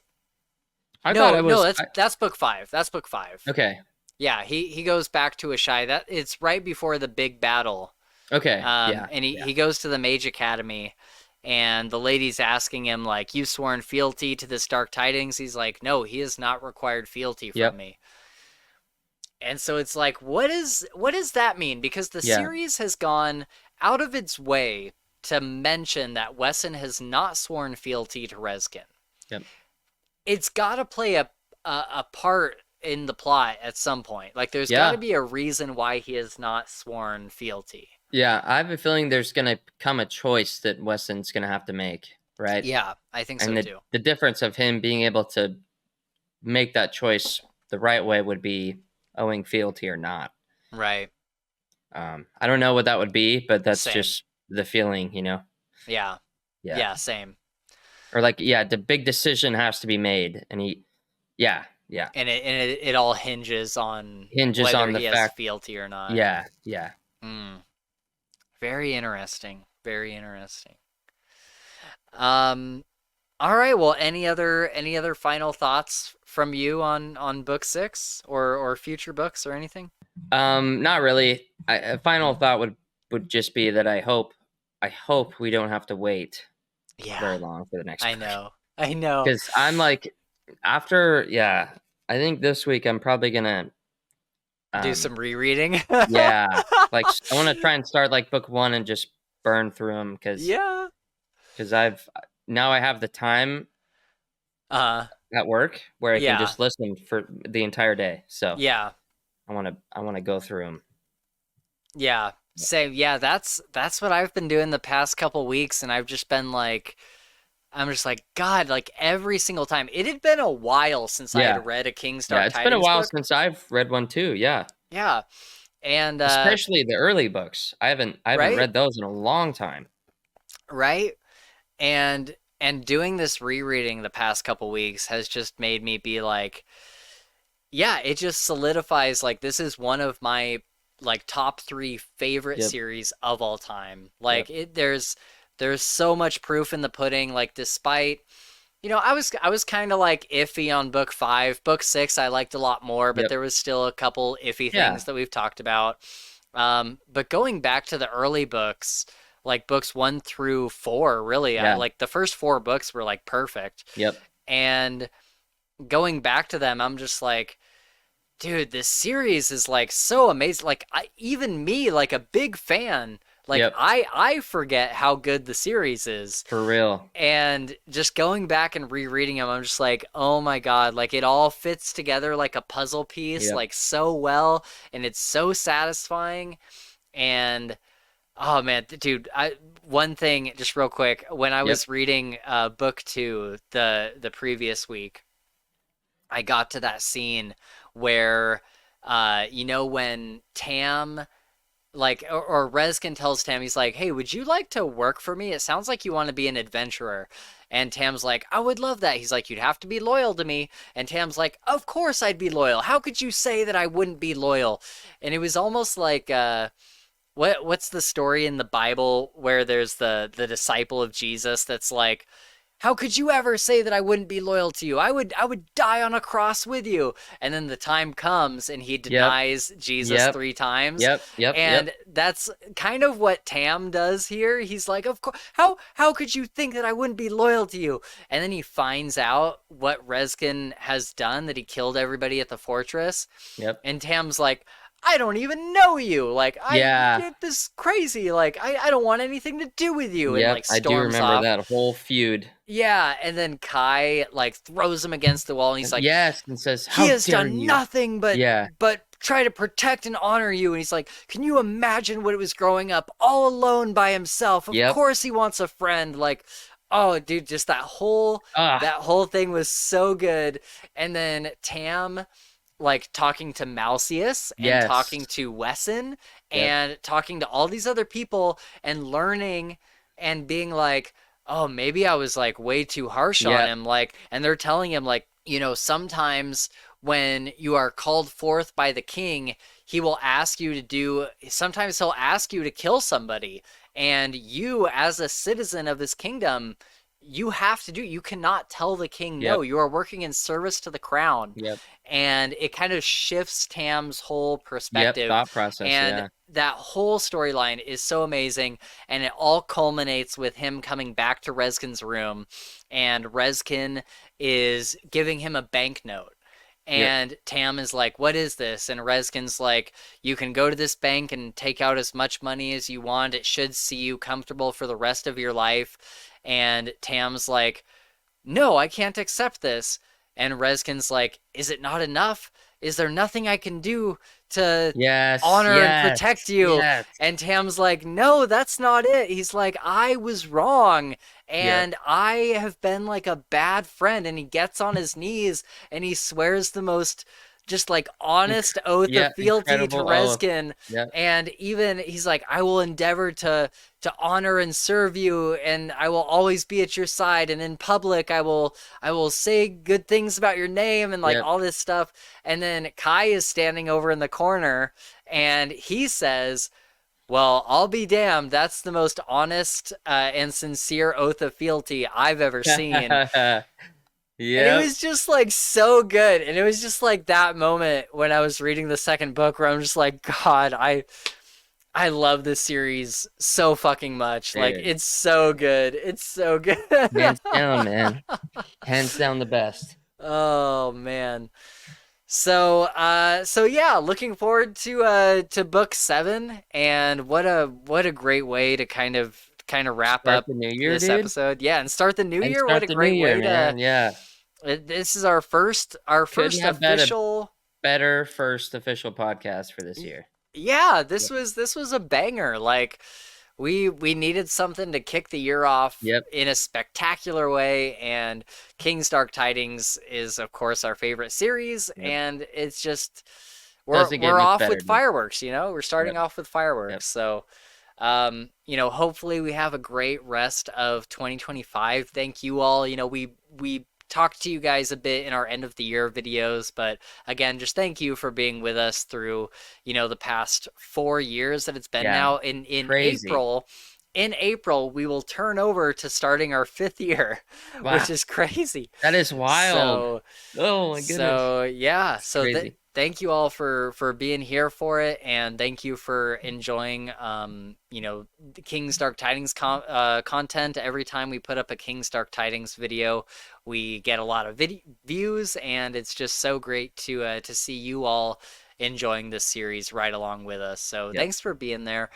I thought it was. No, that's book 5. That's book 5. Okay. Yeah, he goes back to Ashai. That it's right before the big battle. Okay. Yeah. And he goes to the Mage Academy, and the lady's asking him, like, you've sworn fealty to this Dark Tidings? He's like, no, he has not required fealty from me. And so it's like, what does that mean? Because the series has gone out of its way to mention that Wesson has not sworn fealty to Rezkin. Yep. It's got to play a part in the plot at some point. Like, there's got to be a reason why he has not sworn fealty. Yeah, I have a feeling there's going to come a choice that Wesson's going to have to make, right? Yeah, I think so too. The difference of him being able to make that choice the right way would be owing fealty or not. Right. I don't know what that would be, but that's just the feeling, Yeah. Yeah, same. Or like, the big decision has to be made, and yeah. And it all hinges on whether he has fealty or not. Yeah. Very interesting. Very interesting. All right. Well, any other final thoughts from you on book 6 or future books or anything? Not really. A final thought would just be that I hope we don't have to wait very long for the next book. I know. Because I'm like, after, I think this week I'm probably gonna do some rereading. Like I want to try and start like book 1 and just burn through them, because I have the time at work where I can just listen for the entire day. So I want to go through them. Yeah. Same. Yeah, that's what I've been doing the past couple weeks, and I've just been like, I'm just like, God, like every single time. It had been a while since I had read a King's Dark Tidings it's been a while book. since I've read one too. Yeah. Yeah. And especially the early books. I haven't read those in a long time. Right? And doing this rereading the past couple weeks has just made me be like, it just solidifies, like, this is one of my like top 3 favorite series of all time. Like there's so much proof in the pudding. Like, despite, I was kind of like iffy on book 5. Book 6 I liked a lot more, but there was still a couple iffy things that we've talked about. But going back to the early books, like books 1 through 4, really, I like the first 4 books were like perfect. And going back to them, I'm just like, dude, this series is like so amazing. Like, even me, like a big fan, like I forget how good the series is. For real. And just going back and rereading them, I'm just like, oh my God, like it all fits together like a puzzle piece, like so well, and it's so satisfying. And oh man, dude, one thing just real quick, when I was reading book 2 the previous week, I got to that scene where when Tam, like, or Rezkin tells Tam, he's like, hey, would you like to work for me? It sounds like you want to be an adventurer. And Tam's like, I would love that. He's like, you'd have to be loyal to me. And Tam's like, of course I'd be loyal. How could you say that I wouldn't be loyal? And it was almost like what's the story in the Bible where there's the disciple of Jesus that's like, how could you ever say that I wouldn't be loyal to you? I would die on a cross with you. And then the time comes and he denies Jesus 3 times. And that's kind of what Tam does here. He's like, of course, how could you think that I wouldn't be loyal to you? And then he finds out what Rezkin has done, that he killed everybody at the fortress. And Tam's like, I don't even know you. Like, I did this crazy. Like, I don't want anything to do with you. And like storms I do remember off. that whole feud. Yeah, and then Kai like throws him against the wall, and he's like, yes, and says, he "How has dare done you?" nothing but Yeah. try to protect and honor you. And he's like, can you imagine what it was growing up all alone by himself? Of Yep. course he wants a friend. Like, oh, dude, just that whole thing was so good. And then Tam, like, talking to Malseus and Yes. talking to Wesson Yep. and talking to all these other people and learning and being like, oh, maybe I was like way too harsh on him. Like, and they're telling him, like, you know, sometimes when you are called forth by the king, he will ask you to do, sometimes he'll ask you to kill somebody. And you, as a citizen of this kingdom, you have to do, you cannot tell the king no. You are working in service to the crown. And it kind of shifts Tam's whole perspective. Thought process, and that whole storyline is so amazing. And it all culminates with him coming back to Rezkin's room. And Rezkin is giving him a banknote. And Tam is like, what is this? And Rezkin's like, you can go to this bank and take out as much money as you want. It should see you comfortable for the rest of your life. And Tam's like, no, I can't accept this. And Rezkin's like, is it not enough? Is there nothing I can do to honor and protect you? And Tam's like, no, that's not it. He's like, I was wrong. And I have been like a bad friend. And he gets on his knees and he swears the most just like honest oath of fealty to Rezkin. And even he's like, I will endeavor to honor and serve you, and I will always be at your side, and in public I will say good things about your name, and like all this stuff. And then Kai is standing over in the corner and he says, well, I'll be damned, that's the most honest and sincere oath of fealty I've ever seen. And it was just like so good. And it was just like that moment when I was reading the second book where I'm just like, God, I love this series so fucking much. Dude. Like, it's so good. It's so good. Hands down, man. Hands down the best. Oh, man. So yeah, looking forward to book 7, and what a great way to kind of wrap up the new year, this dude. episode. Yeah, and start the new year. What a great way to. Yeah. This is our first official better first official podcast for this year. Yeah, this was a banger. Like, we needed something to kick the year off in a spectacular way, and King's Dark Tidings is of course our favorite series, and it's just we're off with fireworks, you know? We're starting off with fireworks. So you know, hopefully we have a great rest of 2025. Thank you all. You know, we talked to you guys a bit in our end of the year videos, but again, just thank you for being with us through, you know, the past 4 years that it's been now. In April, we will turn over to starting our 5th year, which is crazy. That is wild. Oh my goodness. So yeah, thank you all for being here for it, and thank you for enjoying you know, the King's Dark Tidings content. Every time we put up a King's Dark Tidings video, we get a lot of views, and it's just so great to see you all enjoying this series right along with us. So thanks for being there.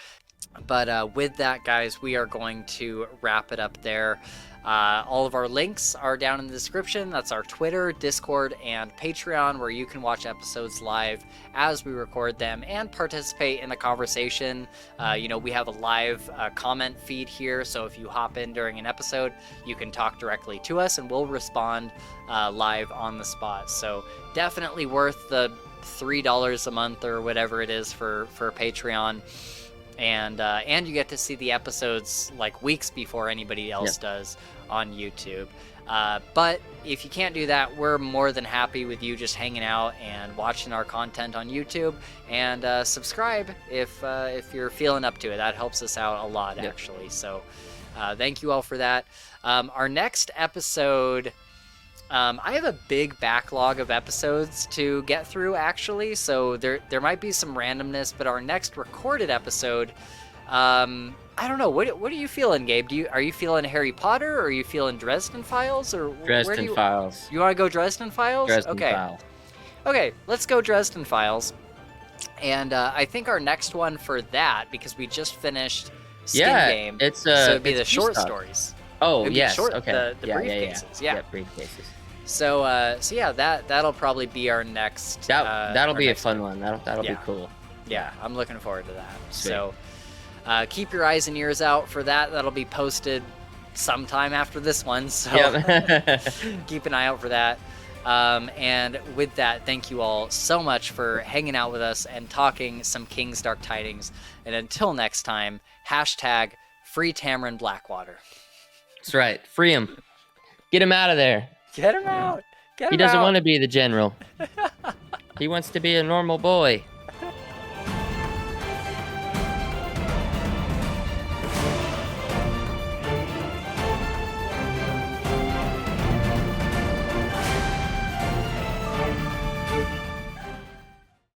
But with that, guys, we are going to wrap it up there. All of our links are down in the description. That's our Twitter, Discord, and Patreon, where you can watch episodes live as we record them and participate in the conversation. You know, we have a live comment feed here, so if you hop in during an episode, you can talk directly to us, and we'll respond live on the spot. So definitely worth the $3 a month or whatever it is for Patreon. And you get to see the episodes like weeks before anybody else does on YouTube. But if you can't do that, we're more than happy with you just hanging out and watching our content on YouTube. And subscribe if you're feeling up to it. That helps us out a lot, actually. So thank you all for that. Our next episode... I have a big backlog of episodes to get through, actually, so there might be some randomness, but our next recorded episode, I don't know, what are you feeling, Gabe? Are you feeling Harry Potter, or are you feeling Dresden Files, or Dresden Files? You want to go Dresden Files? Dresden Files. Okay, let's go Dresden Files. And I think our next one for that, because we just finished Skin Game, it's so it'd be the short stories. Oh, the yes. short, Okay. the Yeah, briefcases. yeah. Briefcases. So yeah, that'll probably be our next. That'll our be a next fun game. one. That'll be cool. Yeah, I'm looking forward to that. Sweet. So keep your eyes and ears out for that. That'll be posted sometime after this one. So keep an eye out for that. And with that, thank you all so much for hanging out with us and talking some King's Dark Tidings. And until next time, hashtag free Tamarin Blackwater. That's right. Free him. Get him out of there. Get him out. He doesn't want to be the general. He wants to be a normal boy.